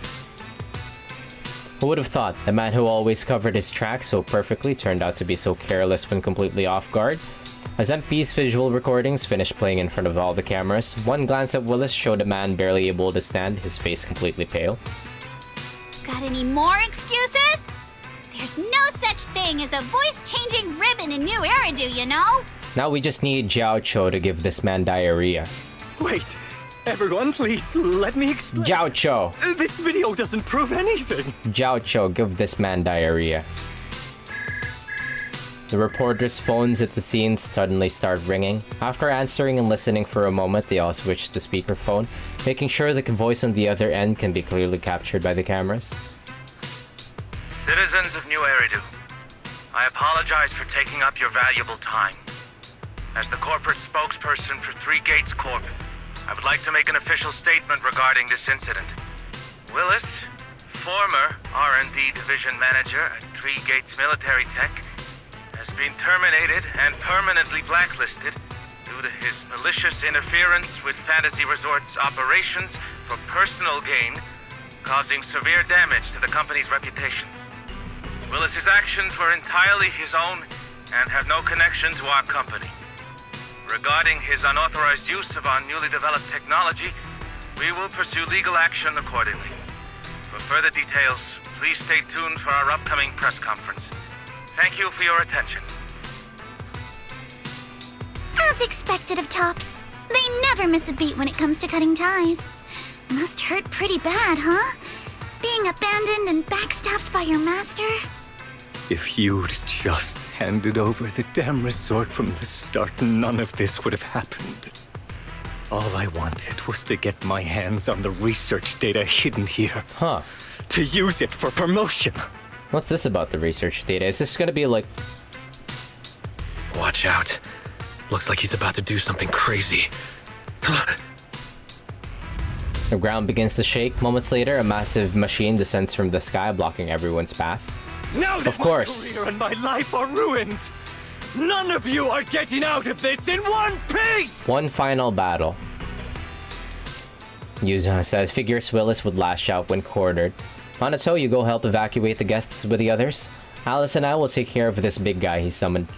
Who would have thought the man who always covered his tracks so perfectly turned out to be so careless when completely off guard? As MP's visual recordings finished playing in front of all the cameras, one glance at Willis showed a man barely able to stand, his face completely pale. Got any more excuses? There's no such thing as a voice-changing ribbon in New Eridu, you know? Now we just need Jiao Cho to give this man diarrhea. Wait! Everyone, please, let me explain. Jiao Cho! This video doesn't prove anything! Jiao Cho, give this man diarrhea. The reporters' phones at the scene suddenly start ringing. After answering and listening for a moment, they all switch to speakerphone, making sure the voice on the other end can be clearly captured by the cameras. Citizens of New Eridu, I apologize for taking up your valuable time. As the corporate spokesperson for Three Gates Corp, I would like to make an official statement regarding this incident. Willis, former R&D division manager at Three Gates Military Tech, has been terminated and permanently blacklisted due to his malicious interference with Fantasy Resort's operations for personal gain, causing severe damage to the company's reputation. Willis's actions were entirely his own and have no connection to our company. Regarding his unauthorized use of our newly developed technology, we will pursue legal action accordingly. For further details, please stay tuned for our upcoming press conference. Thank you for your attention. As expected of Tops, they never miss a beat when it comes to cutting ties. Must hurt pretty bad, huh? Being abandoned and backstabbed by your master? If you'd just handed over the damn resort from the start, none of this would have happened. All I wanted was to get my hands on the research data hidden here. Huh. To use it for promotion. What's this about the research data? Is this gonna be like... Watch out. Looks like he's about to do something crazy. The ground begins to shake. Moments later, a massive machine descends from the sky, blocking everyone's path. Now that of course. my career and my life are ruined, none of you are getting out of this in one piece! One final battle. Yuzuha says figures Willis would lash out when cornered. Minato, you go help evacuate the guests with the others. Alice and I will take care of this big guy he summoned.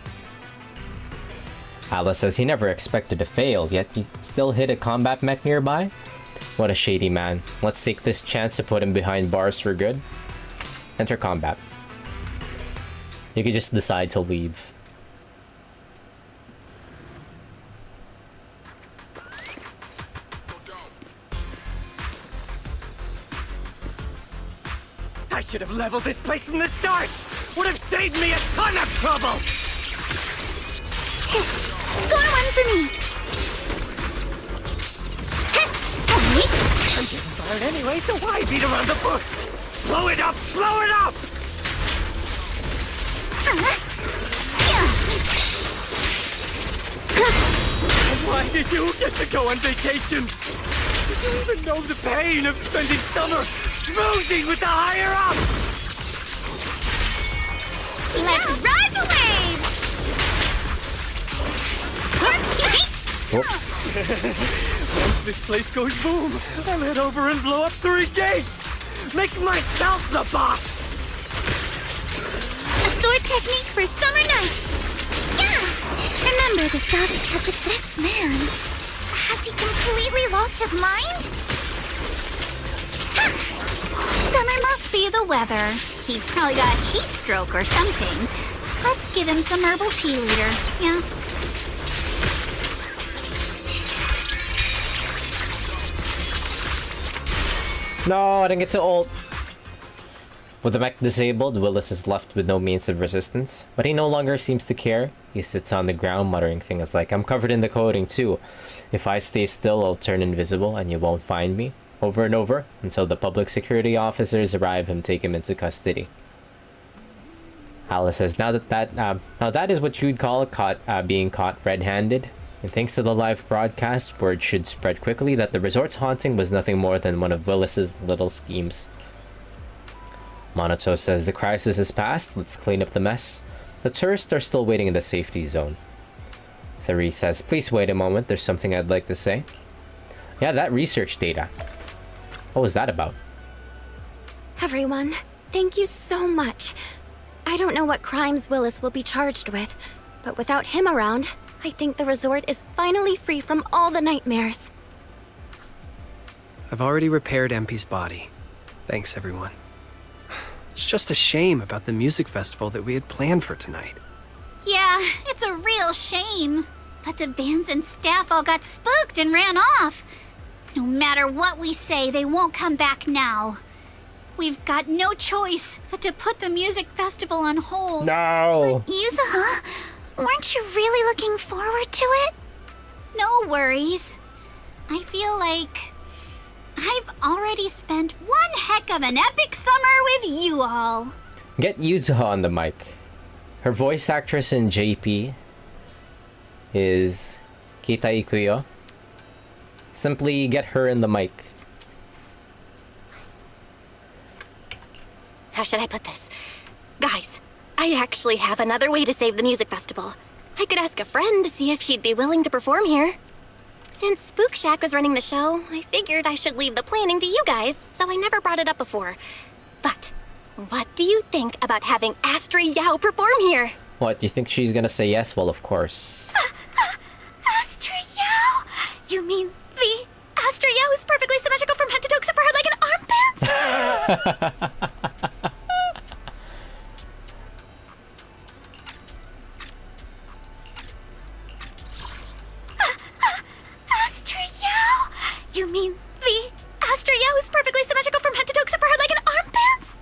Alice says he never expected to fail, yet he still hit a combat mech nearby. What a shady man. Let's take this chance to put him behind bars for good. Enter combat. You could just decide to leave. I should have leveled this place from the start! Would have saved me a ton of trouble! Score one for me! I'm getting fired anyway, so why beat around the bush? Blow it up! Blow it up! Why did you get to go on vacation? Did you even know the pain of spending summer schmoozing with the higher up? Let's ride the wave! Whoops. Once this place goes boom, I'll head over and blow up 3 gates! Make myself the boss! A sword technique for summer nights! Yeah! Remember the soft touch of this man? Has he completely lost his mind? Ha! Summer must be the weather. He probably got heat stroke or something. Let's give him some herbal tea later, yeah? No, I didn't get to ult. With the mech disabled, Willis is left with no means of resistance, but he no longer seems to care. He sits on the ground muttering things like, I'm covered in the coating too. If I stay still, I'll turn invisible and you won't find me. Over and over, until the public security officers arrive and take him into custody. Alice says, now that is what you'd call being caught red-handed. And thanks to the live broadcast, word should spread quickly that the resort's haunting was nothing more than one of Willis's little schemes. Minato says the crisis is past, let's clean up the mess. The tourists are still waiting in the safety zone. Therese says, please wait a moment, there's something I'd like to say. Yeah, that research data. What was that about? Everyone, thank you so much. I don't know what crimes Willis will be charged with, but without him around, I think the resort is finally free from all the nightmares. I've already repaired MP's body. Thanks, everyone. It's just a shame about the music festival that we had planned for tonight. Yeah, it's a real shame. But the bands and staff all got spooked and ran off. No matter what we say, they won't come back now. We've got no choice but to put the music festival on hold. No! Yuzuha, weren't you really looking forward to it? No worries. I feel like I've already spent one heck of an epic summer with you all. Get Yuzuha on the mic. Her voice actress in JP is Kita Ikuyo. Simply get her in the mic. How should I put this? Guys, I actually have another way to save the music festival. I could ask a friend to see if she'd be willing to perform here. Since Spook Shack was running the show, I figured I should leave the planning to you guys, so I never brought it up before. But what do you think about having Astri Yao perform here? What, you think she's gonna say yes? Well, of course. Astra Yao? You mean the Astra Yao who's perfectly symmetrical from head to toe except for her leg and arm pants? Astra Yao? You mean the Astra Yao who's perfectly symmetrical from head to toe except for her leg and arm pants?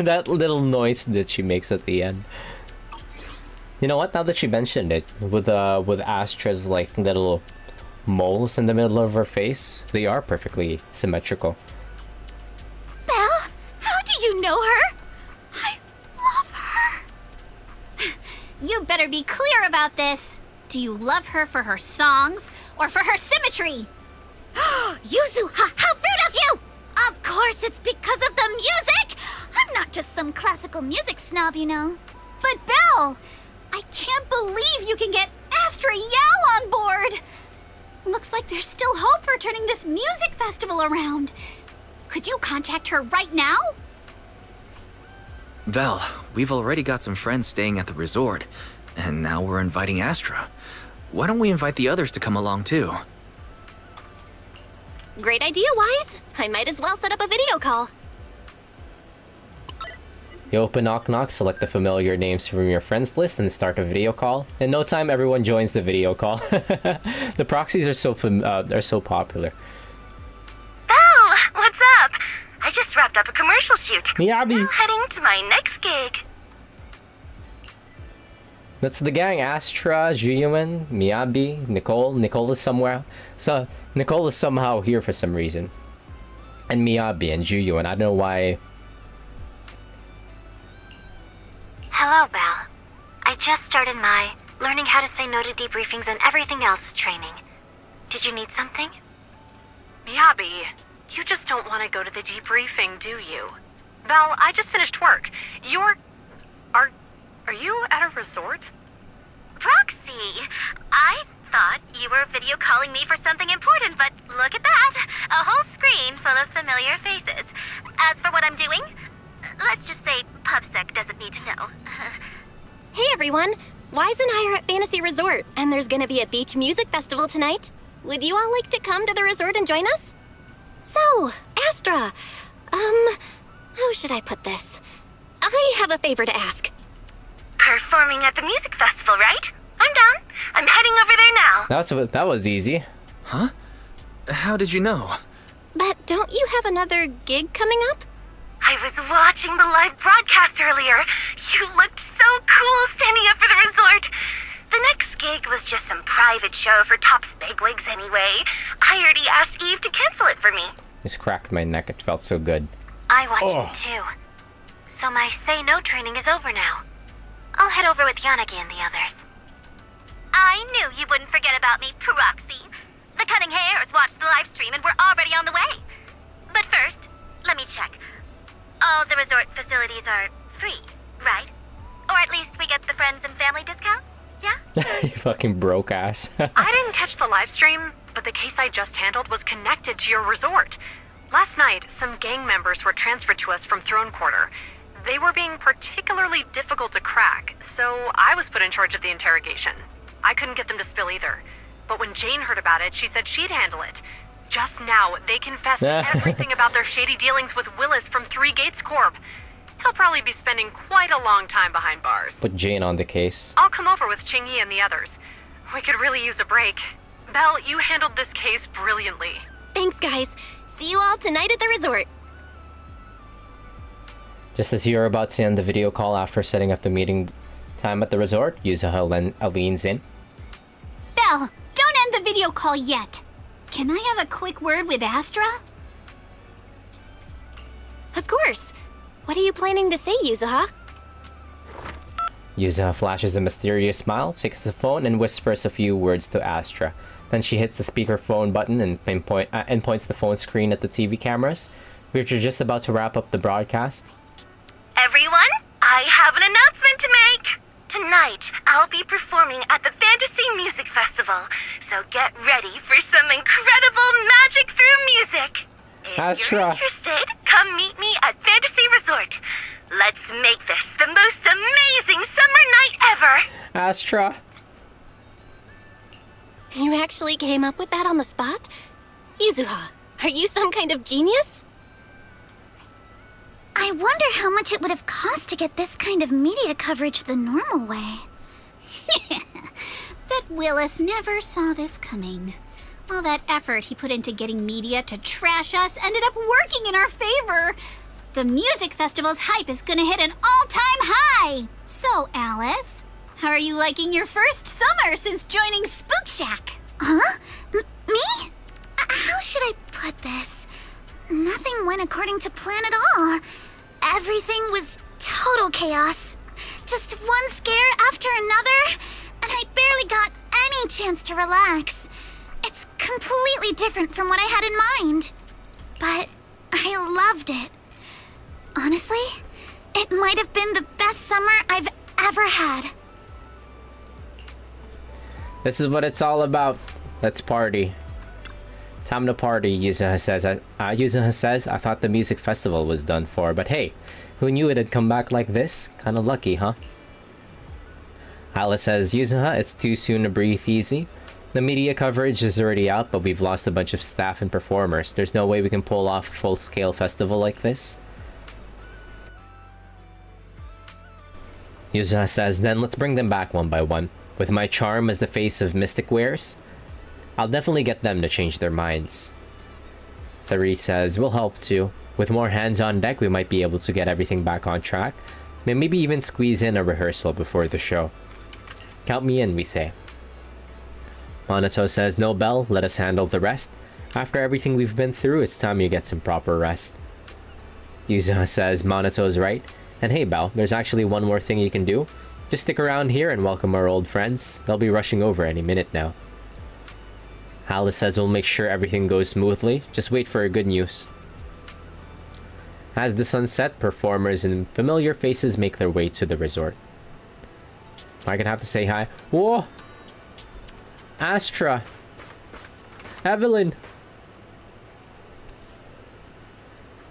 That little noise that she makes at the end. You know what? Now that she mentioned it, with Astra's like little moles in the middle of her face, they are perfectly symmetrical. Belle, how do you know her? I love her. You better be clear about this. Do you love her for her songs or for her symmetry? Yuzuha, how rude of you! Of course it's because of the music! I'm not just some classical music snob, you know. But Belle, I can't believe you can get Astra Yao on board! Looks like there's still hope for turning this music festival around. Could you contact her right now? Vel, we've already got some friends staying at the resort, and now we're inviting Astra. Why don't we invite the others to come along too? Great idea, Wise. I might as well set up a video call. You open Knock Knock, select the familiar names from your friends list, and start a video call. In no time, everyone joins the video call. The proxies are so popular. Belle, what's up? I just wrapped up a commercial shoot. Miyabi. Now heading to my next gig. That's the gang. Astra, Juyuan, Miyabi, Nicole. Nicole is somewhere. So Nicole is somehow here for some reason. And Miyabi and Juyuan. I don't know why. Hello, Belle. I just started my learning how to say no to debriefings and everything else training. Did you need something? Miyabi, you just don't want to go to the debriefing, do you? Belle, I just finished work. Are you at a resort? Roxy, I thought you were video calling me for something important, but look at that. A whole screen full of familiar faces. As for what I'm doing, let's just say PubSec doesn't need to know. Hey everyone! Wise and I are at Fantasy Resort, and there's gonna be a beach music festival tonight. Would you all like to come to the resort and join us? So, Astra, how should I put this? I have a favor to ask. Performing at the music festival, right? I'm down. I'm heading over there now. That was easy. Huh? How did you know? But don't you have another gig coming up? I was watching the live broadcast earlier. You looked so cool standing up for the resort. The next gig was just some private show for Top's bigwigs anyway. I already asked Eve to cancel it for me. Just cracked my neck. It felt so good. I watched it too. So my say no training is over now. I'll head over with Yanagi and the others. I knew you wouldn't forget about me, Proxy. The Cunning Hares watched the live stream and we're already on the way. But first, let me check. All the resort facilities are free, right? Or at least we get the friends and family discount? Yeah? You fucking broke ass. I didn't catch the live stream, but the case I just handled was connected to your resort. Last night, some gang members were transferred to us from Throne Quarter. They were being particularly difficult to crack, so I was put in charge of the interrogation. I couldn't get them to spill either. But when Jane heard about it, she said she'd handle it. Just now, they confessed everything about their shady dealings with Willis from Three Gates Corp. He'll probably be spending quite a long time behind bars. Put Jane on the case. I'll come over with Qingyi and the others. We could really use a break. Belle, you handled this case brilliantly. Thanks, guys. See you all tonight at the resort. Just as you're about to end the video call after setting up the meeting time at the resort, Yuzuha leans in. Belle, don't end the video call yet. Can I have a quick word with Astra? Of course. What are you planning to say, Yuzuha? Yuzuha flashes a mysterious smile, takes the phone, and whispers a few words to Astra. Then she hits the speakerphone button and points the phone screen at the TV cameras, which are just about to wrap up the broadcast. Everyone, I have an announcement to make. Tonight, I'll be performing at the Fantasy Music Festival, so get ready for some incredible magic through music. If you're interested, come meet me at Fantasy Resort. Let's make this the most amazing summer ever! Astra. You actually came up with that on the spot? Yuzuha, are you some kind of genius? I wonder how much it would have cost to get this kind of media coverage the normal way. Bet Willis never saw this coming. All that effort he put into getting media to trash us ended up working in our favor. The music festival's hype is gonna hit an all-time high. So, Alice, how are you liking your first summer since joining Spook Shack? Huh? Me? How should I put this? Nothing went according to plan at all. Everything was total chaos. Just one scare after another, and I barely got any chance to relax. It's completely different from what I had in mind. But I loved it. Honestly, it might have been the best summer I've ever had. This is what it's all about. Let's party. Time to party, Yuzuha says. Yuzuha says, I thought the music festival was done for, but hey, who knew it'd come back like this? Kinda lucky, huh? Alice says, Yuzuha, it's too soon to breathe easy. The media coverage is already out, but we've lost a bunch of staff and performers. There's no way we can pull off a full-scale festival like this. Yuzuha says, then let's bring them back one by one. With my charm as the face of Mystic Wares, I'll definitely get them to change their minds. Therese says, we'll help too. With more hands on deck, we might be able to get everything back on track. And maybe even squeeze in a rehearsal before the show. Count me in, we say. Monato says, no, Belle, let us handle the rest. After everything we've been through, it's time you get some proper rest. Yuzuha says, Monato's right. And hey, Belle, there's actually one more thing you can do. Just stick around here and welcome our old friends. They'll be rushing over any minute now. Alice says we'll make sure everything goes smoothly. Just wait for good news. As the sun sets, performers and familiar faces make their way to the resort. Am I gonna have to say hi? Whoa! Astra! Evelyn!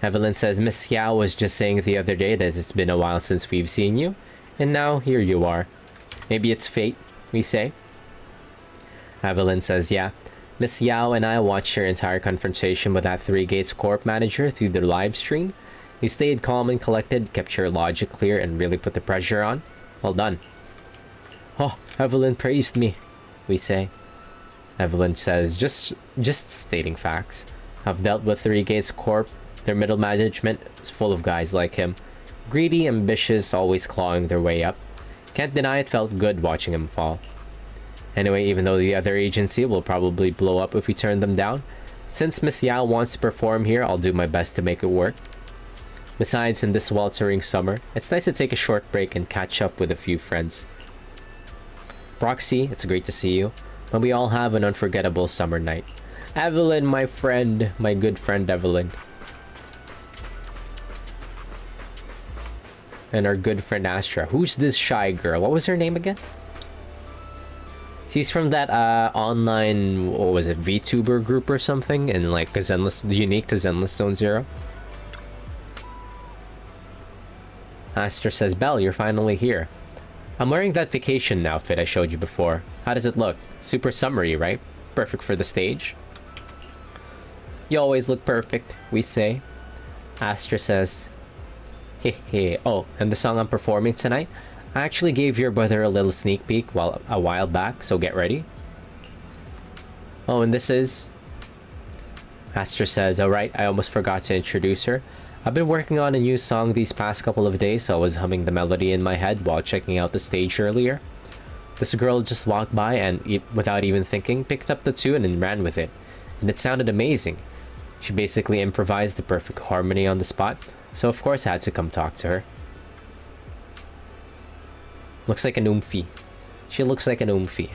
Evelyn says, Miss Yao was just saying the other day that it's been a while since we've seen you. And now, here you are. Maybe it's fate, we say. Evelyn says, yeah. Miss Yao and I watched your entire confrontation with that Three Gates Corp manager through the live stream. You stayed calm and collected, kept your logic clear, and really put the pressure on. Well done. Oh, Evelyn praised me, we say. Evelyn says, just stating facts. I've dealt with Three Gates Corp. Their middle management is full of guys like him. Greedy, ambitious, always clawing their way up. Can't deny it felt good watching him fall. Anyway, even though the other agency will probably blow up if we turn them down, since Miss Yao wants to perform here, I'll do my best to make it work. Besides, in this sweltering summer, it's nice to take a short break and catch up with a few friends. Proxy, it's great to see you. And we all have an unforgettable summer night. Evelyn, my friend, my good friend Evelyn. And our good friend Astra. Who's this shy girl? What was her name again? She's from that online, what was it, VTuber group or something? And like a Zenless, unique to Zenless Zone Zero. Astra says, Belle, you're finally here. I'm wearing that vacation outfit I showed you before. How does it look? Super summery, right? Perfect for the stage. You always look perfect, we say. Astra says, hey. Oh, and the song I'm performing tonight? I actually gave your brother a little sneak peek a while back, so get ready. Oh, and this is... Astra says, alright, I almost forgot to introduce her. I've been working on a new song these past couple of days, so I was humming the melody in my head while checking out the stage earlier. This girl just walked by and, without even thinking, picked up the tune and ran with it. And it sounded amazing. She basically improvised the perfect harmony on the spot, so of course I had to come talk to her. Looks like an oomphy. She looks like an oomphy.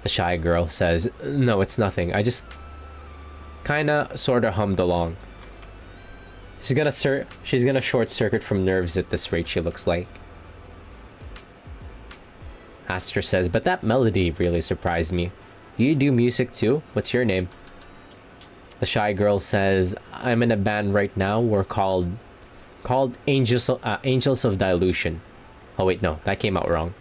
The shy girl says, no, it's nothing. I just kinda sorta hummed along. She's gonna short circuit from nerves at this rate, she looks like. Astra says, but that melody really surprised me. Do you do music too? What's your name? The shy girl says, I'm in a band right now. We're called Angels of Dilution. Oh wait, no, that came out wrong.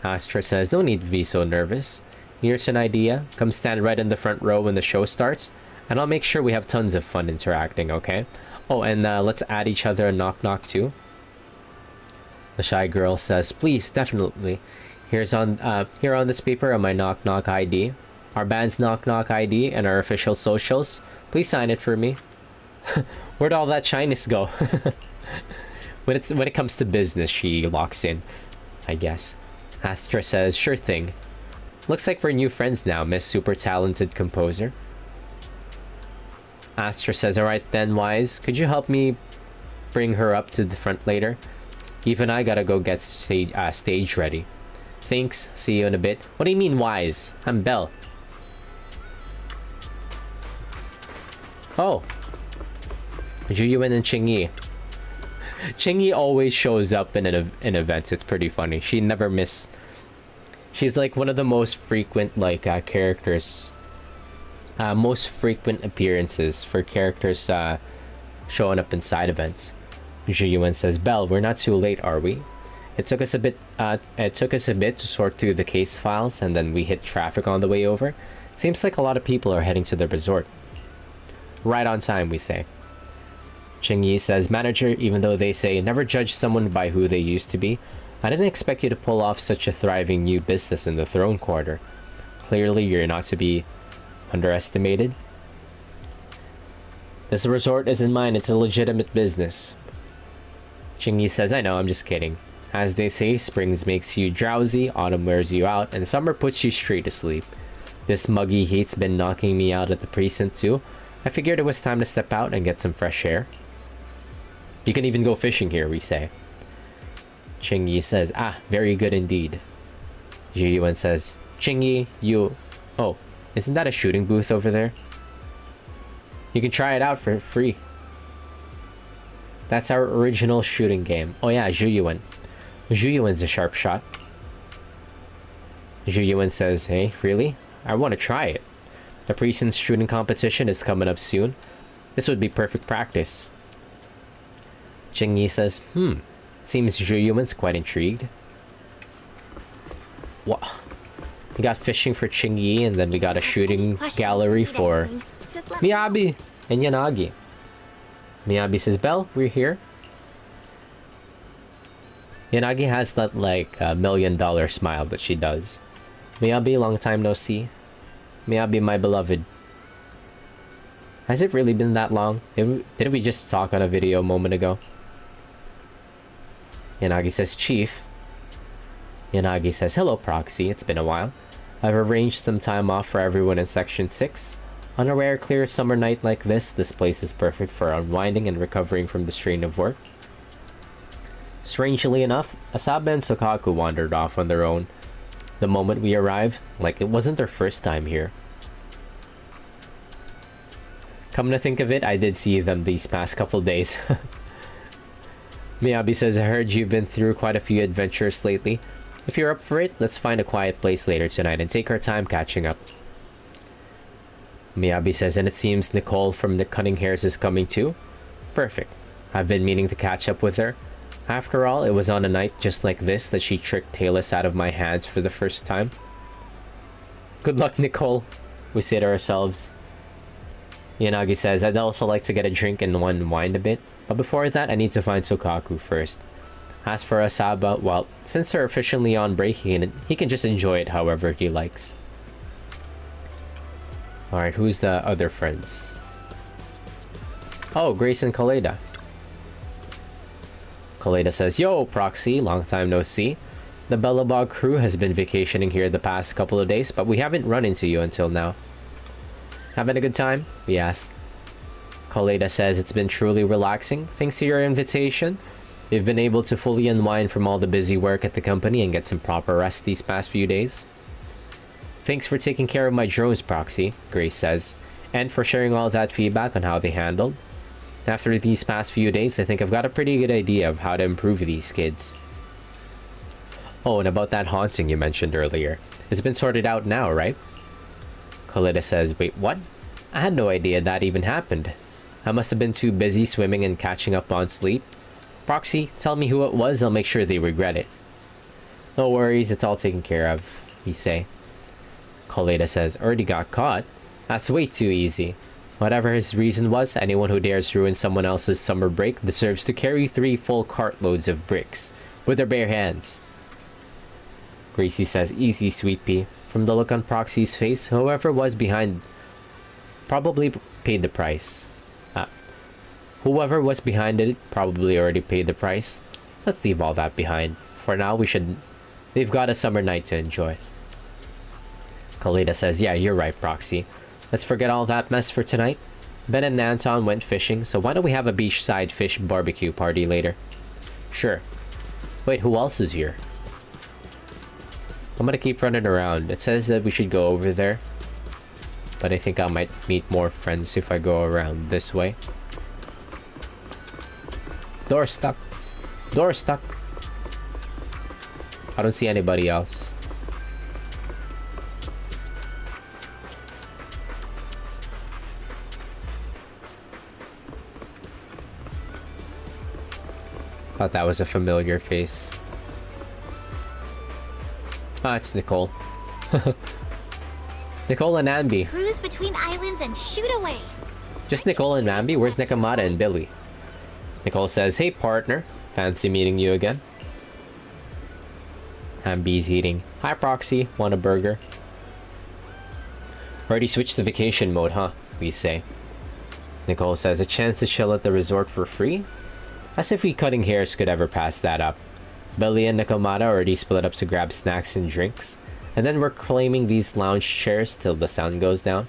Astra says, no need to be so nervous. Here's an idea. Come stand right in the front row when the show starts, and I'll make sure we have tons of fun interacting, okay? Oh, and let's add each other a knock-knock too. The shy girl says, please, definitely. Here on this paper are my knock-knock ID, our band's knock-knock ID, and our official socials. Please sign it for me. Where'd all that shyness go? When it comes to business, she locks in, I guess. Astra says, sure thing. Looks like we're new friends now, Miss Super Talented Composer. Astra says, alright then, Wise, could you help me bring her up to the front later? Even I gotta go get stage ready. Thanks, see you in a bit. What do you mean, Wise? I'm Belle. Oh. Juyuan and Qingyi. Qingyi always shows up in events. It's pretty funny. She never miss. She's like one of the most frequent characters. Most frequent appearances for characters showing up in side events. Juyuan says, Belle, we're not too late, are we? It took us a bit to sort through the case files, and then we hit traffic on the way over. Seems like a lot of people are heading to the resort. Right on time, we say. Qingyi says, manager, even though they say never judge someone by who they used to be, I didn't expect you to pull off such a thriving new business in the Throne Quarter. Clearly, you're not to be underestimated. This resort isn't mine, it's a legitimate business. Qingyi says, I know, I'm just kidding. As they say, spring makes you drowsy, autumn wears you out, and summer puts you straight to sleep. This muggy heat's been knocking me out at the precinct too. I figured it was time to step out and get some fresh air. You can even go fishing here, we say. Qingyi says, ah, very good indeed. Juyuan says, Qingyi, you... Oh, isn't that a shooting booth over there? You can try it out for free. That's our original shooting game. Oh yeah, Juyuan. Juyuan's a sharp shot. Juyuan says, hey, really? I want to try it. The precinct's shooting competition is coming up soon. This would be perfect practice. Qingyi says, seems Juyuan's quite intrigued. What? We got fishing for Qingyi, and then we got a shooting gallery for Miyabi and Yanagi. Miyabi says, Belle, we're here. Yanagi has that $1 million smile that she does. Miyabi, long time no see. Miyabi, my beloved. Has it really been that long? Did we just talk on a video a moment ago? Yanagi says, Chief. Yanagi says, hello, Proxy. It's been a while. I've arranged some time off for everyone in Section 6. On a rare, clear summer night like this place is perfect for unwinding and recovering from the strain of work. Strangely enough, Asaba and Sokaku wandered off on their own. The moment we arrived, like it wasn't their first time here. Come to think of it, I did see them these past couple days. Miyabi says, I heard you've been through quite a few adventures lately. If you're up for it, let's find a quiet place later tonight and take our time catching up. Miyabi says, and it seems Nicole from the Cunning Hairs is coming too? Perfect. I've been meaning to catch up with her. After all, it was on a night just like this that she tricked Talus out of my hands for the first time. Good luck, Nicole, we say to ourselves. Yanagi says, I'd also like to get a drink and unwind a bit, but before that, I need to find Sokaku first. As for Asaba, well, since they're officially on break, he can just enjoy it however he likes. Alright, who's the other friends? Oh, Grace and Kaleda. Kaleda says, yo, Proxy, long time no see. The Bellabog crew has been vacationing here the past couple of days, but we haven't run into you until now. Having a good time? We ask. Kaleda says, it's been truly relaxing, thanks to your invitation. We've been able to fully unwind from all the busy work at the company and get some proper rest these past few days. Thanks for taking care of my drones, Proxy, Grace says, and for sharing all that feedback on how they handled. After these past few days, I think I've got a pretty good idea of how to improve these kids. Oh, and about that haunting you mentioned earlier. It's been sorted out now, right? Kaleda says, wait, what? I had no idea that even happened. I must have been too busy swimming and catching up on sleep. Proxy, tell me who it was, I'll make sure they regret it. No worries, it's all taken care of, we say. Koleda says, already got caught? That's way too easy. Whatever his reason was, anyone who dares ruin someone else's summer break deserves to carry 3 full cartloads of bricks with their bare hands. Gracie says, easy, sweet pea. From the look on Proxy's face, whoever was behind probably paid the price. Whoever was behind it probably already paid the price. Let's leave all that behind. For now, they've got a summer night to enjoy. Koleda says, yeah, you're right, Proxy. Let's forget all that mess for tonight. Ben and Anton went fishing, so why don't we have a beachside fish barbecue party later? Sure. Wait, who else is here? I'm gonna keep running around. It says that we should go over there, but I think I might meet more friends if I go around this way. Door stuck. Door stuck. I don't see anybody else. Thought that was a familiar face. Ah, it's Nicole. Nicole and Ambi. Cruise between islands and shoot away. Just Nicole and Ambi? Where's Nekomata and Billy? Nicole says, hey partner, fancy meeting you again. Ambi's eating. Hi Proxy, want a burger? Already switched to vacation mode, huh? We say. Nicole says, a chance to chill at the resort for free? As if we cutting hairs could ever pass that up. Billy and Nekomata already split up to grab snacks and drinks, and then we're claiming these lounge chairs till the sun goes down.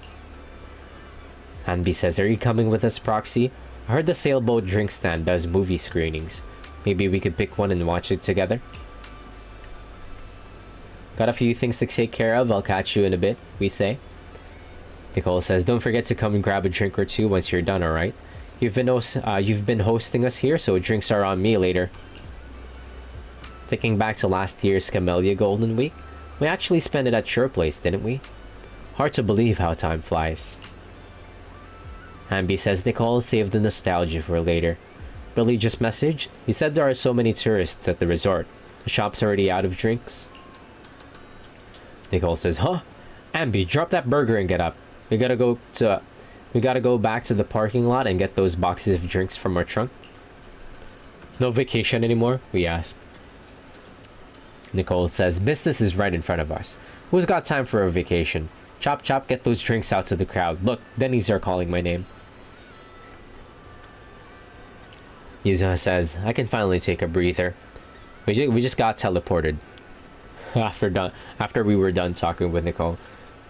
Ambi says, are you coming with us, Proxy? I heard the sailboat drink stand does movie screenings. Maybe we could pick one and watch it together? Got a few things to take care of, I'll catch you in a bit, we say. Nicole says, don't forget to come and grab a drink or two once you're done, alright? You've been hosting us here, so drinks are on me later. Thinking back to last year's Camellia Golden Week, we actually spent it at your place, didn't we? Hard to believe how time flies. Ambi says Nicole saved the nostalgia for later. Billy just messaged. He said there are so many tourists at the resort. The shop's already out of drinks. Nicole says, huh? Ambi, drop that burger and get up. We gotta go back to the parking lot and get those boxes of drinks from our trunk. No vacation anymore? We ask. Nicole says, business is right in front of us. Who's got time for a vacation? Chop chop, get those drinks out to the crowd. Look, Denny's are calling my name. Yuzuha says, I can finally take a breather. We just got teleported. After we were done talking with Nicole.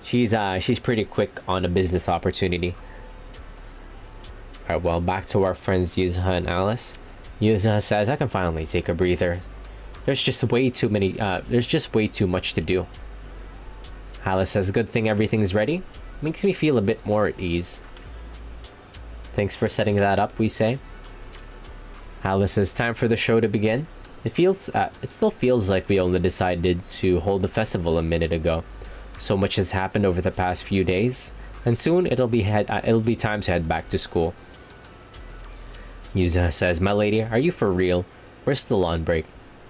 She's pretty quick on a business opportunity. Alright, well, back to our friends Yuzuha and Alice. Yuzuha says, I can finally take a breather. There's just way too much to do. Alice says, good thing everything's ready. Makes me feel a bit more at ease. Thanks for setting that up, we say. Alice says, time for the show to begin. It still feels like we only decided to hold the festival a minute ago. So much has happened over the past few days, and soon it'll be time to head back to school. Yuzuha says, my lady, are you for real? We're still on break.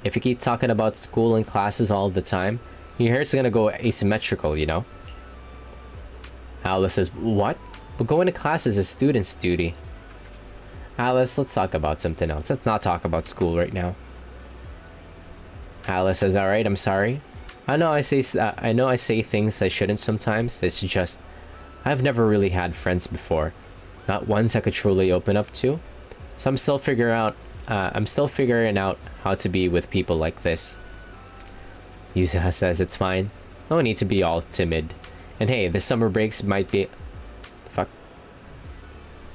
If you keep talking about school and classes all the time, your hair's gonna go asymmetrical, you know? Alice says, what? But going to class is a student's duty. Alice, let's talk about something else. Let's not talk about school right now. Alice says, alright, I'm sorry. I know I say things I shouldn't sometimes. It's just, I've never really had friends before. Not ones I could truly open up to. So I'm still figuring out how to be with people like this. Yuzuha says it's fine. No need to be all timid. And hey, the summer breaks might be... Fuck.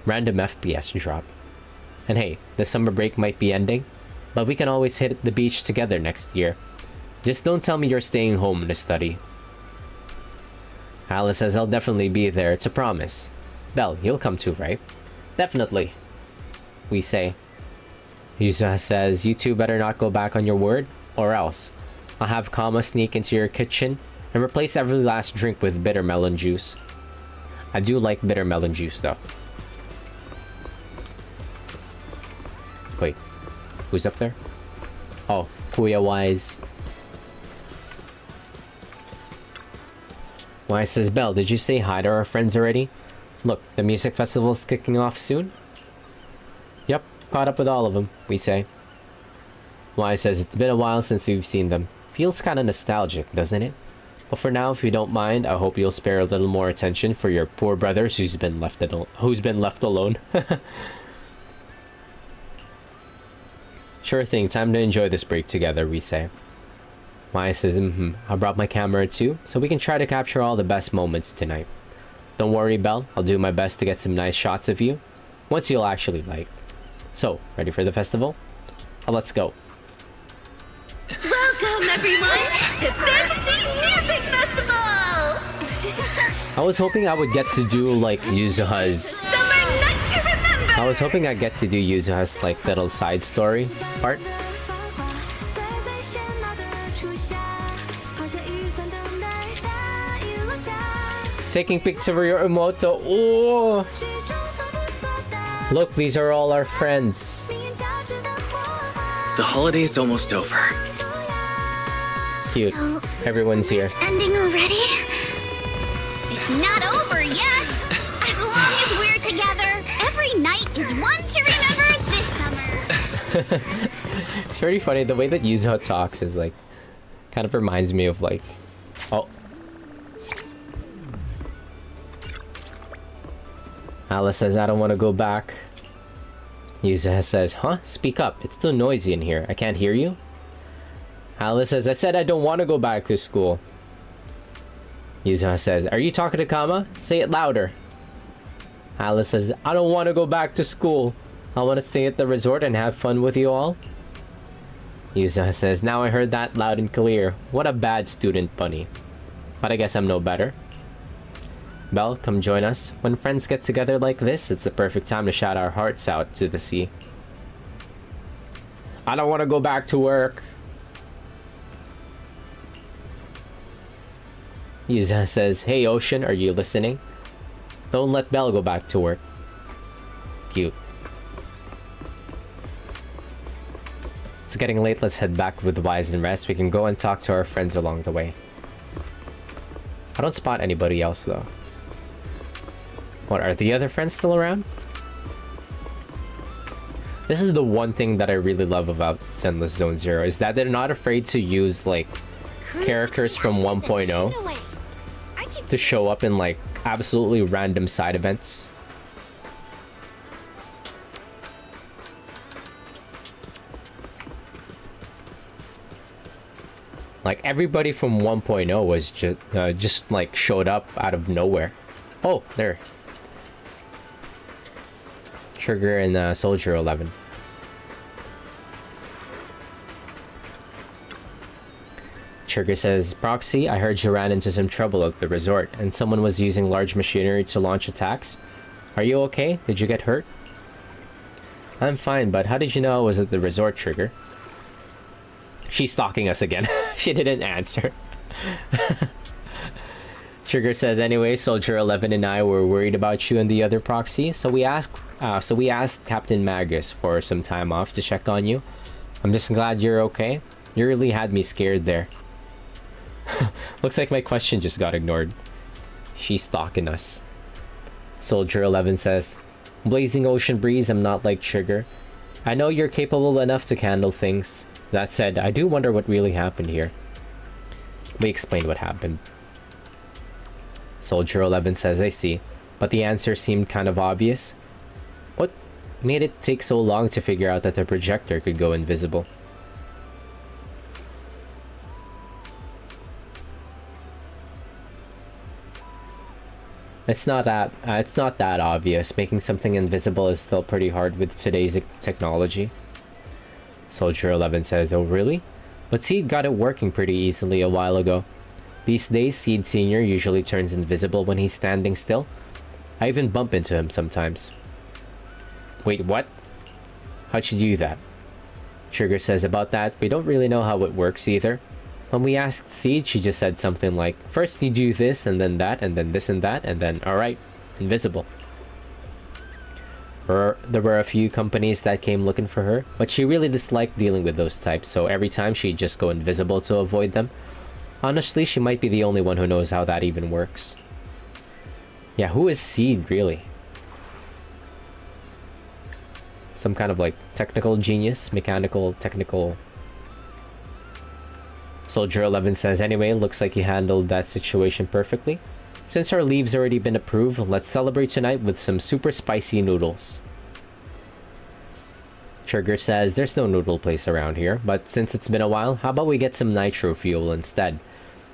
Random FPS drop. And hey, the summer break might be ending, but we can always hit the beach together next year. Just don't tell me you're staying home to study. Alice says I'll definitely be there, it's a promise. Belle, you'll come too, right? Definitely. We say. Yuzuha says, you two better not go back on your word, or else. I'll have Kama sneak into your kitchen and replace every last drink with bitter melon juice. I do like bitter melon juice though. Wait, who's up there? Oh, Kuya Wise. Why, says Belle, did you say hi to our friends already? Look, the music festival's kicking off soon. Yep, caught up with all of them, we say. Why, says it's been a while since we've seen them. Feels kinda nostalgic, doesn't it? But for now, if you don't mind, I hope you'll spare a little more attention for your poor brothers who's been left alone. Sure thing, time to enjoy this break together, we say. Maya says, I brought my camera too, so we can try to capture all the best moments tonight. Don't worry, Belle, I'll do my best to get some nice shots of you, once you'll actually like. So, ready for the festival? Let's go. Welcome, everyone, to Fantasy Music Festival! I was hoping I would get to do, like, Yuzuha's... Summer night to remember! I was hoping I'd get to do Yuzuha's, like, little side story part. Taking pictures of your emoto. Oh! Look, these are all our friends. The holiday's almost over. Cute. So, Everyone's here. Ending already? It's not over yet! As long as we're together, every night is one to remember this summer. It's very funny. The way that Yuzuha talks is like, kind of reminds me of like, oh. Alice says, I don't want to go back. Yuzuha says, huh? Speak up. It's too noisy in here. I can't hear you. Alice says, I said I don't want to go back to school. Yuzuha says, are you talking to Kama? Say it louder. Alice says, I don't want to go back to school. I want to stay at the resort and have fun with you all. Yuzuha says, now I heard that loud and clear. What a bad student, Bunny. But I guess I'm no better. Belle, come join us. When friends get together like this, it's the perfect time to shout our hearts out to the sea. I don't want to go back to work. Yuzuha says, hey Ocean, are you listening? Don't let Belle go back to work. Cute. It's getting late, let's head back with Wise and rest. We can go and talk to our friends along the way. I don't spot anybody else though. What, are the other friends still around? This is the one thing that I really love about Zenless Zone Zero, is that they're not afraid to use like characters from 1.0 to show up in like absolutely random side events. Like everybody from 1.0 was just like showed up out of nowhere. Oh, there. Trigger and Soldier 11. Trigger says, Proxy, I heard you ran into some trouble at the resort and someone was using large machinery to launch attacks. Are you okay? Did you get hurt? I'm fine, but how did you know I was at the resort, Trigger? She's stalking us again. She didn't answer. Trigger says, anyway, Soldier 11 and I were worried about you and the other Proxy, so we asked Captain Magus for some time off to check on you. I'm just glad you're okay. You really had me scared there. Looks like my question just got ignored. She's stalking us. Soldier 11 says, Blazing Ocean Breeze, I'm not like Trigger. I know you're capable enough to handle things. That said, I do wonder what really happened here. We explained what happened. Soldier 11 says, I see, but the answer seemed kind of obvious. What made it take so long to figure out that the projector could go invisible? It's not that obvious. Making something invisible is still pretty hard with today's technology. Soldier 11 says, oh really? But Seed got it working pretty easily a while ago. These days, Seed Sr. usually turns invisible when he's standing still. I even bump into him sometimes. Wait, what? How'd you do that? Trigger says, about that, we don't really know how it works either. When we asked Seed, she just said something like, first you do this, and then that, and then this and that, and then, alright, invisible. There were a few companies that came looking for her, but she really disliked dealing with those types, so every time she'd just go invisible to avoid them. Honestly, she might be the only one who knows how that even works. Yeah, who is Seed, really? Some kind of like technical genius, mechanical, technical. Soldier 11 says, anyway, looks like you handled that situation perfectly. Since our leave's already been approved, let's celebrate tonight with some super spicy noodles. Trigger says, there's no noodle place around here, but since it's been a while, how about we get some nitro fuel instead?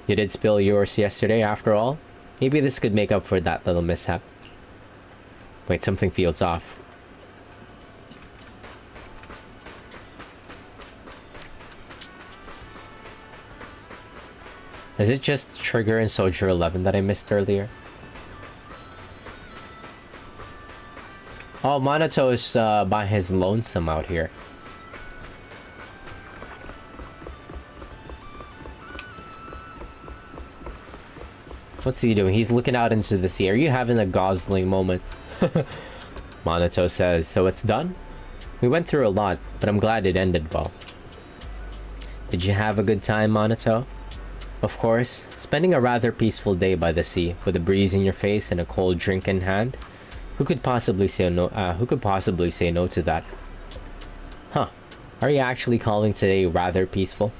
You did spill yours yesterday after all. Maybe this could make up for that little mishap. Wait, something feels off. Is it just Trigger and Soldier 11 that I missed earlier? Oh, Monato is by his lonesome out here. What's he doing? He's looking out into the sea. Are you having a Gosling moment? Monato says, so it's done? We went through a lot, but I'm glad it ended well. Did you have a good time, Monato? Of course, spending a rather peaceful day by the sea, with a breeze in your face and a cold drink in hand. Who could possibly say no? Who could possibly say no to that? Huh? Are you actually calling today rather peaceful?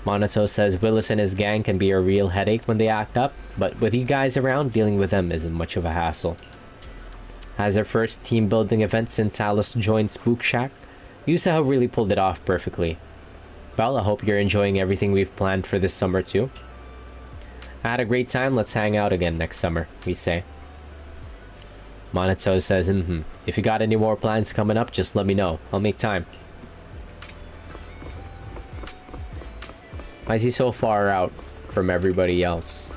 Monato says Willis and his gang can be a real headache when they act up, but with you guys around, dealing with them isn't much of a hassle. As their first team building event since Alice joined Spook Shack, Yuzuha really pulled it off perfectly. Well, I hope you're enjoying everything we've planned for this summer too. I had a great time, let's hang out again next summer, we say. Monato says, if you got any more plans coming up, just let me know. I'll make time. Why is he so far out from everybody else?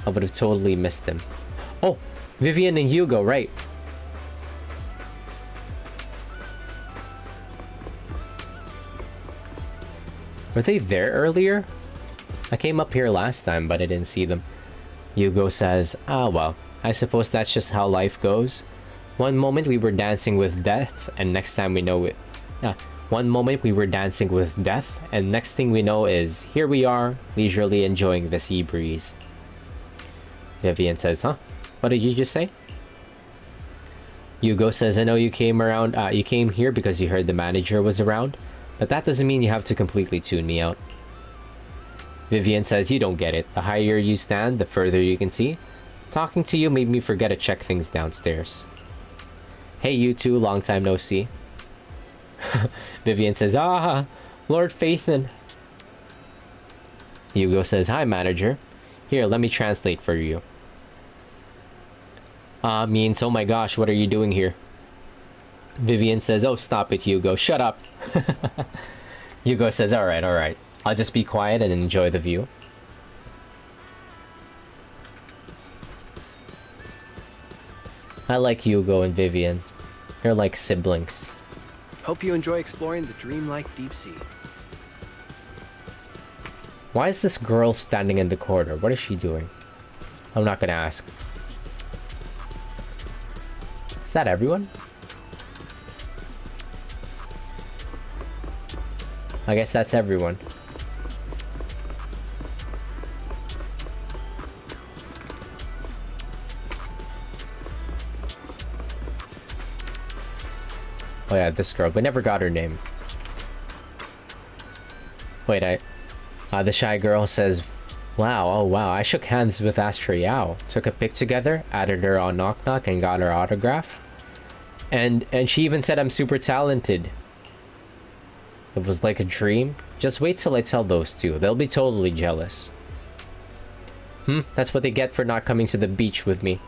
I would have totally missed him. Oh, Vivian and Hugo, right. Were they there earlier? I came up here last time, but I didn't see them. Hugo says, ah well, I suppose that's just how life goes. One moment we were dancing with death, and next time we know it... one moment we were dancing with death, and next thing we know is, here we are, leisurely enjoying the sea breeze. Vivian says, huh? What did you just say? Hugo says, I know you came around, you came here because you heard the manager was around, but that doesn't mean you have to completely tune me out. Vivian says, you don't get it. The higher you stand, the further you can see. Talking to you made me forget to check things downstairs. Hey, you two, long time no see. Vivian says, ah, Lord Phaethon. Hugo says, hi, manager. Here, let me translate for you. Means, oh my gosh, what are you doing here? Vivian says, oh, stop it, Hugo. Shut up. Hugo says, alright. I'll just be quiet and enjoy the view. I like Hugo and Vivian. They're like siblings. Hope you enjoy exploring the dreamlike deep sea. Why is this girl standing in the corner? What is she doing? I'm not gonna ask. Is that everyone? I guess that's everyone. Oh yeah, this girl. We never got her name. Wait, the shy girl says, wow, oh wow, I shook hands with Astra Yao. Took a pic together, added her on Knock Knock, and got her autograph. And she even said I'm super talented. It was like a dream. Just wait till I tell those two. They'll be totally jealous. That's what they get for not coming to the beach with me.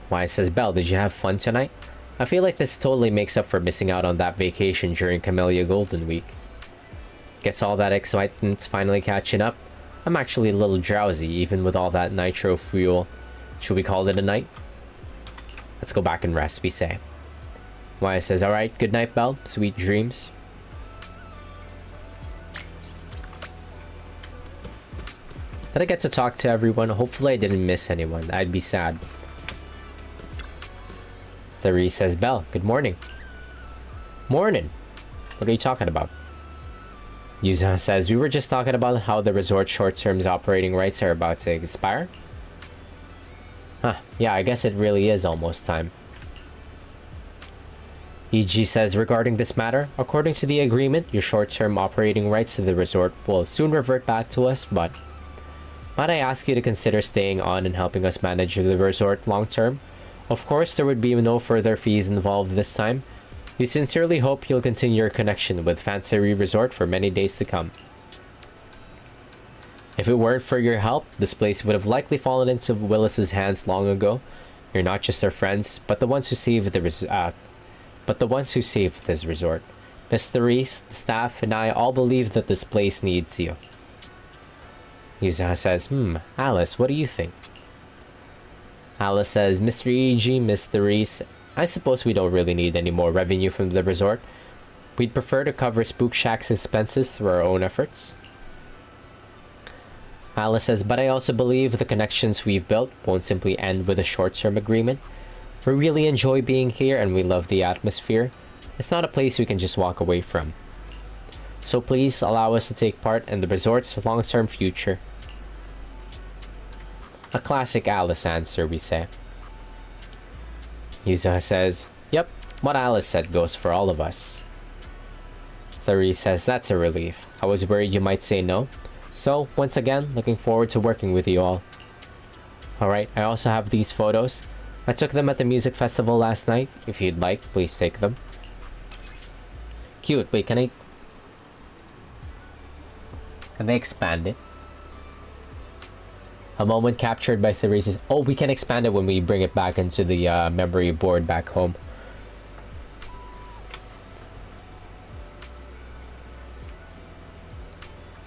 Why, says Belle, did you have fun tonight? I feel like this totally makes up for missing out on that vacation during Camellia Golden Week. Guess all that excitement's finally catching up. I'm actually a little drowsy, even with all that nitro fuel. Should we call it a night? Let's go back and rest, we say. Maya says, alright, good night, Belle. Sweet dreams. Did I get to talk to everyone? Hopefully I didn't miss anyone. I'd be sad. Therese says, Belle, good morning. Morning. What are you talking about? Yuzuha says, we were just talking about how the resort short-term operating rights are about to expire. Huh, yeah, I guess it really is almost time. EG says, regarding this matter, according to the agreement, your short-term operating rights to the resort will soon revert back to us, but might I ask you to consider staying on and helping us manage the resort long-term? Of course, there would be no further fees involved this time. We sincerely hope you'll continue your connection with Fantasy Resort for many days to come. If it weren't for your help, this place would have likely fallen into Willis's hands long ago. You're not just our friends, but the ones who saved this resort. Mr. Reese, the staff, and I all believe that this place needs you. Yuzuha says, Alice, what do you think? Alice says, Mr. EG, Mr. Reese, I suppose we don't really need any more revenue from the resort. We'd prefer to cover Spook Shack's expenses through our own efforts. Alice says, but I also believe the connections we've built won't simply end with a short-term agreement. We really enjoy being here and we love the atmosphere. It's not a place we can just walk away from. So please allow us to take part in the resort's long-term future. A classic Alice answer, we say. Yuzuha says, yep, what Alice said goes for all of us. Thuri says, that's a relief. I was worried you might say no. So, once again, looking forward to working with you all. Alright, I also have these photos. I took them at the music festival last night. If you'd like, please take them. Cute. Wait, can I expand it? A moment captured by Therese's... Oh, we can expand it when we bring it back into the memory board back home.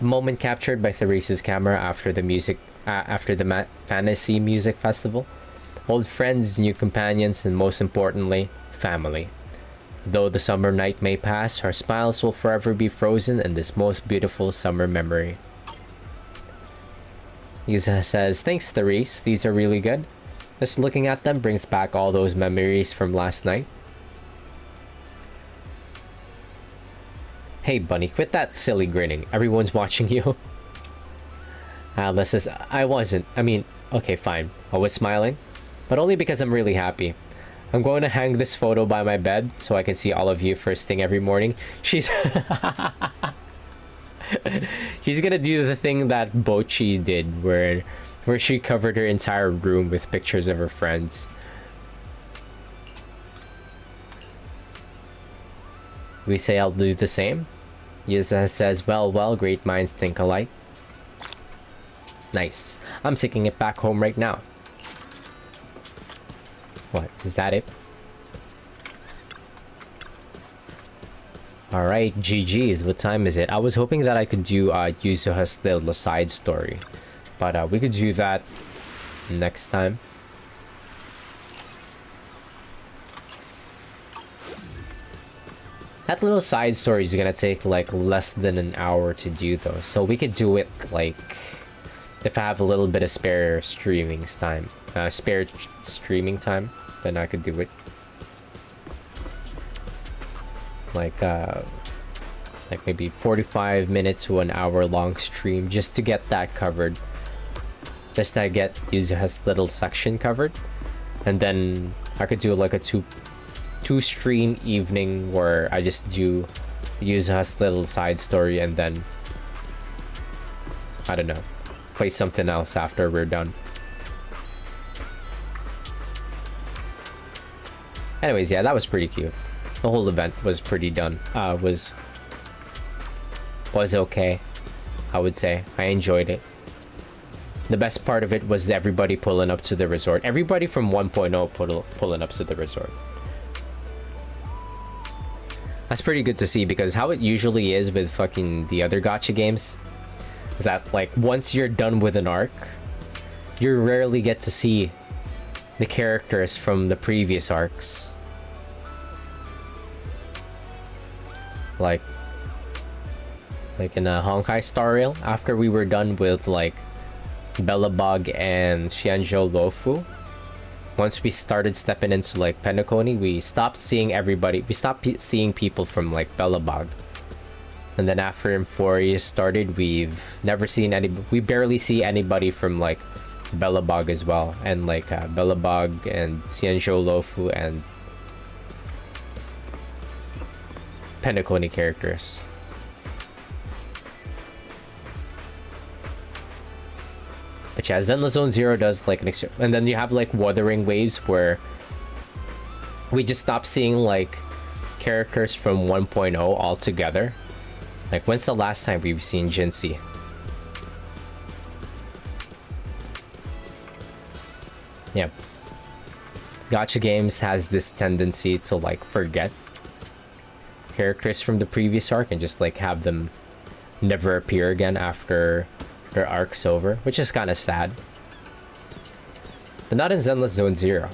A moment captured by Therese's camera after the Fantasy Music Festival. Old friends, new companions, and most importantly, family. Though the summer night may pass, our smiles will forever be frozen in this most beautiful summer memory. Yuzuha says, thanks Therese, these are really good. Just looking at them brings back all those memories from last night. Hey Bunny, quit that silly grinning. Everyone's watching you. Alice says, I wasn't. I mean, okay, fine. I was smiling, but only because I'm really happy. I'm going to hang this photo by my bed so I can see all of you first thing every morning. She's gonna do the thing that Bochi did where she covered her entire room with pictures of her friends. We say I'll do the same. Yuzuha says, well, great minds think alike. Nice. I'm taking it back home right now. What? Is that it? Alright, GG's. What time is it? I was hoping that I could do Yuzuha's little side story. But we could do that next time. That little side story is gonna take like less than an hour to do though. So we could do it like if I have a little bit of spare streaming time. Then I could do it. Like maybe 45 minutes to an hour long stream just to get that covered. Just to get Yuzuha's little section covered. And then I could do like a two stream evening where I just do Yuzuha's little side story and then I don't know, play something else after we're done. Anyways, yeah, that was pretty cute. The whole event was pretty done. Was okay, I would say. I enjoyed it. The best part of it was everybody pulling up to the resort. Everybody from 1.0 pulling up to the resort. That's pretty good to see because how it usually is with fucking the other gacha games is that like once you're done with an arc, you rarely get to see the characters from the previous arcs. Like in a Honkai Star Rail, after we were done with like Bellabog and Xianzhou Lofu, once we started stepping into like Penacony, we stopped seeing everybody. We stopped seeing people from like Belobog. And then after Euphoria started, we've never seen any. We barely see anybody from like Belobog as well, and like Belobog and Xianzhou Lofu and Penacony characters. But yeah, Zenless Zone Zero does like an and then you have like Wuthering Waves where we just stop seeing like characters from 1.0 altogether. Like, when's the last time we've seen Jinxie? Yeah. Gacha games has this tendency to like forget characters from the previous arc and just like have them never appear again after their arc's over, which is kind of sad. But not in Zenless Zone Zero.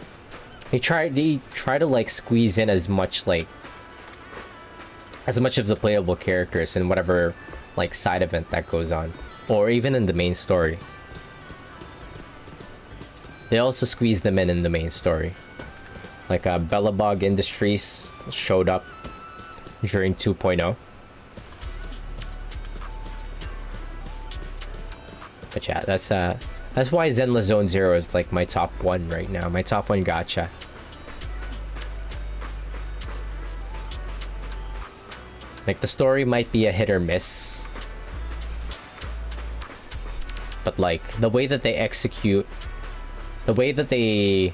They try to like squeeze in as much of the playable characters in whatever like side event that goes on, or even in the main story. They also squeeze them in the main story. Like Belobog Industries showed up during 2.0. But yeah, that's why Zenless Zone Zero is like my top one right now, my top one gacha. Like, the story might be a hit or miss, but like the way that they execute, the way that they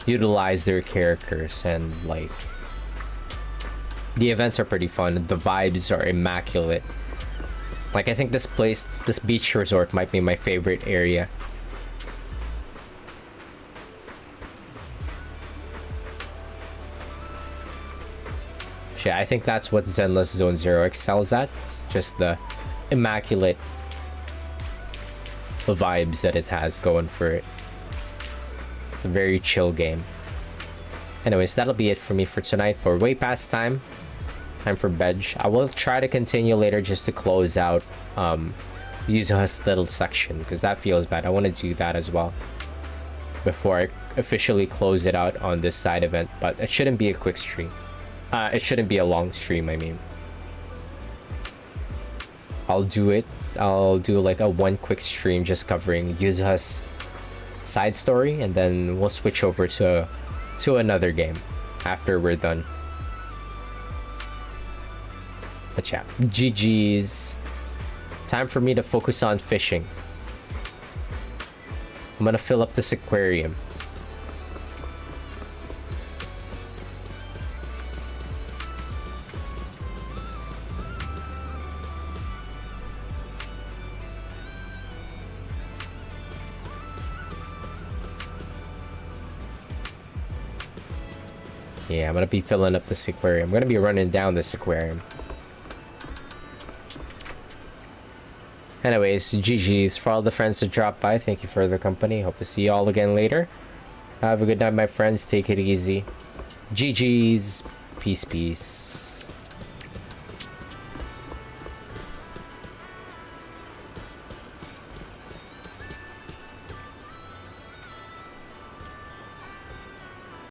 utilize their characters, and like the events are pretty fun. The vibes are immaculate. Like, I think this beach resort might be my favorite area. Yeah, I think that's what Zenless Zone Zero excels at. It's just the immaculate vibes that it has going for it. It's a very chill game. Anyways, that'll be it for me for tonight. We're way past time. Time for bed. I will try to continue later just to close out Yuzuha's little section, because that feels bad. I want to do that as well before I officially close it out on this side event, but it shouldn't be a quick stream. It shouldn't be a long stream, I mean. I'll do like a one quick stream just covering Yuzuha's side story, and then we'll switch over to another game after we're done. But yeah, GG's. Time for me to focus on fishing. I'm gonna fill up this aquarium. Yeah, I'm gonna be filling up this aquarium. I'm gonna be running down this aquarium. Anyways, GG's for all the friends that dropped by. Thank you for the company. Hope to see you all again later. Have a good night, my friends. Take it easy. GG's. Peace, peace.